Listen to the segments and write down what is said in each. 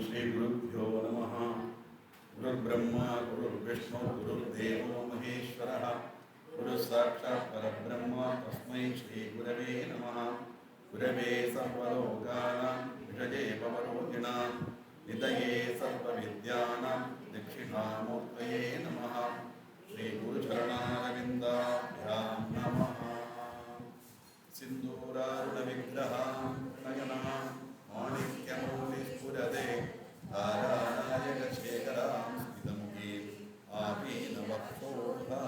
श्री गुरुभ्यो नमः। गुरुर्ब्रह्मा गुरुर्विष्णु गुरुर्देवो महेश्वरः। गुरुसाक्षात् परब्रह्म तस्मै श्री गुरवे नमः। गुरवे सर्वलोकानां विषये भवरोगिणां निधये सर्वविद्यानां दक्षिणामूर्तये नमः। श्री गुरुचरणारविन्दाभ्यां नमः। सिन्दूरारुणविग्रहां नयनां माणिक्यमौलिस्फुरते तारानायकशेखरां स्मितमुखीं आपीनवक्षोरुहां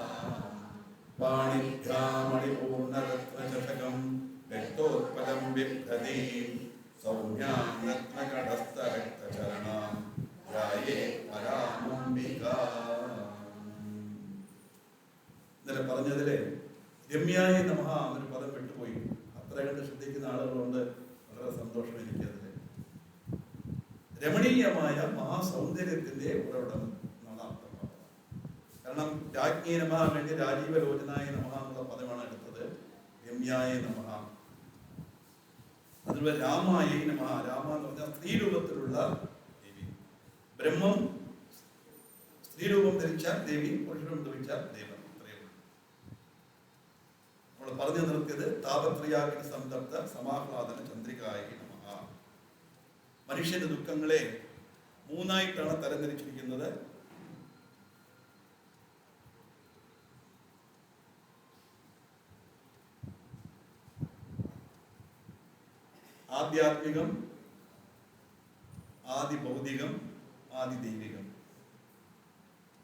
पाणिभ्यामणिपूर्णरत्नचषकं रक्तोत्पलं बिभ्रतीं सौम्यां रत्नकटस्थरक्तचरणां ध्यायेत् परामम्बिकाम्. ഇന്നലെ പറഞ്ഞതിലെ രമ്യായ നമഃ എന്നൊരു പദം വിട്ടുപോയി. അത്ര കണ്ട് ശ്രദ്ധിക്കുന്ന ആളുകളുണ്ട്. വളരെ സന്തോഷം എനിക്കതിൽ. രമണീയമായ മഹാസൗന്ദര്യത്തിന്റെ ഉറവിടം എന്നാണ് അർത്ഥമാക്കുന്നത്. കാരണം രാജ്ഞി നമഃ വേണ്ടി രാജീവലോചനായ നമഃ എന്നുള്ള പദമാണ് എടുത്തത്. രമ്യായ നമഃ. അതുപോലെ രാമായ നമഃ. രാമ എന്ന് പറഞ്ഞാൽ സ്ത്രീരൂപത്തിലുള്ള ദേവി. ബ്രഹ്മം സ്ത്രീരൂപം ധരിച്ചാൽ ദേവി, പുരുഷരൂപം ധരിച്ചാൽ ദേവൻ. നമ്മൾ പറഞ്ഞു നിർത്തിയത് താപത്രയാഗ്നി സംതപ്ത സമാഹ്ലാദന ചന്ദ്രികായ നമഃ. മനുഷ്യന്റെ ദുഃഖങ്ങളെ മൂന്നായിട്ടാണ് തരംതിരിച്ചിരിക്കുന്നത്. ആധ്യാത്മികം, ആദിഭൗതികം, ആദിദൈവികം.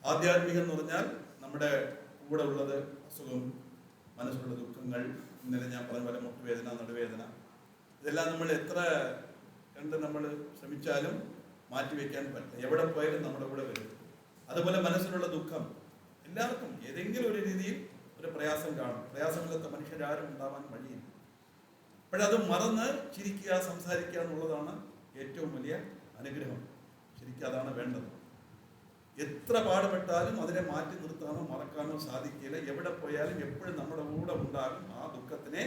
ആധ്യാത്മികം എന്ന് പറഞ്ഞാൽ നമ്മുടെ കൂടെ ഉള്ളത് അസുഖം, മനസ്സിലുള്ള ദുഃഖങ്ങൾ. ഇന്നലെ ഞാൻ പറഞ്ഞ പോലെ മുട്ടുവേദന, നടുവേദന, ഇതെല്ലാം നമ്മൾ എത്ര കണ്ട് നമ്മൾ ശ്രമിച്ചാലും മാറ്റിവെക്കാൻ പറ്റില്ല. എവിടെ പോയാലും നമ്മുടെ കൂടെ വരും. അതുപോലെ മനസ്സിലുള്ള ദുഃഖം എല്ലാവർക്കും ഏതെങ്കിലും ഒരു രീതിയിൽ ഒരു പ്രയാസം കാണും. പ്രയാസമില്ലാത്ത മനുഷ്യരാരും ഉണ്ടാവാൻ വഴിയില്ല. അപ്പോഴത് മറന്ന് ചിരിക്കുക, സംസാരിക്കുക എന്നുള്ളതാണ് ഏറ്റവും വലിയ അനുഗ്രഹം. ശരിക്കും അതാണ് വേണ്ടത്. എത്ര പാടുപെട്ടാലും അതിനെ മാറ്റി നിർത്താനോ മറക്കാനോ സാധിക്കില്ല. എവിടെ പോയാലും എപ്പോഴും നമ്മുടെ കൂടെ ഉണ്ടാകും. ആ ദുഃഖത്തിനെ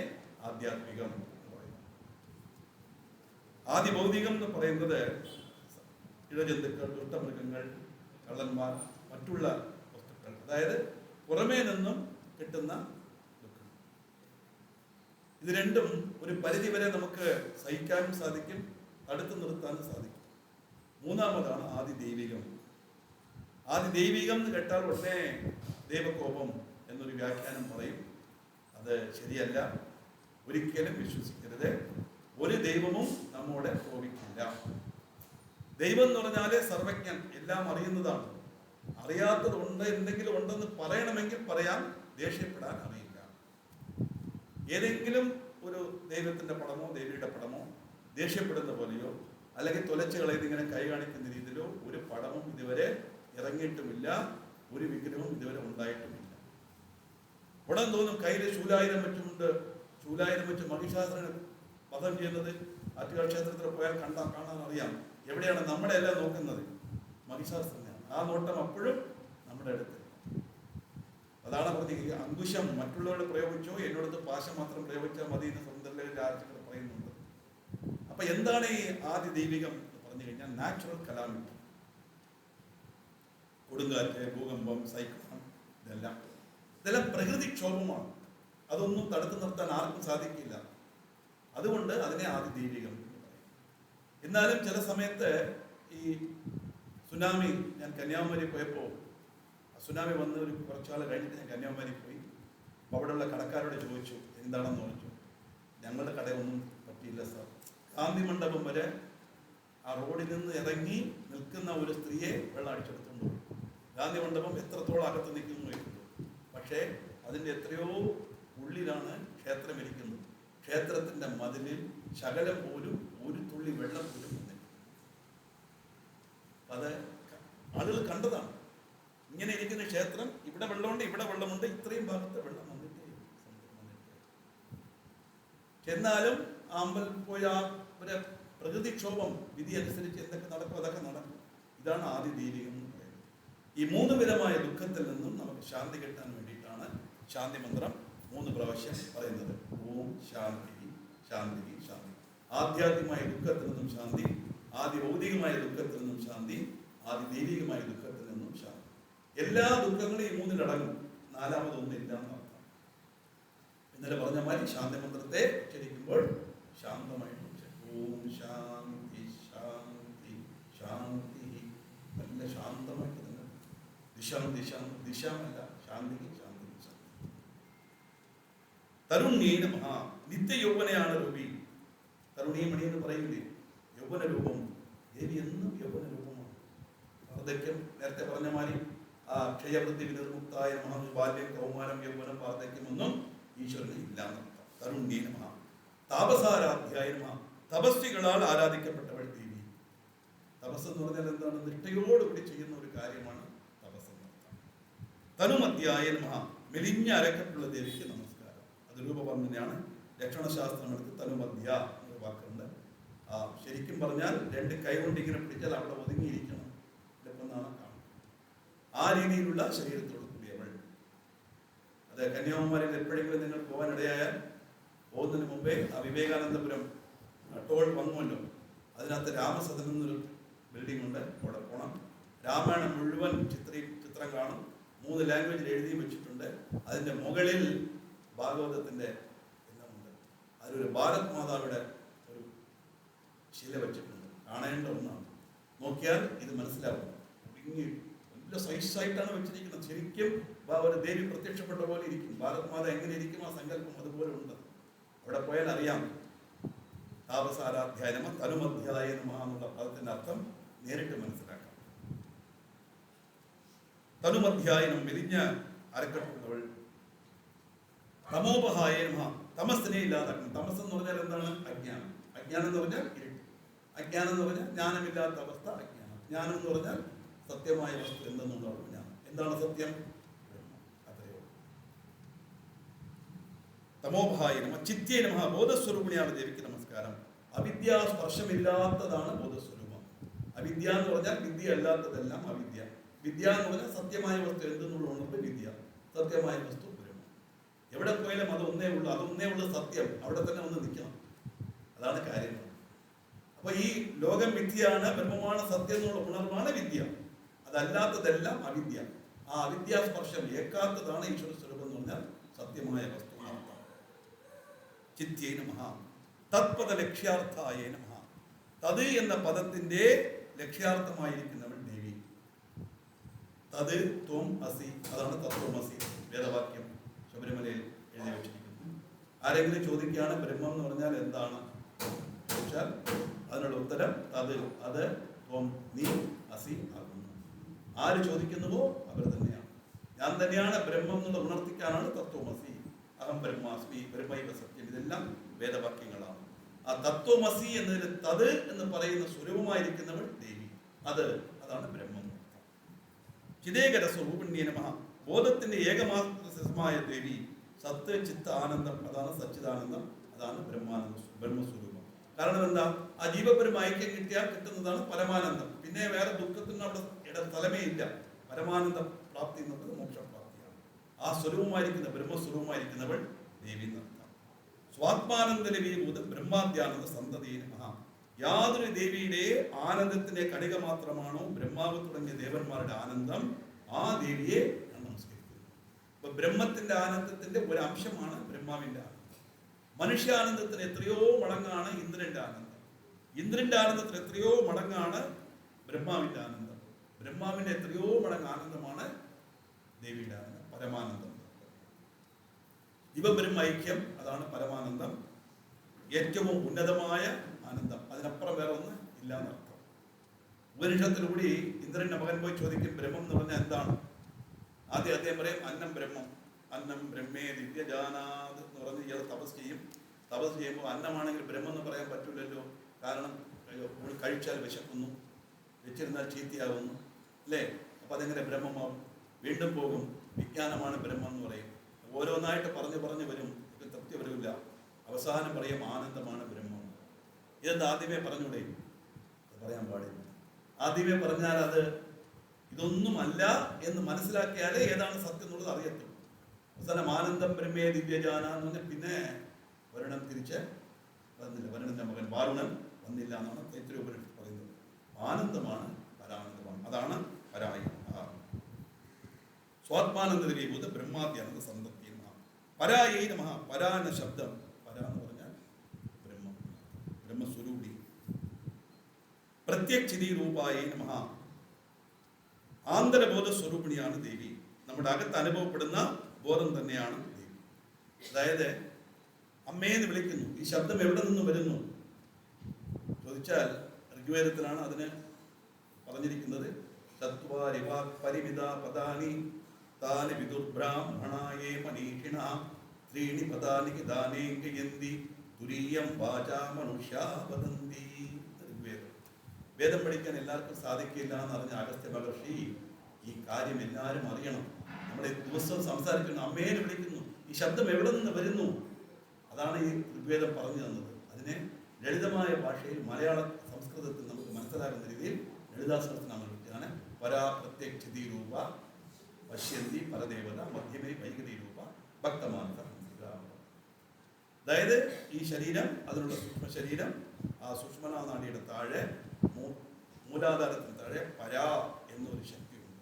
ആധ്യാത്മികം എന്ന് പറയുന്നു. ആദിഭൗതികം എന്ന് പറയുന്നത് ഇഴജന്തുക്കൾ, ദുഷ്ടമൃഗങ്ങൾ, കള്ളന്മാർ, മറ്റുള്ള വസ്തുക്കൾ, അതായത് പുറമേ നിന്നും കിട്ടുന്ന ദുഃഖം. ഇത് രണ്ടും ഒരു പരിധി വരെ നമുക്ക് സഹിക്കാനും സാധിക്കും, തടുത്തു നിർത്താനും സാധിക്കും. മൂന്നാമതാണ് ആദിദൈവികം. ആദിദൈവികം എന്ന് കേട്ടാൽ ഉടനെ ദൈവകോപം എന്നൊരു വ്യാഖ്യാനം പറയും. അത് ശരിയല്ല. ഒരിക്കലും വിശ്വസിക്കരുത്. ഒരു ദൈവവും നമ്മോട് കോപിക്കില്ല. ദൈവം എന്ന് പറഞ്ഞാൽ സർവജ്ഞൻ, എല്ലാം അറിയുന്നതാണ്. അറിയാത്തത് ഉണ്ട്, എന്തെങ്കിലും ഉണ്ടെന്ന് പറയണമെങ്കിൽ പറയാം, ദേഷ്യപ്പെടാൻ അറിയില്ല. ഏതെങ്കിലും ഒരു ദൈവത്തിന്റെ പടമോ ദേവിയുടെ പടമോ ദേഷ്യപ്പെടുന്ന പോലെയോ അല്ലെങ്കിൽ തൊലച്ചുകളെ ഇതിങ്ങനെ കൈ കാണിക്കുന്ന രീതിയിലോ ഒരു പടമും ഇതുവരെ ഇറങ്ങിയിട്ടുമില്ല. ഒരു വിഗ്രഹവും ഇതുവരെ ഉണ്ടായിട്ടുമില്ല. ഉടൻ തോന്നും കയ്യിൽ ശൂലായുധം വെച്ചുകൊണ്ട്, ശൂലായുധം വെച്ച് മഹിഷാസുരനെ വധം ചെയ്യുന്നത് ആറ്റുകാൽ ക്ഷേത്രത്തിൽ പോയാൽ കാണാൻ അറിയാം. എവിടെയാണ് നമ്മുടെ എല്ലാം നോക്കുന്നത്? മഹിഷാസുരനെയാണ്. ആ നോട്ടം അപ്പോഴും നമ്മുടെ അടുത്ത്. അതാണ് പറഞ്ഞത്, അങ്കുശം മറ്റുള്ളവരോട് പ്രയോഗിച്ചോ, എന്നോടത്ത് പാശം മാത്രം പ്രയോഗിച്ചാൽ മതി എന്ന് സ്വന്തം രാജ്യങ്ങൾ പറയുന്നുണ്ട്. അപ്പൊ എന്താണ് ഈ ആദി ദൈവികം എന്ന് പറഞ്ഞു കഴിഞ്ഞാൽ നാച്ചുറൽ കലാമിറ്റി. കൊടുങ്കാറ്റ്, ഭൂകമ്പം, സൈക്ലോൺ, ഇതെല്ലാം പ്രകൃതിക്ഷോഭമാണ്. അതൊന്നും തടുത്തു നിർത്താൻ ആർക്കും സാധിക്കില്ല. അതുകൊണ്ട് അതിനെ ആദിദൈവികം എന്ന് പറയും. എന്നാലും ചില സമയത്ത് ഈ സുനാമി, ഞാൻ കന്യാകുമാരി പോയപ്പോൾ സുനാമി വന്ന് ഒരു കുറച്ചാൾ കഴിഞ്ഞിട്ട് ഞാൻ കന്യാകുമാരി പോയി. അപ്പോൾ അവിടെയുള്ള കടക്കാരോട് ചോദിച്ചു എന്താണെന്ന് ചോദിച്ചു. ഞങ്ങളുടെ കടയൊന്നും പറ്റിയില്ല സാർ. ഗാന്ധി മണ്ഡപം വരെ ആ റോഡിൽ നിന്ന് ഇറങ്ങി നിൽക്കുന്ന ഒരു സ്ത്രീയെ വെള്ളം അടിച്ചെടുത്തുകൊണ്ട് പോയി. ഗാന്ധി മണ്ഡപം എത്രത്തോളം അകത്ത് നിൽക്കുന്നു വയ്ക്കുന്നു. പക്ഷേ അതിൻ്റെ എത്രയോ ഉള്ളിലാണ് ക്ഷേത്രം ഇരിക്കുന്നത്. ക്ഷേത്രത്തിൻ്റെ മതിലിൽ ശകലം പോലും ഒരു തുള്ളി വെള്ളം പോലും വന്നില്ല. അത് ആളുകൾ കണ്ടതാണ്. ഇങ്ങനെ ഇരിക്കുന്ന ക്ഷേത്രം, ഇവിടെ വെള്ളമുണ്ട്, ഇവിടെ വെള്ളമുണ്ട്, ഇത്രയും ഭാഗത്ത് വെള്ളം വന്നിട്ടേ. എന്നാലും ആ അമ്പലത്തിൽ പോയി ആ ഒരു പ്രകൃതിക്ഷോഭം വിധി അനുസരിച്ച് എന്തൊക്കെ നടക്കും അതൊക്കെ നടക്കും. ഇതാണ് ആദിദൈവികം എന്ന് പറയുന്നത്. ഈ മൂന്ന് വിധമായ ദുഃഖത്തിൽ നിന്നും നമുക്ക് ശാന്തി കിട്ടാൻ വേണ്ടിയിട്ടാണ് ശാന്തി മന്ത്രം 3 പ്രാവശ്യം പറയുന്നത്. ഓം ശാന്തി ശാന്തി ശാന്തി. ആധ്യാത്മികമായ ദുഃഖത്തിൽ നിന്നും ശാന്തി, ആദ്യ ഭൗതികമായ ദുഃഖത്തിൽ നിന്നും ശാന്തി, ആദ്യ ദൈവികമായ ദുഃഖത്തിൽ നിന്നും ശാന്തി. എല്ലാ ദുഃഖങ്ങളും ഈ മൂന്നിൽ അടങ്ങും, നാലാമതൊന്നില്ല എന്നർത്ഥം. ഇന്നലെ പറഞ്ഞ മാതിരി ശാന്തിമന്ത്രത്തെ ഉച്ചരിക്കുമ്പോൾ ശാന്തമായിട്ട് ഓം ശാന്തി ശാന്തി ശാന്തി, നല്ല ശാന്തമായിട്ട് തന്നെ ദിശാമല്ല ശാന്തിക്ക് ശാന്തി ശാന്തി. തരുണ്യേന മഹാ, നിത്യയൗവനയാണ് രൂപി. തരുണീമണി എന്ന് പറയില്ലേ, യൗവന രൂപം. ദേവി എന്നും യൗവന രൂപമാണ്. വാർദ്ധക്യം നേരത്തെ പറഞ്ഞ മാതിരി ആ ക്ഷയവൃത്തി വിനിർമുക്തായ മഹാ, ബാല്യം കൗമാരം യൗവനം വാർദ്ധക്യം ഒന്നും ഈശ്വരന് ഇല്ലാന്നർത്ഥം. തരുണ്യേന മഹാ. താപസാരാധ്യായ മഹാ, തപസ്വികളാൽ ആരാധിക്കപ്പെട്ടവൾ ദേവി. തപസ് എന്ന് പറഞ്ഞാൽ എന്താണ്? നിഷ്ഠയോടുകൂടി ചെയ്യുന്ന ഒരു കാര്യമാണ് തപസ് എന്നർത്ഥം. തനുമധ്യായ മഹാ, മെലിഞ്ഞ അരക്കട്ടുള്ള ദേവിക്ക് നമസ്കാരം. അത് രൂപവർണ്ണനയാണ്. ലക്ഷണശാസ്ത്രം എടുത്ത് തനുമധ്യ എന്നൊരു വാക്കുണ്ട്. ശരിക്കും പറഞ്ഞാൽ രണ്ട് കൈ കൊണ്ട് ഇങ്ങനെ പിടിച്ചാൽ അവിടെ ഒതുങ്ങിയിരിക്കണം, ഇതെന്നാണ് കാണുന്നത്. ആ രീതിയിലുള്ള ശരീരത്തോട് കൂടിയവൾ. അത് കന്യാകുമാരിയിൽ എപ്പോഴെങ്കിലും നിങ്ങൾ പോകാനിടയായാൽ പോകുന്നതിന് മുമ്പേ ആ വിവേകാനന്ദപുരം ടോൾ വന്നുവല്ലോ, അതിനകത്ത് രാമസദനം എന്നൊരു ബിൽഡിംഗ് ഉണ്ട്, അവിടെ പോകണം. രാമായണം മുഴുവൻ ചിത്രം കാണും. 3 ലാംഗ്വേജിൽ എഴുതി വെച്ചിട്ടുണ്ട്. അതിൻ്റെ മുകളിൽ ഭാഗവതത്തിൻ്റെ എല്ലാം. അതിലൊരു ഭാരത് മാതാവിടെ ഒരു ശില വെച്ചിട്ടുണ്ട്, കാണേണ്ട ഒന്നാണ്. നോക്കിയാൽ ഇത് മനസ്സിലാവും. വലിയ സൈസായിട്ടാണ് വെച്ചിരിക്കുന്നത്. ശരിക്കും ഒരു ദേവി പ്രത്യക്ഷപ്പെട്ട പോലെ ഇരിക്കും. ഭാരത് മാത എങ്ങനെ ഇരിക്കും, ആ സങ്കല്പം അതുപോലെ ഉണ്ട്. അവിടെ പോയാൽ അറിയാം. താപസാരാധ്യായ നമഃ, തനുമധ്യായ നമഃ എന്നുള്ള പദത്തിന്റെ അർത്ഥം നേരിട്ട് മനസ്സിലാക്കാം. തനുമധ്യായനം, മെലിഞ്ഞ അരക്കട്ടുള്ളവൾ. തമോപഹായ നമഃ, തമസ്സിനെ ഇല്ലാതാക്കണം. തമസ് എന്ന് പറഞ്ഞാൽ എന്താണ്? അജ്ഞാനം. അജ്ഞാനം എന്ന് പറഞ്ഞാൽ ഇരുട്ട്. അജ്ഞാനം എന്ന് പറഞ്ഞാൽ ജ്ഞാനമില്ലാത്ത അവസ്ഥ അജ്ഞാനം. ജ്ഞാനം എന്ന് പറഞ്ഞാൽ സത്യമായ വസ്തു എന്തെന്നുള്ള ജ്ഞാനം. എന്താണ് സത്യം? അത്രയോ. തമോഭായ നമഃ, ചിത്യേ നമഃ, ബോധസ്വരൂപിണിയാണ് ദേവിക്ക് നമസ്കാരം. അവിദ്യാസ്പർശമില്ലാത്തതാണ് ബോധസ്വരൂപം. അവിദ്യ എന്ന് പറഞ്ഞാൽ വിദ്യ അല്ലാത്തതെല്ലാം അവിദ്യ. വിദ്യ എന്ന് പറഞ്ഞാൽ സത്യമായ വസ്തു എന്തെന്നുള്ള ഉണർവ് വിദ്യ. സത്യമായ വസ്തു ബ്രഹ്മം. എവിടെ പോയാലും അതൊന്നേ ഉള്ളൂ, അതൊന്നേ ഉള്ളൂ സത്യം. അവിടെ തന്നെ ഒന്ന് നിൽക്കണം. അതാണ് കാര്യങ്ങൾ. അപ്പൊ ഈ ലോകം വിദ്യയാണ്, ബ്രഹ്മമാണ് സത്യം എന്നുള്ള ഉണർവാണ് വിദ്യ. അതല്ലാത്തതെല്ലാം അവിദ്യ. ആ അവിദ്യാസ്പർശം ഏക്കാത്തതാണ് ഈശ്വര സ്വരൂപം എന്ന് പറഞ്ഞാൽ സത്യമായ വസ്തു. ചിത്യേ നമഃ, തത്പദ ലക്ഷ്യാർത്ഥായ നമഃ. തത് എന്ന പദത്തിന്റെ ലക്ഷ്യാർത്ഥമായിരിക്കുന്നവൾ ദേവി. തത് ത്വം അസി, അതാണ് തത്വമസി വേദവാക്യം ശബരിമലയിൽ എഴുതി വെച്ചിരിക്കുന്നു. ആരെങ്കിലും ചോദിക്കുകയാണ് ബ്രഹ്മം എന്ന് പറഞ്ഞാൽ എന്താണ് ചോദിച്ചാൽ അതിനുള്ള ഉത്തരം തത്, അത്, ത്വം നീ, അസി ആകുന്നു. ആര് ചോദിക്കുന്നുവോ അവർ തന്നെയാണ്. ഞാൻ തന്നെയാണ് ബ്രഹ്മം എന്നുള്ള ഉണർത്തിക്കാനാണ് തത്വമസി. അഹം ബ്രഹ്മാസ്മി, ബ്രഹ്മൈവ സത്യം. ഇതെല്ലാം വേദവാക്യങ്ങളാണ്. ആ തത്വമസി എന്നതിൽ തത് എന്ന് പറയുന്ന സ്വരൂപമായിരിക്കുന്നവൾ ദേവി. അതാണ് ബ്രഹ്മം. ചിദേകര സ്വരൂപിണ്യേ നമഃ, ബോധത്തിന്റെ ഏകമാത്രമായ ദേവി. സത്ത്, ചിത്ത, ആനന്ദം, അതാണ് സച്ചിദാനന്ദം, അതാണ് ബ്രഹ്മസ്വരൂപം. കാരണം എന്താ? ആ ജീവപരം ഐക്യം കിട്ടിയാൽ കിട്ടുന്നതാണ് പരമാനന്ദം. പിന്നെ വേറെ ദുഃഖത്തിന് അവിടെ സ്ഥലമേ ഇല്ല. പരമാനന്ദം പ്രാപ്തി എന്നുള്ളത് മോക്ഷപ്രാപ്തിയാണ്. ആ സ്വരൂപമായിരിക്കുന്ന ബ്രഹ്മസ്വരൂപമായിരിക്കുന്നവൾ ദേവി എന്നർത്ഥം. സ്വാത്മാനന്ദ ലവീഭൂത ബ്രഹ്മാദ്യാനന്ദ സന്തതി നമഃ. യാതൊരു ദേവിയുടെ ആനന്ദത്തിന്റെ കണിക മാത്രമാണോ ബ്രഹ്മാവ് തുടങ്ങിയ ദേവന്മാരുടെ ആനന്ദം, ആ ദേവിയെ ഞാൻ നമസ്കരിക്കുന്നു. അപ്പൊ ബ്രഹ്മത്തിന്റെ ആനന്ദത്തിന്റെ ഒരു അംശമാണ് ബ്രഹ്മാവിന്റെ ആനന്ദം. മനുഷ്യാനന്ദത്തിന് എത്രയോ മടങ്ങാണ് ഇന്ദ്രന്റെ ആനന്ദം. ഇന്ദ്രന്റെ ആനന്ദത്തിന് എത്രയോ മടങ്ങാണ് ബ്രഹ്മാവിന്റെ ആനന്ദം. ബ്രഹ്മാവിന്റെ എത്രയോ മടങ്ങ് ആനന്ദമാണ് ദേവിയുടെ ആനന്ദം, പരമാനന്ദം. ദിവബ്രഹ്മ ഐക്യം, അതാണ് പരമാനന്ദം. ഏറ്റവും ഉന്നതമായ ആനന്ദം. അതിനപ്പുറം വേറെ ഒന്ന് ഇല്ല എന്നർത്ഥം. ഉപനിഷത്തിലൂടെ ഇന്ദ്രന്റെ മകൻ പോയി ചോദിക്കും ബ്രഹ്മം എന്ന് പറഞ്ഞാൽ എന്താണ്? ആദ്യം അദ്ദേഹം പറയും അന്നം ബ്രഹ്മം, അന്നം ബ്രഹ്മേ ദിവ്യജാനാത് എന്ന് പറഞ്ഞ് ഇയാൾ തപസ് ചെയ്യും. തപസ് ചെയ്യുമ്പോൾ അന്നമാണെങ്കിൽ ബ്രഹ്മം എന്ന് പറയാൻ പറ്റൂലല്ലോ. കാരണം കഴിച്ചാൽ വിശക്കുന്നു, വെച്ചിരുന്നാൽ ചീത്തയാകുന്നു, അല്ലേ? അപ്പം അതെങ്ങനെ ബ്രഹ്മമാവും? വീണ്ടും പോകും, വിജ്ഞാനമാണ് ബ്രഹ്മം എന്ന് പറയും. ഓരോന്നായിട്ട് പറഞ്ഞു വരും, ഇത് തൃപ്തി വരില്ല. അവസാനം പറയും ആനന്ദമാണ് ബ്രഹ്മം. ഇതെന്താ ആദ്യമേ പറഞ്ഞൂടെ? അത് പറയാൻ പാടില്ല. ആദ്യമേ പറഞ്ഞാൽ അത് ഇതൊന്നുമല്ല എന്ന് മനസ്സിലാക്കിയാലേ ഏതാണ് സത്യം എന്നുള്ളത് അറിയത്തുള്ളൂ. അവസാനം ആനന്ദം ബ്രഹ്മേ ദിവ്യജാന എന്ന് പറഞ്ഞാൽ പിന്നെ വരുണൻ തിരിച്ച് വന്നില്ല. വരുണന്റെ മകൻ വാരുണൻ വന്നില്ല എന്നാണ് തൈത്തിരീയോപനിഷത്ത് പറയുന്നത്. ആനന്ദമാണ് പരാനന്ദമാണ്. അതാണ് പരായി. സ്വാത്മാനന്ദരീഭൂത ബ്രഹ്മാദ്യാനന്ദ സന്തതി നമഃ. പരായൈ നമഃ. പരാ എന്ന ശബ്ദം, പര എന്ന് പറഞ്ഞാൽ ബ്രഹ്മം, ബ്രഹ്മസ്വരൂപി. പ്രത്യക്ഷിതി രൂപായൈ നമഃ. ആന്തരബോധ സ്വരൂപിണിയാണ് ദേവി. നമ്മുടെ അകത്ത് അനുഭവപ്പെടുന്ന ബോധം തന്നെയാണ് ദേവി. അതായത് അമ്മയെന്ന് വിളിക്കുന്നു. ഈ ശബ്ദം എവിടെ നിന്ന് വരുന്നു ചോദിച്ചാൽ ഋഗ്വേദത്തിലാണ് അതിന് പറഞ്ഞിരിക്കുന്നത്. പരിമിത പദാനി താനി വിദുർബ്രാഹ്മണായേ മനീഷിണ ത്രീണി പദാനി ദാനേ ഗയന്തി തുരീയം വാചാ മനുഷ്യാ വദന്തി. ഋഗ്വേദം. വേദം പഠിക്കാൻ എല്ലാവർക്കും സാധിക്കില്ല എന്നറിഞ്ഞ അഗസ്ത്യ മഹർഷി ഈ കാര്യം എല്ലാവരും അറിയണം. നമ്മുടെ ദിവസവും സംസാരിക്കുന്നു, അമ്മയെ വിളിക്കുന്നു. ഈ ശബ്ദം എവിടെ നിന്ന് വരുന്നു? അതാണ് ഈ ഋഗ്വേദം പറഞ്ഞു തന്നത്. അതിനെ ലളിതമായ ഭാഷയിൽ മലയാള സംസ്കൃതത്തിൽ നമുക്ക് മനസ്സിലാകുന്ന രീതിയിൽ ലളിതാസഹസ്രനാമം വിളിച്ചാണ്. പരാ പ്രത്യക്ഷതി രൂപ പശ്യന്തി പരദേവത മധ്യമേ വൈകരി രൂപ ഭക്തമാനസ. അതായത് ഈ ശരീരം, അതിനുള്ള സൂക്ഷ്മ ശരീരം, ആ സൂക്ഷ്മനാനാടിയുടെ താഴെ മൂലാധാരത്തിന് താഴെ പരാ എന്നൊരു ശക്തിയുണ്ട്.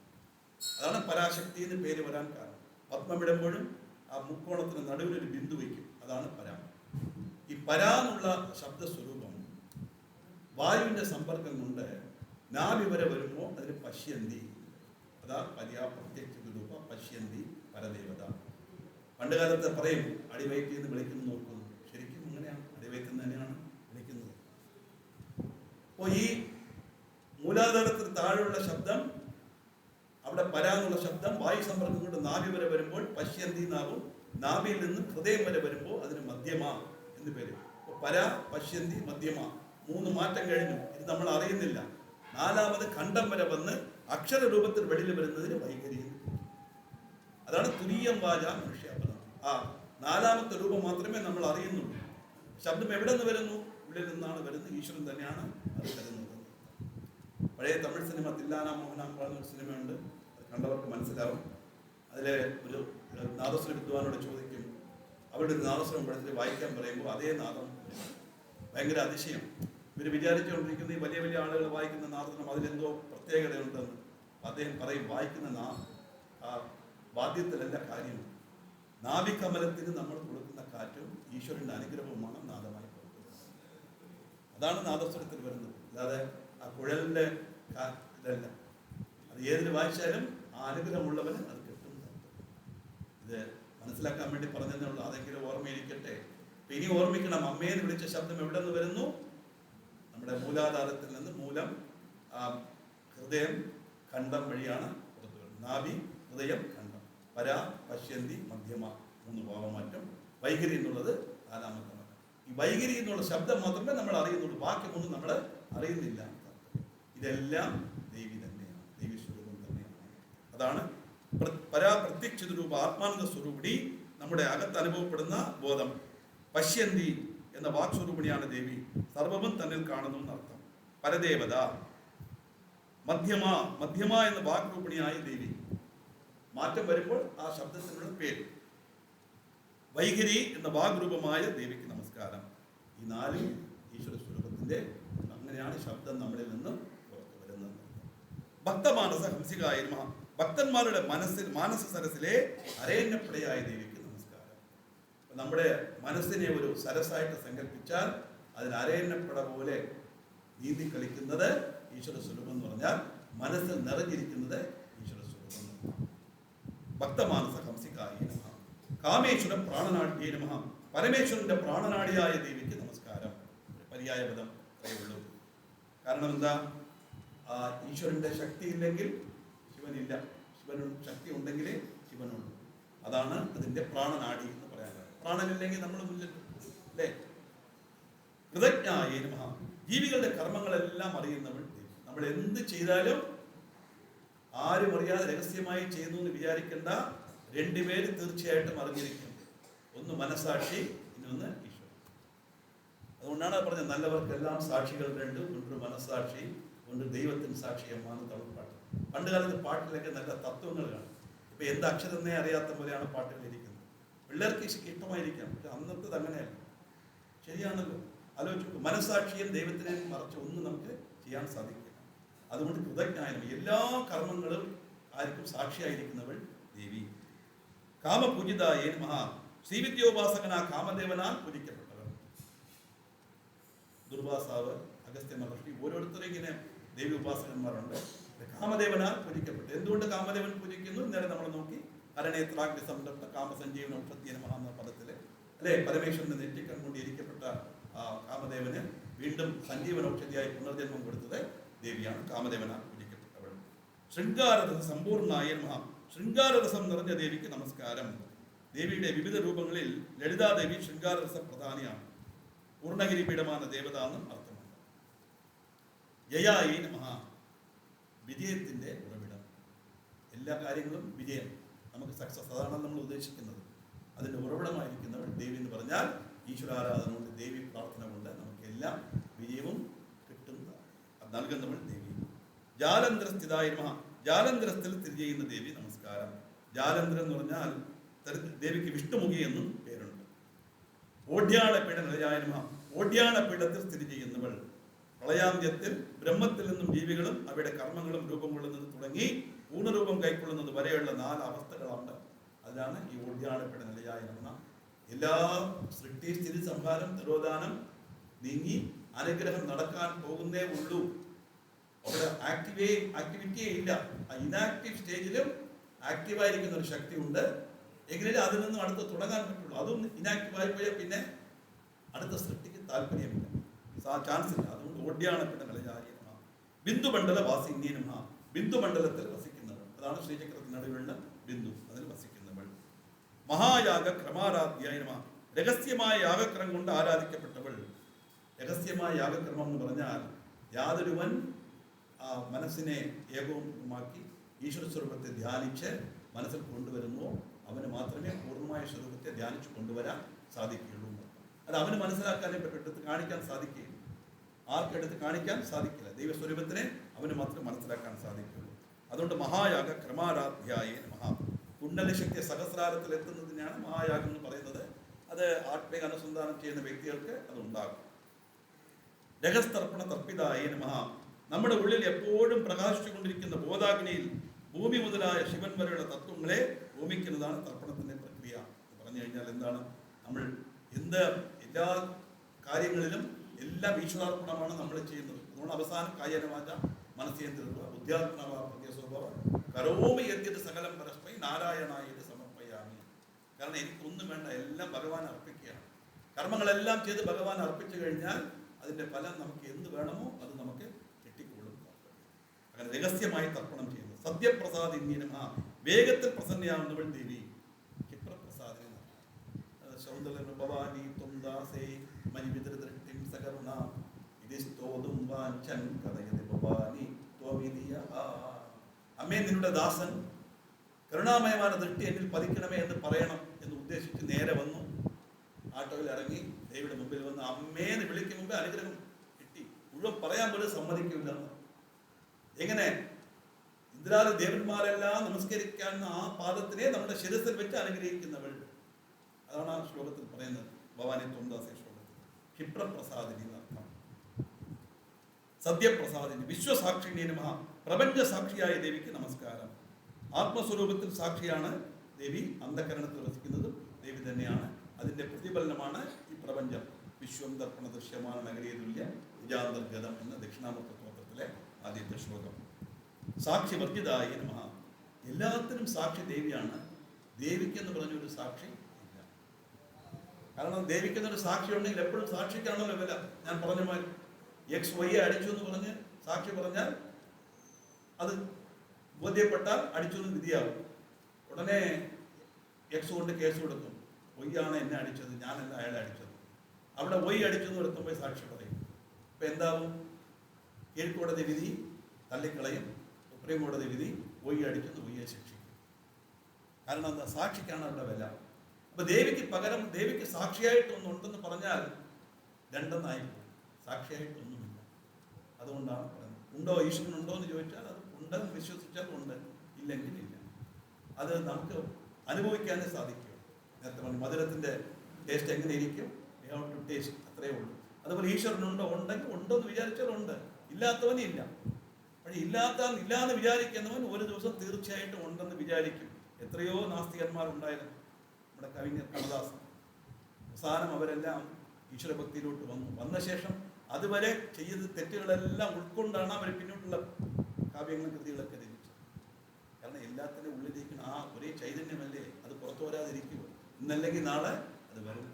അതാണ് പരാശക്തി എന്ന് പേര് വരാൻ കാരണം. പത്മമിടുമ്പോഴും ആ മുക്കോണത്തിന് നടുവിലൊരു ബിന്ദു വയ്ക്കും. അതാണ് പരാ. ഈ പരാ എന്നുള്ള ശബ്ദസ്വരൂപം വായുവിന്റെ സമ്പർക്കം കൊണ്ട് നാഭി വരെ വരുമ്പോൾ അതിന് പശ്യന്തി. അതാ പര്യാ പ്രത്യക്ഷ രൂപ പശ്യന്തി പരദേവത. പണ്ട് കാലത്ത് പറയും അടിവയറ്റിൽ നിന്ന് വിളിക്കുന്നു നോക്കുന്നു. ശരിക്കും അങ്ങനെയാണ്, അടിവയറ്റിൽ നിന്ന് തന്നെയാണ് വിളിക്കുന്നത്. അപ്പോൾ ഈ മൂലാധാരത്തിന് താഴെയുള്ള ശബ്ദം, അവിടെ പരാ എന്നുള്ള ശബ്ദം വായു സമ്പർക്കം കൊണ്ട് നാഭി വരെ വരുമ്പോൾ പശ്യന്തി നാവും, നാഭിയിൽ നിന്ന് ഹൃദയം വരെ വരുമ്പോൾ അതിന് മധ്യമ എന്ന് പേര്. അപ്പോൾ പരാ, പശ്യന്തി, മധ്യമ, 3 മാറ്റം കഴിഞ്ഞു. ഇത് നമ്മൾ അറിയുന്നില്ല. 4ാമത് ഖണ്ഡം വരെ വന്ന് അക്ഷര രൂപത്തിൽ വെളിയിൽ വരുന്നതിന് വൈഖരി. അതാണ് തുരീയം വാച മനുഷ്യാപദം. ആ 4ാമത്തെ രൂപം മാത്രമേ നമ്മൾ അറിയുന്നുള്ളൂ. ശബ്ദം എവിടെ നിന്ന് വരുന്നു? ഉള്ളിൽ നിന്നാണ് വരുന്നത്. ഈശ്വരൻ തന്നെയാണ് അത് തരുന്നത്. പഴയ തമിഴ് സിനിമ തില്ലാന മോഹനാം പറഞ്ഞൊരു സിനിമയുണ്ട്. അത് കണ്ടവർക്ക് മനസ്സിലാവും. അതിലെ ഒരു നാദസ്വര വിദ്വാനോട് ചോദിക്കും, അവരുടെ ഒരു നാദസ്വരം പഠിച്ചിട്ട് വായിക്കാൻ പറയുമ്പോൾ അതേ നാദം. ഭയങ്കര അതിശയം. ഇവർ വിചാരിച്ചുകൊണ്ടിരിക്കുന്ന ഈ വലിയ വലിയ ആളുകൾ വായിക്കുന്ന നാദസ്വരം അതിലെന്തോ പ്രത്യേകതയുണ്ടെന്ന്. അദ്ദേഹം പറയും, വായിക്കുന്ന ആ വാദ്യത്തിലല്ല കാര്യം. നാഭികമലത്തിന് നമ്മൾ കൊടുക്കുന്ന കാറ്റും ഈശ്വരന്റെ അനുഗ്രഹവുമാണ് നാദമായി കൊടുക്കുന്നത്. അതാണ് നാദസ്വരത്തിൽ വരുന്നത്. അല്ലാതെ ആ കുഴലിന്റെ ഇതല്ല. അത് ഏതിന് വായിച്ചാലും ആ അനുഗ്രഹമുള്ളവന് അത് കിട്ടും. ഇത് മനസ്സിലാക്കാൻ വേണ്ടി പറഞ്ഞതേ ഉള്ളൂ. അതെങ്കിലും ഓർമ്മയിരിക്കട്ടെ. ഇനി ഓർമ്മിക്കണം, അമ്മയെന്ന് വിളിച്ച ശബ്ദം എവിടെ നിന്ന് വരുന്നു? നമ്മുടെ മൂലാധാരത്തിൽ നിന്ന്. മൂലം ഹൃദയം ഖണ്ഡം വഴിയാണ് പുറത്തു വരുന്നത്. നാഭി, ഹൃദയം, ഖണ്ഡം. പരാ, പശ്യന്തി, മധ്യമ 3 ഭാവമാറ്റം. വൈഖരി എന്നുള്ളത് 4ാമത്തെ മാറ്റം. ഈ വൈഖരി എന്നുള്ള ശബ്ദം മാത്രമേ നമ്മൾ അറിയുന്നുള്ളൂ. ബാക്കി 3 നമ്മൾ അറിയുന്നില്ല. ഇതെല്ലാം ദേവി തന്നെയാണ്, ദേവി സ്വരൂപം തന്നെയാണ്. അതാണ് പരാ പ്രത്യക്ഷ രൂപ ആത്മാനന്ദ സ്വരൂപിണി, നമ്മുടെ അകത്ത് അനുഭവപ്പെടുന്ന ബോധം. പശ്യന്തി എന്ന വാക്സ്വരൂപിണിയാണ് ദേവി. സർവവും തന്നിൽ കാണുന്നു എന്നർത്ഥം. പരദേവത. മധ്യമ, മധ്യമ എന്ന വാഗ്രൂപിണിയായ ദേവി. മാറ്റം വരുമ്പോൾ ആ ശബ്ദത്തിനുള്ള പേര്. വൈഖരി എന്ന വാഗ്രൂപമായ ദേവിക്ക് നമസ്കാരം. ഈ 4 ഈശ്വര സ്വരൂപത്തിന്റെ. അങ്ങനെയാണ് ശബ്ദം നമ്മളിൽ നിന്നും പുറത്തു വരുന്നത്. ഭക്തമാനസ ഹംസികായ നമഃ. ഭക്തന്മാരുടെ മാനസ സരസിലെ അരയന്നപ്പടയായ ദേവിക്ക് നമസ്കാരം. നമ്മുടെ മനസ്സിനെ ഒരു സരസായിട്ട് സങ്കല്പിച്ചാൽ അതിൽ അരയന്നപ്പട പോലെ നീന്തി കളിക്കുന്നത് ഈശ്വര സ്വരൂപം എന്ന് പറഞ്ഞാൽ മനസ്സിൽ നിറഞ്ഞിരിക്കുന്നത് ഈശ്വര സ്വരൂപം. ഭക്തമാനസ ഹംസികായ നമഃ. കാമേശ്വര പ്രാണനാട്യേ നമഃ. പരമേശ്വരന്റെ പ്രാണനാടിയായ ദേവിക്ക് നമസ്കാരം. പര്യായപദം അത്രയേ ഉള്ളൂ. കാരണം എന്താ? ഈശ്വരന്റെ ശക്തി ഇല്ലെങ്കിൽ ശിവനില്ല. ശിവന് ശക്തി ഉണ്ടെങ്കിലേ ശിവനുള്ളൂ. അതാണ് അതിന്റെ പ്രാണനാടി എന്ന് പറയാൻ. പ്രാണനില്ലെങ്കിൽ നമ്മൾ മുന്നിൽ അല്ലേ? കൃതജ്ഞായേ നമഃ. ജീവികളുടെ കർമ്മങ്ങളെല്ലാം അറിയുന്നവൾ. നമ്മൾ എന്ത് ചെയ്താലും ആരും അറിയാതെ രഹസ്യമായി ചെയ്യുന്നു എന്ന് വിചാരിക്കേണ്ട. 2 പേര് തീർച്ചയായിട്ടും അറിഞ്ഞിരിക്കും. ഒന്ന് മനസാക്ഷി, ഇന്നൊന്ന് ഈശ്വരൻ. അതുകൊണ്ടാണ് പറഞ്ഞത്, നല്ലവർക്കെല്ലാം സാക്ഷികൾ 2, ഒന്നൊരു മനസാക്ഷി, ഒന്ന് ദൈവത്തിന് സാക്ഷിയമാണ് തമിഴ് പാട്ട്. പണ്ട് കാലത്ത് പാട്ടിലൊക്കെ നല്ല തത്വങ്ങൾ കാണും. ഇപ്പൊ എന്ത് അക്ഷരമേ അറിയാത്ത പോലെയാണ് പാട്ടുകളിരിക്കുന്നത്. പിള്ളേർക്ക് ഇഷ്ടമായിരിക്കാം, പക്ഷെ അന്നത്തത് അങ്ങനെയല്ല. ശരിയാണല്ലോ, ആലോചിച്ചു. മനസാക്ഷിയും ദൈവത്തിനെ മറച്ച് ഒന്നും നമുക്ക് ചെയ്യാൻ സാധിക്കില്ല. അതുകൊണ്ട് കൃതജ്ഞാനം. എല്ലാ കർമ്മങ്ങളും ആർക്കും സാക്ഷിയായിരിക്കുന്നവൾ ദേവി. കാമപൂജിതായേ നമഃ. ശ്രീവിദ്യോപാസകനാ കാമദേവനാൽ പൂജിക്കപ്പെട്ടവർ. ദുർവാസാവ്, അഗസ്ത്യ മഹർഷി, ഓരോരുത്തരും ഇങ്ങനെ ദേവി ഉപാസകന്മാരുണ്ട്. കാമദേവനാൽ പൂജിക്കപ്പെട്ടു. എന്തുകൊണ്ട് കാമദേവൻ പൂജിക്കുന്നു? ഇന്നലെ നമ്മൾ നോക്കി. അരണേത്രാഗ്നി സംതപ്ത കാമസഞ്ജീവന ഔഷധ്യ നമഃ എന്ന പദത്തില് അല്ലെ, പരമേശ്വരന്റെ നെറ്റിക്കൺ കൊണ്ട് ഇരിക്കപ്പെട്ട കാമദേവന് വീണ്ടും സഞ്ജീവന ഔഷധിയായി പുനർജന്മം കൊടുത്തത് ദേവിയാണ്. കാമദേവനാൽ പൂജിക്കപ്പെട്ടവൾ. ശൃംഗാരരസ സമ്പൂർണ്ണായ നമഃ. ശൃംഗാരരസം നിറഞ്ഞ ദേവിക്ക് നമസ്കാരം. ദേവിയുടെ വിവിധ രൂപങ്ങളിൽ ലളിതാദേവി ശൃംഗാരരസ പ്രധാനിയാണ്. പൂർണ്ണഗിരി പീഠമാണ് ദേവത എന്നും അർത്ഥമുണ്ട്. ജയായി നമഃ. വിജയത്തിന്റെ ഉറവിടം. എല്ലാ കാര്യങ്ങളും വിജയം, നമുക്ക് സക്സസ്, അതാണ് നമ്മൾ ഉദ്ദേശിക്കുന്നത്. അതിന്റെ ഉറവിടമായിരിക്കുന്നവൾ ദേവി എന്ന് പറഞ്ഞാൽ ഈശ്വരാരാധന കൊണ്ട്, ദേവി പ്രാർത്ഥന കൊണ്ട് നമുക്ക് എല്ലാം വിജയവും കിട്ടുന്ന നൽകുന്നവൾ ദേവി. ജാലന്തരസ്ഥിതായ നമഃ. ജാലന്തരത്തിൽ സ്ഥിതി ചെയ്യുന്ന ദേവി നമസ്കാരം. ജാലന്തരം എന്ന് പറഞ്ഞാൽ ദേവിക്ക് വിഷ്ണുമുഖി എന്നും പേരുണ്ട്. ഓഢ്യാണപീഠ നിലയായ നമഃ. ഓഢ്യാണപീഠത്തിൽ സ്ഥിതി ചെയ്യുന്നവൾ. പ്രളയാന്ത്യത്തിൽ ബ്രഹ്മത്തിൽ നിന്നും ജീവികളും അവയുടെ കർമ്മങ്ങളും രൂപം കൊള്ളുന്നത് തുടങ്ങി പൂർണ്ണരൂപം കൈക്കൊള്ളുന്നത് വരെയുള്ള 4 അവസ്ഥകളുണ്ട്. അതിലാണ് ഈ ഓഢ്യാണപീഠ നിലയായ നമഃ. എല്ലാ സൃഷ്ടി, സ്ഥിതി, സംഹാരം, തിരോധാനം നീങ്ങി അനുഗ്രഹം നടക്കാൻ പോകുന്നേ ഉള്ളൂ. അവിടെ ആക്ടിവിറ്റിയേ ഇല്ല. ആ ഇനാക്റ്റീവ് സ്റ്റേജിലും ആക്റ്റീവായിരിക്കുന്ന ഒരു ശക്തി ഉണ്ട്. എങ്കിലും അതിൽ നിന്നും അടുത്ത് തുടങ്ങാൻ പറ്റുള്ളൂ. അതും ഇനാക്റ്റീവായി പോയാൽ പിന്നെ അടുത്ത സൃഷ്ടിക്ക് താല്പര്യമില്ല, ചാൻസ് ഇല്ല. അതുകൊണ്ട് ഓഢ്യാണപീഠ നിലയായ നമഃ. ബിന്ദുമണ്ഡല വാസിന്യേ നമഃ. ബിന്ദുമണ്ഡലത്തിൽ വസിക്കുന്നവൾ. അതാണ് ശ്രീചക്രത്തിന് നടുവിലുള്ള ബിന്ദു, അതിൽ വസിക്കുന്നവൾ. മഹായാഗ ക്രമാരാധ്യായ നമഃ. രഹസ്യമായ യാഗക്രമം കൊണ്ട് ആരാധിക്കപ്പെട്ടവൾ. രഹസ്യമായ യാഗക്രമം എന്ന് പറഞ്ഞാൽ യാതൊരുവൻ മനസ്സിനെ ഏകോപമാക്കി ഈശ്വര സ്വരൂപത്തെ ധ്യാനിച്ച് മനസ്സിൽ കൊണ്ടുവരുന്നു, അവന് മാത്രമേ പൂർണ്ണമായ സ്വരൂപത്തെ ധ്യാനിച്ചു കൊണ്ടുവരാൻ സാധിക്കുകയുള്ളൂ. അത് അവന് മനസ്സിലാക്കാനേ എടുത്ത് കാണിക്കാൻ സാധിക്കുകയില്ല. ആർക്കെടുത്ത് കാണിക്കാൻ സാധിക്കില്ല. ദൈവസ്വരൂപത്തിനെ അവന് മാത്രം മനസ്സിലാക്കാൻ സാധിക്കുകയുള്ളൂ. അതുകൊണ്ട് മഹായാഗ ക്രമാരാധ്യായ നമഃ. കുണ്ടലശക്തി സഹസ്രാരത്തിൽ എത്തുന്നതിനാണ് മഹായാഗം എന്ന് പറയുന്നത്. അത് ആത്മീയ അനുസന്ധാനം ചെയ്യുന്ന വ്യക്തികൾക്ക് അതുണ്ടാകും. രഹസ്തർപ്പണ തർപ്പിതായ നമഃ. നമ്മുടെ ഉള്ളിൽ എപ്പോഴും പ്രകാശിച്ചുകൊണ്ടിരിക്കുന്ന ബോധാഗ്നിയിൽ ഭൂമി മുതലായ ശിവൻ വരെയുള്ള തത്വങ്ങളെ ഹോമിക്കുന്നതാണ് തർപ്പണത്തിന്റെ പ്രക്രിയ. പറഞ്ഞു കഴിഞ്ഞാൽ എന്താണ്? നമ്മൾ എല്ലാ കാര്യങ്ങളിലും എല്ലാം ഈശ്വരാർപ്പണമാണ് നമ്മൾ ചെയ്യുന്നത്. അതുകൊണ്ട് അവസാനം കായനവാച മനസ്സേന്ദ്രിയ ബുദ്ധ്യാത്മക സ്വഭാവം കരോമി യദ്യത് സകലം പരസ്മൈ നാരായണായ സമർപ്പയാമി. കാരണം എനിക്കൊന്നും വേണ്ട, എല്ലാം ഭഗവാൻ അർപ്പിക്കുകയാണ്. കർമ്മങ്ങളെല്ലാം ചെയ്ത് ഭഗവാൻ അർപ്പിച്ചു കഴിഞ്ഞാൽ അതിന്റെ ഫലം നമുക്ക് എന്ത് വേണമോ അത് നമുക്ക് കിട്ടിക്കൊള്ളും. അങ്ങനെ രഹസ്യമായി തർപ്പണം ചെയ്യുന്നത്. സത്യപ്രസാദിന്യ നമഃ. വേഗത്തിൽ പ്രസന്നയാവുന്നവൾ ദേവി. ക്ഷിപ്രപ്രസാദിനി. ശൗന്ദര്യ ഭവാനി ത്വം ദാസേ മനിവിതൃദൃഷ്ടിം സകരുണ ഇതിസ്തോതും വാഞ്ചൻ കഥയതി ഭവാനി ത്വമിതിയ. അമ്മേ, നിങ്ങളുടെ ദാസൻ കരുണാമയമായ ദൃഷ്ടി എന്നിൽ പതിക്കണമേ എന്ന് പറയണം എന്ന് ഉദ്ദേശിച്ച് നേരെ വന്നു. ആട്ടോയിൽ ഇറങ്ങി ദേവിയുടെ മുമ്പിൽ വന്ന് അമ്മേന്ന് വിളിക്കും മുമ്പേ അനുഗ്രഹം കിട്ടി. മുഴുവൻ പറയാൻ പോലും സമ്മതിക്കില്ല. എങ്ങനെ? ഇന്ദ്രാദി ദേവന്മാരെല്ലാം നമസ്കരിക്കാൻ ആ പാദത്തിനെ നമ്മുടെ ശിരസിൽ വെച്ച് അനുഗ്രഹിക്കുന്നവൾ. അതാണ് ആ ശ്ലോകത്തിൽ പറയുന്നത്. ഭവാനി ത്വംദാസേ ശ്ലോകത്തിൽ ക്ഷിപ്രപ്രസാദിനി എന്നർത്ഥം. സത്യപ്രസാദിനി. വിശ്വസാക്ഷിണി നമഃ. പ്രപഞ്ച സാക്ഷിയായ ദേവിക്ക് നമസ്കാരം. ആത്മസ്വരൂപത്തിൽ സാക്ഷിയാണ് ദേവി. അന്ധകരണത്തിൽ വസിക്കുന്നതും ദേവി തന്നെയാണ്. അതിന്റെ പ്രതിഫലനമാണ് ഈ പ്രപഞ്ചം. വിശ്വം ദർപ്പണ ദൃശ്യമാണ് നഗരീയ തുല്യ വിജാന്തർഗതം എന്ന ദക്ഷിണാമൂർത്ത സ്തോത്രത്തിലെ ആദ്യത്തെ ശ്ലോകം. സാക്ഷി വർജിതായ നമഃ. എല്ലാത്തിനും സാക്ഷി ദേവിയാണ്. ദേവിക്ക് എന്ന് പറഞ്ഞൊരു സാക്ഷി ഇല്ല. കാരണം ദേവിക്ക് എന്നൊരു സാക്ഷി ഉണ്ടെങ്കിൽ എപ്പോഴും സാക്ഷിക്കാണല്ലോ വില. ഞാൻ പറഞ്ഞ മാതിരി XY അടിച്ചു എന്ന് പറഞ്ഞ് സാക്ഷി പറഞ്ഞാൽ അത് ബോധ്യപ്പെട്ടാൽ അടിച്ചു എന്ന് വിധിയാവും. ഉടനെ X കൊണ്ട് കേസ് കൊടുക്കും. Y ആണ് എന്നെ അടിച്ചത്, ഞാനല്ല അയാളെ അടിച്ചത്. അവിടെ Y അടിച്ചെന്ന് എടുത്തുമ്പോൾ സാക്ഷി പറയും. ഇപ്പം എന്താവും? കീഴ്ക്കോടതി വിധി തള്ളിക്കളയും. സുപ്രീം കോടതി വിധി Y അടിച്ചെന്ന് Y ശിക്ഷിക്കും. കാരണം എന്താ? സാക്ഷിക്കാണ് അവിടെ വില. അപ്പൊ ദേവിക്ക് പകരം ദേവിക്ക് സാക്ഷിയായിട്ടൊന്നുണ്ടെന്ന് പറഞ്ഞാൽ രണ്ടെന്നായി പോകും. സാക്ഷിയായിട്ടൊന്നുമില്ല. അതുകൊണ്ടാണ് പറയുന്നത്. ഉണ്ടോ, ഈശ്വരനുണ്ടോ എന്ന് ചോദിച്ചാൽ അത് ഉണ്ടെന്ന് വിശ്വസിച്ചാൽ ഉണ്ട്, ഇല്ലെങ്കിൽ ഇല്ല. അത് നമുക്ക് അനുഭവിക്കാനേ സാധിക്കും. നേരത്തെ പറഞ്ഞു മധുരത്തിന്റെ ടേസ്റ്റ് എങ്ങനെ ഇരിക്കും? യു ഹാവ് ടു ടേസ്റ്റ്, അത്രയേ ഉള്ളൂ. അതുപോലെ ഈശ്വരനുണ്ടോ? ഉണ്ടെങ്കിൽ ഉണ്ടോ എന്ന് വിചാരിച്ചാൽ ഉണ്ട്, ഇല്ലാത്തവനും ഇല്ല. പക്ഷെ ഇല്ലാന്ന് വിചാരിക്കുന്നവൻ ഒരു ദിവസം തീർച്ചയായിട്ടും ഉണ്ടെന്ന് വിചാരിക്കും. എത്രയോ നാസ്തികന്മാരുണ്ടായിരുന്നു. നമ്മുടെ കവിஞർ കണ്ണദാസൻ. അവസാനം അവരെല്ലാം ഈശ്വരഭക്തിയിലോട്ട് വന്ന ശേഷം അതുവരെ ചെയ്ത തെറ്റുകളെല്ലാം ഉൾക്കൊണ്ടാണ് അവർ പിന്നോട്ടുള്ള കാവ്യങ്ങളും കൃതികളൊക്കെ രചിച്ചത്. കാരണം എല്ലാത്തിൻ്റെ ഉള്ളിലിരിക്കുന്ന ആ ഒരേ ചൈതന്യമല്ലേ, അത് പുറത്തു വരാതിരിക്കുമോ? ഇന്നല്ലെങ്കിൽ നാളെ അത് വരും.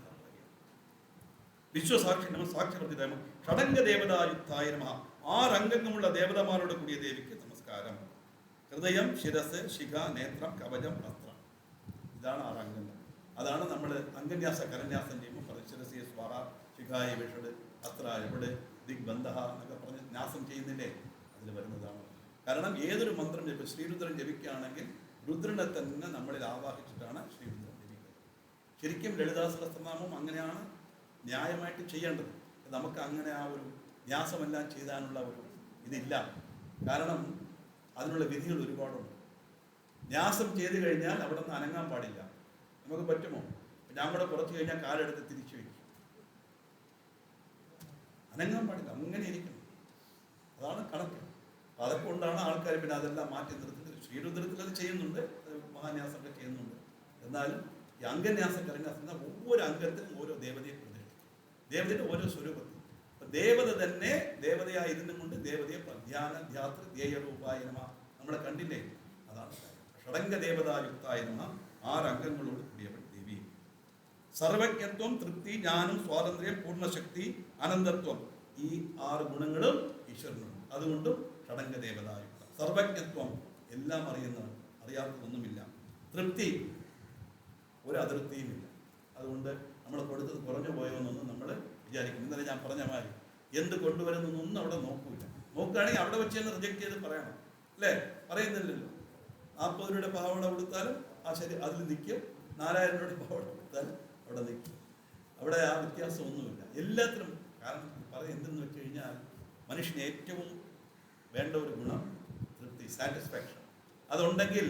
വിശ്വസാക്ഷി നമ സാക്ഷ്യവർത്തി നമ ഷഡംഗ ദേവതായുക്തായ നമ. 6 അംഗങ്ങളുള്ള ദേവതമാരോട് കൂടിയ ദേവിക്ക് നമസ്കാരം. ഹൃദയം, ശിരസ്, ശിഖ, നേത്രം, കവചം, വസ്ത്രം. ഇതാണ് 6 അംഗങ്ങൾ. അതാണ് നമ്മൾ അംഗന്യാസ കരന്യാസം ചെയ്യുമ്പോൾ ശിരസിയെ സ്വാഹ, ശിഖായ വിഷട്, അസ്ത്രായ വിട്, ദിഗ്ബന്ധ എന്നൊക്കെ പറഞ്ഞ് ന്യാസം ചെയ്യുന്നില്ലേ, അതിൽ വരുന്നതാണ്. കാരണം ഏതൊരു മന്ത്രം ജപിക്കും, ശ്രീരുദ്രൻ ജപിക്കുകയാണെങ്കിൽ രുദ്രനെ തന്നെ നമ്മളിൽ ആവാഹിച്ചിട്ടാണ് ശ്രീരുദ്രൻ ജപിക്കുന്നത്. ശരിക്കും ലളിതാ സഹസ്രനാമം അങ്ങനെയാണ് ന്യായമായിട്ട് ചെയ്യേണ്ടത്. നമുക്ക് അങ്ങനെ ആ ഒരു ന്യാസമെല്ലാം ചെയ്താനുള്ള ഒരു ഇതില്ല. കാരണം അതിനുള്ള വിധികൾ ഒരുപാടുണ്ട്. ന്യാസം ചെയ്ത് കഴിഞ്ഞാൽ അവിടെ നിന്ന് അനങ്ങാൻ പാടില്ല. നമുക്ക് പറ്റുമോ? ഞാൻ കൂടെ കുറച്ച് കഴിഞ്ഞാൽ കാലെടുത്ത് തിരിച്ചു വയ്ക്കും. അനങ്ങാൻ പാടില്ല, അങ്ങനെ ഇരിക്കണം. അതാണ് കണക്ക്. അതൊക്കെ കൊണ്ടാണ് ആൾക്കാർ പിന്നെ അതെല്ലാം മാറ്റി നിർത്തുന്നത്. ശ്രീരുദ്രത്തിൽ അത് ചെയ്യുന്നുണ്ട്, മഹാന്യാസമൊക്കെ ചെയ്യുന്നുണ്ട്. എന്നാലും ഈ അംഗന്യാസം കരന്യാസം ഒவ்வொரு അംഗത്തിനും ഓരോ ദേവതയെ പ്രതിഷ്ഠിക്കും. ദേവതയുടെ ഓരോ സ്വരൂപത്തിൽ ദേവത തന്നെ ദേവതയായിരുന്നു കൊണ്ട് ദേവതയെ ധ്യാന ധ്യാതൃ ധ്യേയരൂപായ നമ നമ്മളെ കണ്ടില്ലേ, അതാണ് ഷഡംഗ ദേവതായുക്തായ നമ. 6 അംഗങ്ങളോട് കൂടിയവൾ ദേവി. സർവജ്ഞത്വം, തൃപ്തി, ജ്ഞാനം, സ്വാതന്ത്ര്യം, പൂർണ്ണശക്തി, അനന്തത്വം, ഈ 6 ഗുണങ്ങളും ഈശ്വരനുണ്ട്. അതുകൊണ്ടും ഷഡംഗ ദേവതായുക്ത. സർവജ്ഞത്വം, എല്ലാം അറിയുന്നവൻ, അറിയാത്തതൊന്നുമില്ല. തൃപ്തി, ഒരു അതൃപ്തിയുമില്ല. അതുകൊണ്ട് നമ്മൾ കൊടുത്തത് കുറഞ്ഞു പോയോന്നൊന്നും നമ്മൾ വിചാരിക്കും. ഇന്നലെ ഞാൻ പറഞ്ഞ മാതിരി എന്ത് കൊണ്ടുവരുന്നൊന്നും അവിടെ നോക്കൂല. നോക്കുകയാണെങ്കിൽ അവിടെ വെച്ച് തന്നെ റിജക്ട് ചെയ്ത് പറയണം, അല്ലേ? പറയുന്നില്ലല്ലോ. 40 രൂപയുടെ പാവട കൊടുത്താലും ആ ശരി അതിൽ നിൽക്കും, 4000 രൂപയുടെ പാവട കൊടുത്താലും അവിടെ നിൽക്കും. അവിടെ ആ വ്യത്യാസമൊന്നുമില്ല എല്ലാത്തിനും. കാരണം എന്തെന്ന് വെച്ച് കഴിഞ്ഞാൽ മനുഷ്യന് ഏറ്റവും വേണ്ട ഒരു ഗുണം തൃപ്തി, സാറ്റിസ്ഫാക്ഷൻ. അതുണ്ടെങ്കിൽ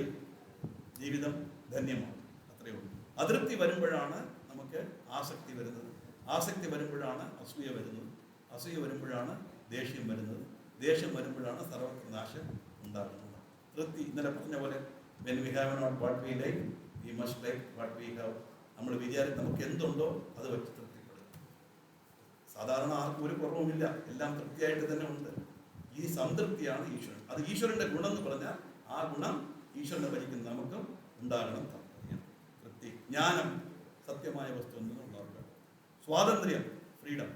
ജീവിതം ധന്യമാണ്. അത്രയേ ഉള്ളൂ. അതൃപ്തി വരുമ്പോഴാണ് നമുക്ക് ആസക്തി വരുന്നത്. ആസക്തി വരുമ്പോഴാണ് അസൂയ വരുന്നത്. അസൂയ വരുമ്പോഴാണ് ദേഷ്യം വരുന്നത്. ദേഷ്യം വരുമ്പോഴാണ് സർവനാശം ഉണ്ടാകുന്നത്. തൃപ്തി, ഇന്നലെ പറഞ്ഞ പോലെ when we have not what we like, we must like what we have. നമ്മൾ വിചാരിച്ച് നമുക്ക് എന്തുണ്ടോ അത് വെച്ച് തൃപ്തിപ്പെടും. സാധാരണ ആർക്കും ഒരു കുറവുമില്ല, എല്ലാം തൃപ്തിയായിട്ട് തന്നെ ഉണ്ട്. ഈ സംതൃപ്തിയാണ് ഈശ്വരൻ. അത് ഈശ്വരന്റെ ഗുണം എന്ന് പറഞ്ഞാൽ ആ ഗുണം ഈശ്വരനെ ഭരിക്കുന്ന നമുക്കും ഉണ്ടാകണം. താല്പര്യം, തൃപ്തി, ജ്ഞാനം, സത്യമായ വസ്തു എന്ന് ഉണ്ടാവുക, സ്വാതന്ത്ര്യം, ഫ്രീഡം.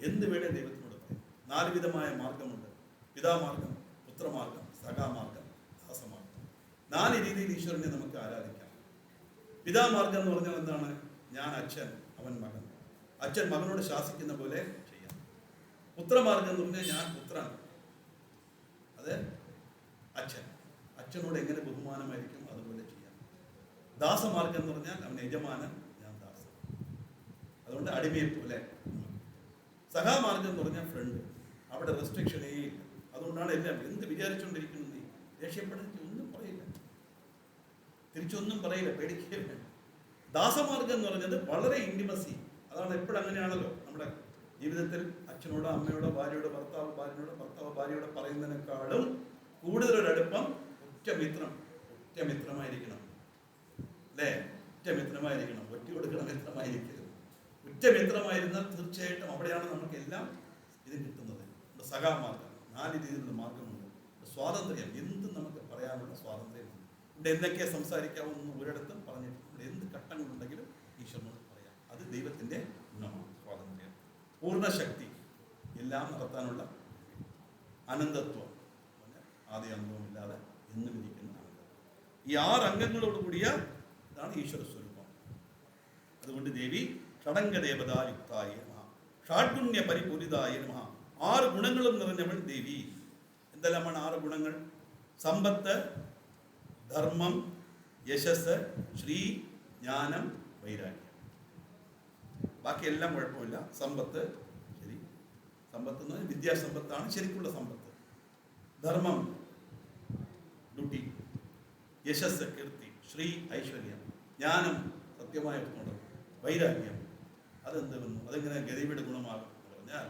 എന്ത് വേണേ ദൈവത്തിനോട് പറയും. 4 വിധമായ മാർഗമുണ്ട്. പിതാമാർഗം, പുത്രമാർഗം, സഖാമാർഗം, ദാസമാർഗം. 4 രീതിയിൽ ഈശ്വരനെ നമുക്ക് ആരാധിക്കാം. പിതാമാർഗം എന്ന് പറഞ്ഞാൽ എന്താണ്? ഞാൻ അച്ഛൻ, അവൻ മകൻ. അച്ഛൻ മകനോട് ശാസിക്കുന്ന പോലെ ചെയ്യാം. പുത്രമാർഗം എന്ന് പറഞ്ഞാൽ ഞാൻ പുത്രൻ, അത് അച്ഛൻ, അച്ഛനോട് എങ്ങനെ ബഹുമാനമായിരിക്കും അതുപോലെ ചെയ്യാം. ദാസമാർഗം എന്ന് പറഞ്ഞാൽ അവൻ യജമാനൻ, ഞാൻ ദാസൻ, അതുകൊണ്ട് അടിമയെ പോലെ. സഖാമാർഗം എന്ന് പറഞ്ഞാൽ ഫ്രണ്ട്, അവിടെ റെസ്ട്രിക്ഷനേ ഇല്ല. അതുകൊണ്ടാണ് എല്ലാം എന്ത് വിചാരിച്ചുകൊണ്ടിരിക്കുന്നത്, നീ ദേഷ്യപ്പെടുത്തി ഒന്നും പറയില്ല, തിരിച്ചൊന്നും പറയില്ല, പേടിക്കുകയില്ല. ദാസമാർഗം എന്ന് പറഞ്ഞത് വളരെ ഇൻറ്റിമസി. അതാണ് എപ്പോഴും അങ്ങനെയാണല്ലോ നമ്മുടെ ജീവിതത്തിൽ. അച്ഛനോടോ അമ്മയോടോ ഭാര്യയോടോ ഭർത്താവ് ഭാര്യയോടോ ഭർത്താവ് ഭാര്യയോടോ പറയുന്നതിനേക്കാളും കൂടുതലൊരടുപ്പം ഒറ്റമിത്രമായിരിക്കണം, അല്ലേ? ഒറ്റമിത്രമായിരിക്കണം, ഒറ്റ കൊടുക്കണം മിത്രമായിരിക്കരുത്. ഉറ്റമിത്രമായിരുന്നാൽ തീർച്ചയായിട്ടും അവിടെയാണ് നമുക്ക് എല്ലാം ഇതും കിട്ടുന്നത്. സഖാമാർഗം, 4 രീതിയിലുള്ള മാർഗമുണ്ട്. സ്വാതന്ത്ര്യം, എന്തും നമുക്ക് പറയാനുള്ള സ്വാതന്ത്ര്യമുണ്ട്. ഇവിടെ എന്തൊക്കെ സംസാരിക്കാമെന്ന് ഒരിടത്തും പറഞ്ഞിട്ടുണ്ട്. ഇവിടെ എന്ത് ഘട്ടങ്ങളുണ്ടെങ്കിലും ഈശ്വരനോട് പറയാം. അത് ദൈവത്തിൻ്റെ ഗുണമാണ്, സ്വാതന്ത്ര്യം. പൂർണ്ണശക്തി, എല്ലാം നടത്താനുള്ള അനന്തത്വം, ആദ്യ അന്തവുമില്ലാതെ എന്നും ഇരിക്കുന്ന അനന്തം. ഈ 6 അംഗങ്ങളോട് കൂടിയ ഇതാണ് ഈശ്വര സ്വരൂപം. അതുകൊണ്ട് ദേവി ഷഡംഗ ദേവതായുക്തായ നമഃ, ഷാഡ്ഗുണ്യ പരിപൂരിതായ നമഃ. 6 ഗുണങ്ങളും നിറഞ്ഞവൾ ദേവി. എന്തെല്ലാമാണ് 6 ഗുണങ്ങൾ? സമ്പത്ത്, ധർമ്മം, യശസ്, ശ്രീ, ജ്ഞാനം, വൈരാഗ്യം. ബാക്കിയെല്ലാം കുഴപ്പമില്ല. സമ്പത്ത് ശരി, സമ്പത്ത് എന്ന് പറഞ്ഞാൽ വിദ്യാസമ്പത്താണ് ശരിക്കുള്ള സമ്പത്ത്. ധർമ്മം, ഡ്യൂട്ടി. യശസ്, കീർത്തി. ശ്രീ, ഐശ്വര്യം. ജ്ഞാനം, സത്യമായ ഉണർവ്. വൈരാഗ്യം, അതെന്ത് വന്നു? അതെങ്ങനെ ഗതിയുടെ ഗുണമാകും എന്ന് പറഞ്ഞാൽ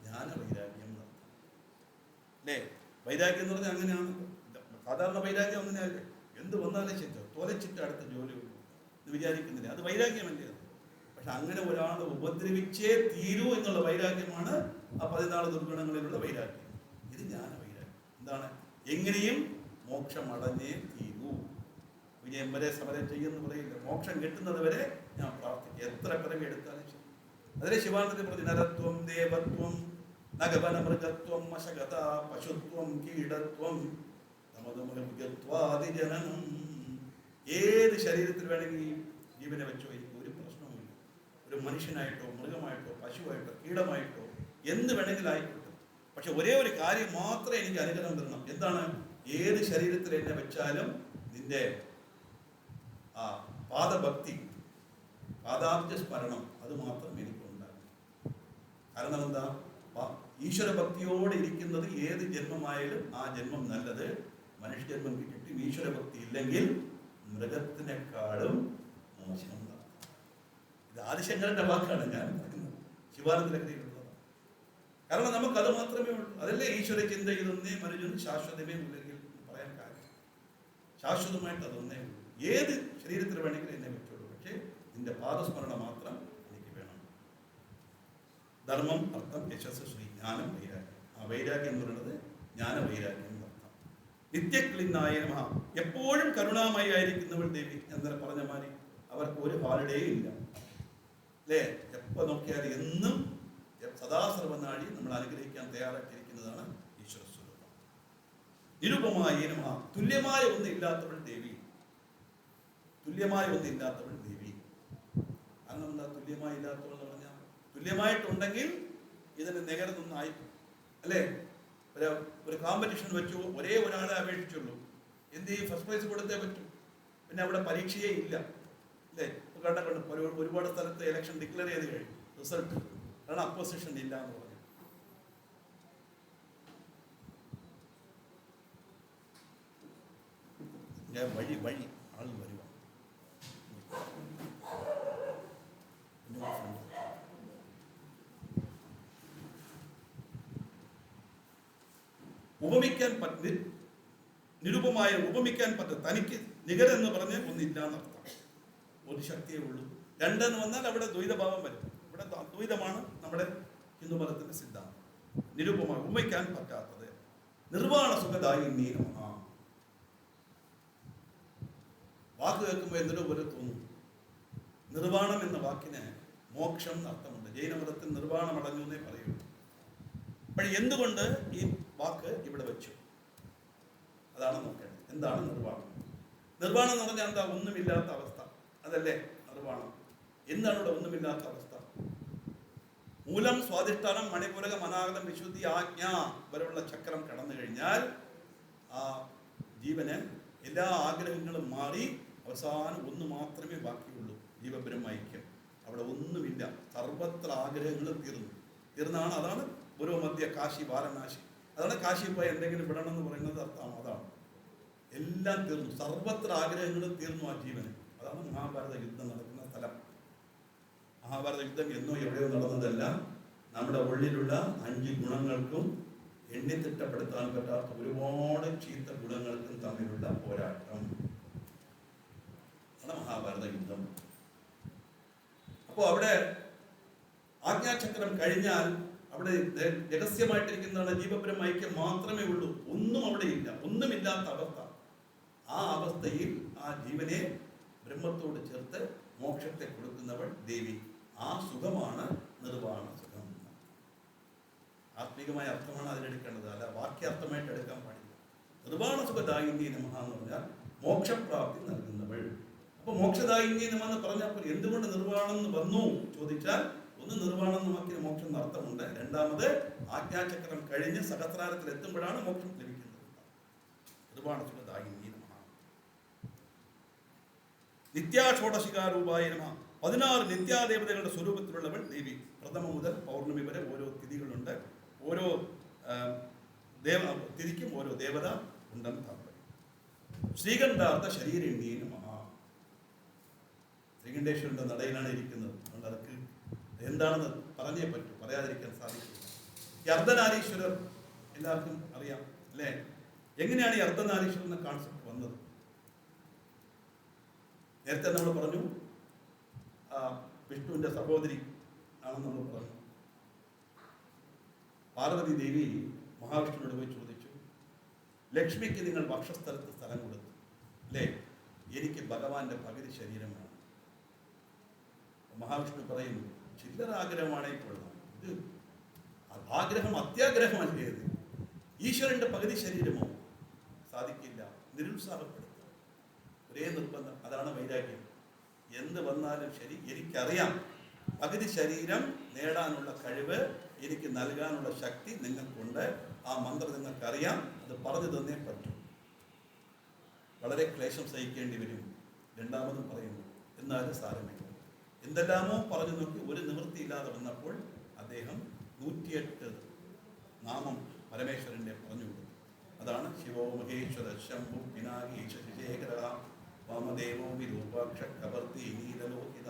ജ്ഞാന വൈരാഗ്യം നടത്താം, അല്ലേ? വൈരാഗ്യം എന്ന് പറഞ്ഞാൽ അങ്ങനെയാണ്. സാധാരണ വൈരാഗ്യം അങ്ങനെയല്ലേ, എന്ത് വന്നാലും ശരി തൊലച്ചിട്ട് അടുത്ത ജോലി എന്ന് വിചാരിക്കുന്നില്ല, അത് വൈരാഗ്യമല്ലേ അത്. പക്ഷെ അങ്ങനെ ഒരാൾ ഉപദ്രവിച്ചേ തീരൂ എന്നുള്ള വൈരാഗ്യമാണ് ആ 14 ദുർഗുണങ്ങളിലുള്ള വൈരാഗ്യം. ഇത് ജ്ഞാന വൈരാഗ്യം. എന്താണ്? എങ്ങനെയും മോക്ഷം അടഞ്ഞേ തീരൂ, വിജയം വരെ സമരം ചെയ്യുമെന്ന് പറയില്ല. മോക്ഷം കിട്ടുന്നത് വരെ ഞാൻ പ്രാർത്ഥിക്കും, എത്ര പിറകെ എടുത്താലും ശരി. അതിലെ ശിവാനന്ദത്തിൽ പറഞ്ഞു, നരത്വം ദേവത്വം നഗവന മൃഗത്വം മശഗത പശുത്വം കീടത്വം തമതമൃഗത്വാദിജനനം. ഏത് ശരീരത്തിൽ വേണമെങ്കിൽ ജീവനെ വെച്ചോ, എനിക്ക് ഒരു പ്രശ്നവുമില്ല. ഒരു മനുഷ്യനായിട്ടോ മൃഗമായിട്ടോ പശുവായിട്ടോ കീടമായിട്ടോ എന്ത് വേണമെങ്കിലും ആയിക്കോട്ടെ. പക്ഷെ ഒരേ ഒരു കാര്യം മാത്രമേ എനിക്ക് അനുഗ്രഹം തരണം. എന്താണ്? ഏത് ശരീരത്തിൽ എന്നെ വെച്ചാലും നിന്റെ ആ പാദഭക്തി, പാദാബ്ജ സ്മരണം, അത് മാത്രം എനിക്കുണ്ടാകും. കാരണം എന്താ? ഈശ്വര ഭക്തിയോടെ ഇരിക്കുന്നത് ഏത് ജന്മമായാലും ആ ജന്മം നല്ലത്. മനുഷ്യജന്മം കിട്ടി ഈശ്വര ഭക്തി ഇല്ലെങ്കിൽ മൃഗത്തിനേക്കാളും മോശം. ഇത് ആദിശങ്കരന്റെ വാക്കാണ് ഞാൻ പറയുന്നത്, ശിവാനന്ദലഹരിയിലുള്ളതാണ്. കാരണം നമുക്കത് മാത്രമേ ഉള്ളൂ. അതല്ലേ ഈശ്വര ചിന്ത, ഇതൊന്നേ മനുഷ്യന് ശാശ്വതമേ ഉണ്ടെങ്കിൽ പറയാൻ കാര്യം. ശാശ്വതമായിട്ട് അതൊന്നേ ഉള്ളൂ. ഏത് ശരീരത്തിൽ വേണമെങ്കിലും എന്നെ വെച്ചോളൂ, പക്ഷേ നിന്റെ പാദസ്മരണ മാത്രം എനിക്ക് വേണം. ധർമ്മം, അർത്ഥം, യശസ്, ശ്രീ, ജ്ഞാനം, വൈരാഗ്യം. ആ വൈരാഗ്യം എന്ന് പറയുന്നത് ജ്ഞാന വൈരാഗ്യം എന്നർത്ഥം. നിത്യക്ലിന്നായ നമഃ. എപ്പോഴും കരുണാമയി ആയിരിക്കുന്നവൾ ദേവി. ഞാൻ തന്നെ പറഞ്ഞ മാതിരി അവർക്ക് ഒരു ഹാളിഡേ ഇല്ല അല്ലേ? എപ്പോൾ നോക്കിയാൽ എന്നും സദാസർവനാഴി നമ്മൾ അനുഗ്രഹിക്കാൻ തയ്യാറാക്കിയിരിക്കുന്നതാണ് ഈശ്വര സ്വരൂപം. നിരുപമായ നമഃ. തുല്യമായ ഒന്നില്ലാത്തവൾ ദേവി. തുല്യമായ ഒന്നില്ലാത്തവൾ ദേവി. കാരണം എന്താ തുല്യമായി ഇല്ലാത്തവൾ എന്ന് പറഞ്ഞാൽ? തുല്യമായിട്ടുണ്ടെങ്കിൽ ഇതിന് നികരുന്നൊന്നായി അല്ലേ? ഒരു കോമ്പറ്റീഷൻ വെച്ചു, ഒരേ ഒരാളെ അപേക്ഷിച്ചുള്ളൂ, എന്ത് ചെയ്യും? ഫസ്റ്റ് പ്രൈസ് കൊടുത്തേ പറ്റൂ. പിന്നെ അവിടെ പരീക്ഷയേ ഇല്ല അല്ലേ? കണ്ട് ഒരുപാട് സ്ഥലത്ത് ഇലക്ഷൻ ഡിക്ലെയർ ചെയ്ത് കഴിഞ്ഞു, റിസൾട്ട്, കാരണം അപ്പോസിഷൻ ഇല്ല എന്ന് പറഞ്ഞു. വഴി ആൾ വരുവാണ്. ഉപമിക്കാൻ നിരുപമായ ഉപമിക്കാൻ പറ്റും. തനിക്ക് നികരെന്ന് പറഞ്ഞാൽ ഒന്നില്ലാന്നർത്ഥം. ഒരു ശക്തിയേ ഉള്ളൂ. രണ്ടെന്ന് വന്നാൽ അവിടെ ദ്വൈതഭാവം വരും. ഇവിടെ അദ്വൈതമാണ് നമ്മുടെ ഹിന്ദുമതത്തിന്റെ സിദ്ധാന്തം. നിരുപമായ, ഉപമിക്കാൻ പറ്റാത്തത്. നിർവാണ സുഖദായിനി നമഃ. വാക്ക് കേൾക്കുമ്പോൾ എന്തിനോ പോലെ തോന്നും. നിർവാണം എന്ന വാക്കിന് മോക്ഷം എന്നർത്ഥമുണ്ട്. ജൈനമതത്തിൽ നിർവാണം അടഞ്ഞു എന്നേ പറയുള്ളൂ. അപ്പോൾ എന്തുകൊണ്ട് ഈ വാക്ക് ഇവിടെ വെച്ചു? അതാണ് നോക്കേണ്ടത്. എന്താണ് നിർവാണം? നിർവാണം എന്ന് പറഞ്ഞാൽ എന്താ? ഒന്നുമില്ലാത്ത അവസ്ഥ, അതല്ലേ നിർവാണം. എന്താണ് ഇവിടെ ഒന്നുമില്ലാത്ത അവസ്ഥ? മൂലം, സ്വാധിഷ്ഠാനം, മണിപൂരകം, അനാഗതം, വിശുദ്ധി, ആജ്ഞ വരെയുള്ള ചക്രം കടന്നു കഴിഞ്ഞാൽ ആ ജീവന് എല്ലാ ആഗ്രഹങ്ങളും മാറി അവസാനം ഒന്ന് മാത്രമേ ബാക്കിയുള്ളൂ, ജീവബ്രഹ്മൈക്യം. അവിടെ ഒന്നുമില്ല, സർവത്ര ആഗ്രഹങ്ങളും തീർന്നാണ്. അതാണ് ഓരോ മധ്യ കാശി, വാരണാസി. അതാണ് കാശി പോയി എന്തെങ്കിലും വിടണം എന്ന് പറയുന്നത് അർത്ഥം അതാണ്. എല്ലാം തീർന്നു, സർവത്ര ആഗ്രഹങ്ങളും തീർന്നു ആ ജീവന്. അതാണ് മഹാഭാരത യുദ്ധം നടക്കുന്ന സ്ഥലം. മഹാഭാരത യുദ്ധം എന്നോ എവിടെയോ നടന്നതല്ല. നമ്മുടെ ഉള്ളിലുള്ള 5 ഗുണങ്ങൾക്കും എണ്ണിത്തിട്ടപ്പെടുത്താൻ പറ്റാത്ത ഒരുപാട് ചീത്ത ഗുണങ്ങൾക്കും തമ്മിലുള്ള പോരാട്ടം ആണ് മഹാഭാരത യുദ്ധം. അപ്പോൾ അവിടെ ആജ്ഞാചക്രം കഴിഞ്ഞാൽ അവിടെ രഹസ്യമായിട്ടിരിക്കുന്നതാണ് ജീവബ്രഹ്മ ഐക്യം മാത്രമേ ഉള്ളൂ. ഒന്നും അവിടെ ഇല്ല, ഒന്നുമില്ലാത്ത അവസ്ഥ. ആ അവസ്ഥയിൽ ആ ജീവനെ ബ്രഹ്മത്തോട് ചേർത്ത് മോക്ഷത്തെ കൊടുക്കുന്നവൾ ദേവി. ആ സുഖമാണ് നിർവാണ സുഖം. ആത്മീകമായ അർത്ഥമാണ് അതിനെടുക്കേണ്ടത്, അല്ല വാക്യാർത്ഥമായിട്ട് എടുക്കാൻ പാടില്ല. നിർവാണ സുഖദായിനി നമഃ എന്ന് പറഞ്ഞാൽ മോക്ഷപ്രാപ്തി നൽകുന്നവൾ. അപ്പൊ മോക്ഷദായിനി നമഃ എന്ന് പറഞ്ഞപ്പോൾ എന്തുകൊണ്ട് നിർവാണം എന്ന് വന്നു ചോദിച്ചാൽ, ഒന്ന് നിർവാണം എന്ന് വാക്കിന് മോക്ഷം അർത്ഥമുണ്ട്. രണ്ടാമത് ആജ്ഞാചക്രം കഴിഞ്ഞ് സഹസ്രാരത്തിൽ എത്തുമ്പോഴാണ് മോക്ഷം ലഭിക്കുന്നത്. നിർവാണ സുഖദായിനി നമഃ. നിത്യാഷോഡശികാരൂപായ നമഃ. 16 നിത്യാദേവതകളുടെ സ്വരൂപത്തിലുള്ളവൾ ദേവി. പ്രഥമ മുതൽ പൗർണമി വരെ ഓരോ തിഥികളുണ്ട്. ഓരോ തിഥിക്കും ഓരോ ദേവത ഉണ്ടെന്ന് താല്പര്യം. ശ്രീകണ്ഠാർത്ഥ ശരീരിണീ നമഃ. ശ്രീകണ്ഠേശ്വരന്റെ നടയിലാണ് ഇരിക്കുന്നത്. അതുകൊണ്ട് അതൊക്കെ എന്താണെന്ന് പറഞ്ഞേ പറ്റൂ, പറയാതിരിക്കാൻ സാധിക്കില്ല. ഈ അർദ്ധനാരീശ്വരർ എല്ലാവർക്കും അറിയാം. അല്ലേ? എങ്ങനെയാണ് ഈ അർദ്ധനാരീശ്വരൻ എന്ന കോൺസെപ്റ്റ് വന്നത്? നേരത്തെ നമ്മൾ പറഞ്ഞു വിഷ്ണുവിന്റെ സഹോദരി ആണെന്ന് നമ്മൾ പറഞ്ഞു. പാർവതി ദേവി മഹാവിഷ്ണുവിനോട് പോയി ചോദിച്ചു, ലക്ഷ്മിക്ക് നിങ്ങൾ വക്ഷസ്ഥലത്ത് സ്ഥലം കൊടുത്തു അല്ലേ, എനിക്ക് ഭഗവാന്റെ പകുതി ശരീരം വേണം. മഹാവിഷ്ണു പറയുന്നു, ചില്ലറ ആഗ്രഹമാണെങ്കിൽ കൊള്ളാം, ഇത് ആഗ്രഹം അത്യാഗ്രഹമല്ലേ, ഇത് ഈശ്വരന്റെ പകുതി ശരീരമോ? സാധിക്കില്ല, നിരുത്സാഹപ്പെടുത്തുക, ഒരേ നിർബന്ധം. അതാണ് വൈരാഗ്യം. എന്ത് വന്നാലും ശരി, എനിക്കറിയാം പകുതി ശരീരം നേടാനുള്ള കഴിവ് എനിക്ക് നൽകാനുള്ള ശക്തി നിങ്ങൾക്കുണ്ട്, ആ മന്ത്രം നിങ്ങൾക്കറിയാം, അത് പറഞ്ഞു തന്നേ പറ്റും. വളരെ ക്ലേശം സഹിക്കേണ്ടി വരും. രണ്ടാമതും പറയുന്നു, എന്നാലും സാരമില്ല. എന്തെല്ലാമോ പറഞ്ഞു നോക്കി ഒരു നിവൃത്തിയില്ലാതെ വന്നപ്പോൾ അദ്ദേഹം 108 നാമം പരമേശ്വരന്റെ പറഞ്ഞു കൊടുത്തു. അതാണ് ശിവോ മഹേശ്വര ശംഭു പിനാകീശ ശിശേഖര വാമദേവോ വിരൂപാക്ഷ കവർത്തി നീലലോഹിത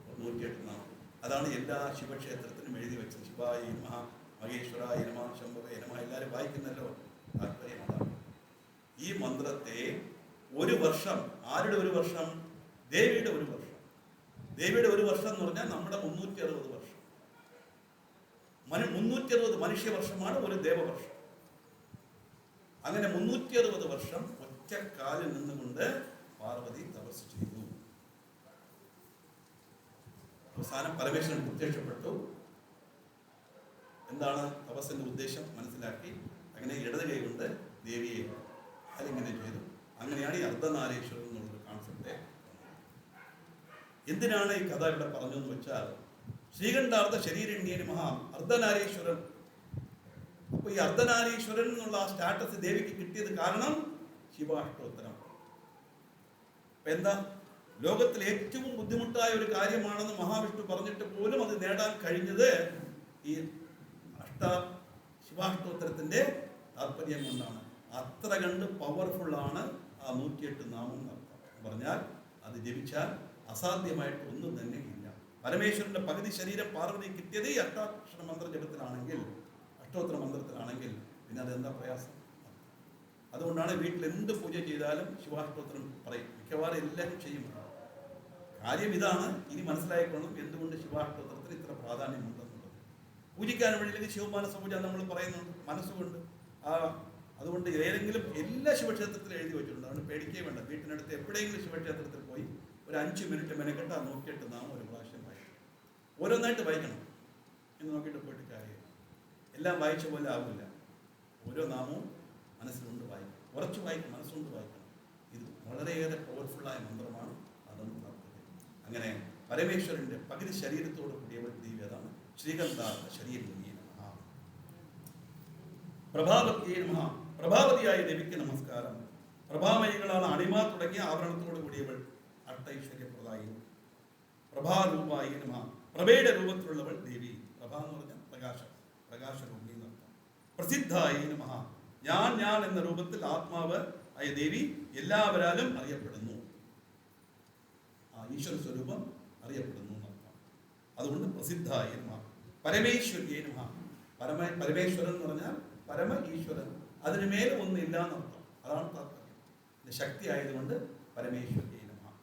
108 നാമം. അതാണ് എല്ലാ ശിവക്ഷേത്രത്തിനും എഴുതി വെച്ചത്. ശിവായ നമഃ, മഹേശ്വരായ നമഃ, ശംഭവേ നമഃ. എല്ലാവരും വായിക്കുന്നല്ലോ. താല്പര്യം അതാണ്. ഈ മന്ത്രത്തെ ഒരു വർഷം, ആരുടെ ഒരു വർഷം? ദേവിയുടെ ഒരു വർഷം. ദേവിയുടെ ഒരു വർഷം എന്ന് പറഞ്ഞാൽ നമ്മുടെ 360 വർഷം. 360 മനുഷ്യവർഷമാണ് ഒരു ദേവവർഷം. അങ്ങനെ 360 വർഷം ഒറ്റക്കാലിൽ നിന്നുകൊണ്ട് പാർവതി തപസ് ചെയ്തു. അവസാനം പരമേശ്വരൻ പ്രത്യക്ഷപ്പെട്ടു. എന്താണ് തപസ്സിന്റെ ഉദ്ദേശം മനസ്സിലാക്കി. അങ്ങനെ ഇടത് കൈ കൊണ്ട് ദേവിയെ ആലിംഗനം ചെയ്തു. അങ്ങനെയാണ് ഈ അർദ്ധനാരീശ്വരൻ എന്നുള്ളൊരു കോൺസെപ്റ്റ്. എന്തിനാണ് ഈ കഥ ഇവിടെ പറഞ്ഞതെന്ന് വെച്ചാൽ, ശ്രീകണ്ഠാർദ്ധ ശരീരണ്യേന മഹാ അർദ്ധനാരീശ്വരൻ. അപ്പൊ ഈ അർദ്ധനാരീശ്വരൻ എന്നുള്ള ആ സ്റ്റാറ്റസ് ദേവിക്ക് കിട്ടിയത് കാരണം ശിവാഷ്ടോത്തരം. അപ്പൊ എന്താ, ലോകത്തിൽ ഏറ്റവും ബുദ്ധിമുട്ടായ ഒരു കാര്യമാണെന്ന് മഹാവിഷ്ണു പറഞ്ഞിട്ട് പോലും അത് നേടാൻ കഴിഞ്ഞത് ഈ ശിവാഷ്ടോത്തരത്തിന്റെ താല്പര്യം കൊണ്ടാണ്. അത്ര കണ്ട് പവർഫുള്ളാണ് ആ 108 നാമം പറഞ്ഞാൽ. അത് ജപിച്ചാൽ അസാധ്യമായിട്ട് ഒന്നും തന്നെ ഇല്ല. പരമേശ്വരന്റെ പകുതി ശരീരം പാർവതി കിട്ടിയത് ഈ അഷ്ടാക്ഷര മന്ത്ര ജപത്തിലാണെങ്കിൽ, അഷ്ടോത്തര മന്ത്രത്തിലാണെങ്കിൽ പിന്നെ അതെന്താ പ്രയാസം? അതുകൊണ്ടാണ് വീട്ടിൽ എന്ത് പൂജ ചെയ്താലും ശിവാഷ്ടോത്രം പറയും. മിക്കവാറും എല്ലാവരും ചെയ്യും. കാര്യം ഇതാണ്. ഇനി മനസ്സിലായിക്കൊള്ളും എന്തുകൊണ്ട് ശിവാഷ്ടോത്രത്തിന് ഇത്ര പ്രാധാന്യമുണ്ടെന്നുള്ളത്. പൂജിക്കാൻ വേണ്ടിയില്ലെങ്കിൽ ശിവമാനസ പൂജ നമ്മൾ പറയുന്നുണ്ട് മനസ്സുകൊണ്ട്. അതുകൊണ്ട് ഏതെങ്കിലും എല്ലാ ശിവക്ഷേത്രത്തിലും എഴുതി വെച്ചിട്ടുണ്ട്. അതുകൊണ്ട് പേടിക്കേ വേണ്ട. വീട്ടിനടുത്ത് എപ്പോഴെങ്കിലും ശിവക്ഷേത്രത്തിൽ പോയി ഒരു 5 മിനിറ്റ് മെനക്കെട്ട് ആ 108 നാമം ഒരു പ്രാവശ്യം വായിക്കണം. ഓരോന്നായിട്ട് വായിക്കണം എന്ന് നോക്കിയിട്ട് പോയിട്ട് കാര്യം. എല്ലാം വായിച്ച പോലെ ആവില്ല. ഓരോ നാമവും മനസ്സിലുണ്ട് വായിക്കണം. കുറച്ച് വായിക്കണം, മനസ്സുകൊണ്ട് വായിക്കണം. ഇത് വളരെയേറെ പവർഫുള്ളായ മന്ത്രമാണ്. അതൊന്നും താല്പര്യം. അങ്ങനെ പരമേശ്വരന്റെ പകുതി ശരീരത്തോട് കൂടിയ ഒരു ദേവി, അതാണ് ശ്രീകണ്ഠാർദ്ധ ശരീരണ്യേ നമഃ. പ്രഭാവത്യേ നമഃ. പ്രഭാവതിയായ ദേവിക്ക് നമസ്കാരം. പ്രഭാമയികളാണ് അണിമ തുടങ്ങിയ ആവരണത്തോട് കൂടിയവൾ, അഷ്ടൈശ്വര്യപ്രദായി. പ്രഭാരൂപായി നമഃ. പ്രഭയുടെ രൂപത്തിലുള്ളവൾ ദേവി. പ്രഭ എന്ന് പറഞ്ഞാൽ പ്രകാശം, പ്രകാശരൂപി എന്നർത്ഥം. പ്രസിദ്ധായി നമഃ. ഞാൻ എന്ന രൂപത്തിൽ ആത്മാവ് ആയ ദേവി എല്ലാവരാലും അറിയപ്പെടുന്നു. ആ ഈശ്വര സ്വരൂപം അറിയപ്പെടുന്നു എന്നർത്ഥം. അതുകൊണ്ട് പ്രസിദ്ധായ നമഃ. പരമേശ്വര്യേ നമഃ. പരമേശ്വരൻ എന്ന് പറഞ്ഞാൽ പരമ ഈശ്വരൻ, അതിന് മേലെ ഒന്നില്ല എന്നർത്ഥം. അതാണ് താത്പര്യം. ശക്തി ആയതുകൊണ്ട് പരമേശ്വര്യേ നമഃ.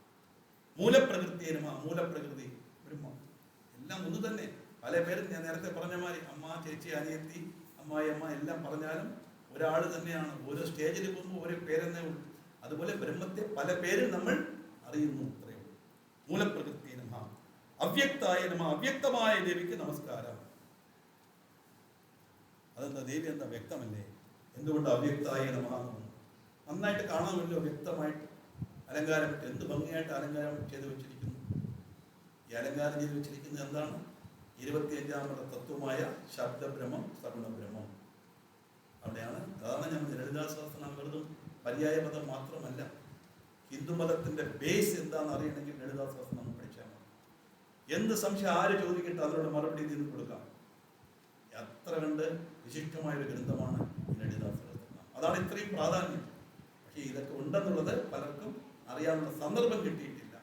മൂലപ്രകൃതിയേ നമഃ. മൂലപ്രകൃതി ബ്രഹ്മം എല്ലാം ഒന്ന് തന്നെ. പല പേരും ഞാൻ നേരത്തെ പറഞ്ഞ മാതിരി അമ്മ, ചേച്ചി, അനിയത്തി, അമ്മായി, അമ്മ എല്ലാം പറഞ്ഞാലും ഒരാൾ തന്നെയാണ്. ഓരോ സ്റ്റേജിൽ പോകുമ്പോൾ ഓരോ പേരെന്നേ ഉള്ളൂ. അതുപോലെ ബ്രഹ്മത്തെ പല പേരിൽ നമ്മൾ അറിയുന്നു. അത്രയേ ഉള്ളൂ. മൂലപ്രകൃതിയേ നമഃ. അവ്യക്തായ നമഃ. അവ്യക്തമായ ദേവിക്ക് നമസ്കാരം. അതെന്താ, ദേവി എന്താ വ്യക്തമല്ലേ? എന്തുകൊണ്ട് അവ്യക്തായ നമഃ? നന്നായിട്ട് കാണാമല്ലോ, വ്യക്തമായിട്ട് അലങ്കാരം. എന്ത് ഭംഗിയായിട്ട് അലങ്കാരം ചെയ്ത് വെച്ചിരിക്കുന്നു. ഈ അലങ്കാരം ചെയ്ത് വെച്ചിരിക്കുന്നത് എന്താണ്? 25ാമത്തെ തത്വമായ ശബ്ദബ്രഹ്മം, സഗുണബ്രഹ്മം. അവിടെയാണ്. അതാണ് ഞാൻ ലളിതാ സഹസ്രനാമം വെറുതും പര്യായ പദം മാത്രമല്ല. ഹിന്ദുമതത്തിന്റെ ബേസ് എന്താണെന്ന് അറിയണമെങ്കിൽ ലളിതാ സഹസ്രനാമം പഠിച്ചാൽ മതി. എന്ത് സംശയം ആര് ചോദിക്കട്ടെ അതിനുള്ള മറുപടി നിന്ന് കൊടുക്കാം. അത്ര കണ്ട് വിശിഷ്ടമായ ഒരു ഗ്രന്ഥമാണ് ലളിതാ സഹസ്രനാമം. അതാണ് ഇത്രയും പ്രാധാന്യം. പക്ഷേ ഇതൊക്കെ ഉണ്ടെന്നുള്ളത് പലർക്കും അറിയാനുള്ള സന്ദർഭം കിട്ടിയിട്ടില്ല.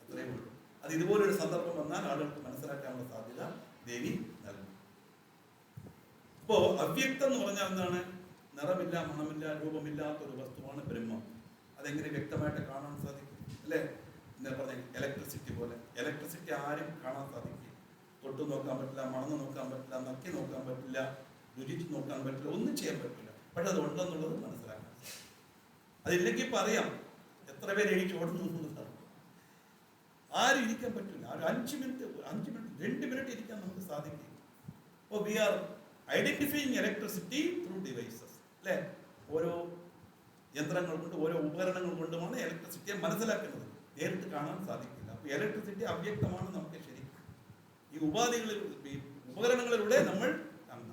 അത്രയേ ഉള്ളൂ. അത് ഇതുപോലൊരു സന്ദർഭം വന്നാൽ ആളുകൾക്ക് മനസ്സിലാക്കാനുള്ള സാധ്യത ദേവി നൽകും. അപ്പോ അവ്യക്തം എന്ന് പറഞ്ഞാൽ എന്താണ്? നിറമില്ല, മണമില്ല, രൂപമില്ലാത്ത ഒരു വസ്തുവാണ് ബ്രഹ്മം. അതെങ്ങനെ വ്യക്തമായിട്ട് കാണാൻ സാധിക്കും? അല്ലേ? ഇന്നലെ പറഞ്ഞ ഇലക്ട്രിസിറ്റി പോലെ. ഇലക്ട്രിസിറ്റി ആരും കാണാൻ സാധിക്കും. തൊട്ട് നോക്കാൻ പറ്റില്ല, മണന്ന് നോക്കാൻ പറ്റില്ല, നക്കി നോക്കാൻ പറ്റില്ല, രുചിച്ച് നോക്കാൻ പറ്റില്ല, ഒന്നും ചെയ്യാൻ പറ്റില്ല. പക്ഷെ അത് ഉണ്ടെന്നുള്ളത് മനസ്സിലാക്കാൻ സാധിക്കും. അതില്ലെങ്കിൽ പറയാം എത്ര പേര് എഴുതി ഓടുന്നു എന്നുള്ളതാണ്. ആരും ഇരിക്കാൻ പറ്റില്ല. ഒരു 5 മിനിറ്റ് 2 മിനിറ്റ് ഇരിക്കാൻ നമുക്ക് സാധിക്കും. അപ്പോൾ we are identifying electricity through devices, അല്ലേ? ഓരോ യന്ത്രങ്ങൾ കൊണ്ട്, ഓരോ ഉപകരണങ്ങൾ കൊണ്ടുമാണ് ഇലക്ട്രിസിറ്റിയെ മനസ്സിലാക്കുന്നത്. നേരിട്ട് കാണാൻ സാധിക്കില്ല. അപ്പോൾ ഇലക്ട്രിസിറ്റി അവ്യക്തമാണ് നമുക്ക് ശരിക്കും. ഈ ഉപാധികളിൽ, ഈ ഉപകരണങ്ങളിലൂടെ നമ്മൾ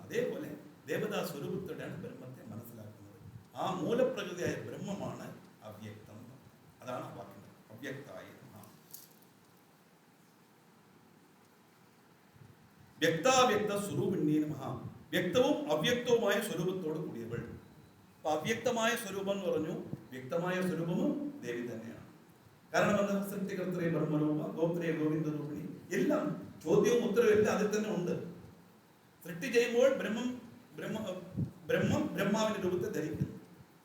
അതേപോലെ ദേവതാ സ്വരൂപത്തോടെയാണ് ബ്രഹ്മത്തെ മനസ്സിലാക്കുന്നത്. ആ മൂലപ്രകൃതിയായ ബ്രഹ്മമാണ് അവ്യക്തം. അതാണ് ആ വാക്യം, അവ്യക്തായ വ്യക്താവ്യക്ത സ്വരൂപിണ്യേ നമഃ. വ്യക്തവും അവ്യക്തവുമായ സ്വരൂപത്തോട് കൂടിയവൾ. അപ്പൊ അവ്യക്തമായ സ്വരൂപം എന്ന് പറഞ്ഞു, വ്യക്തമായ സ്വരൂപവും ദേവി തന്നെയാണ്. കാരണം എന്താ? സൃഷ്ടികർത്തൃ ബ്രഹ്മരൂപ, ഗോത്രേ ഗോവിന്ദ രൂപിണി, എല്ലാം ചോദ്യവും ഉത്തരവും എല്ലാം അതിൽ തന്നെ ഉണ്ട്. സൃഷ്ടി ചെയ്യുമ്പോൾ ബ്രഹ്മം ബ്രഹ്മാവിന്റെ രൂപത്തെ ധരിക്കുന്നു.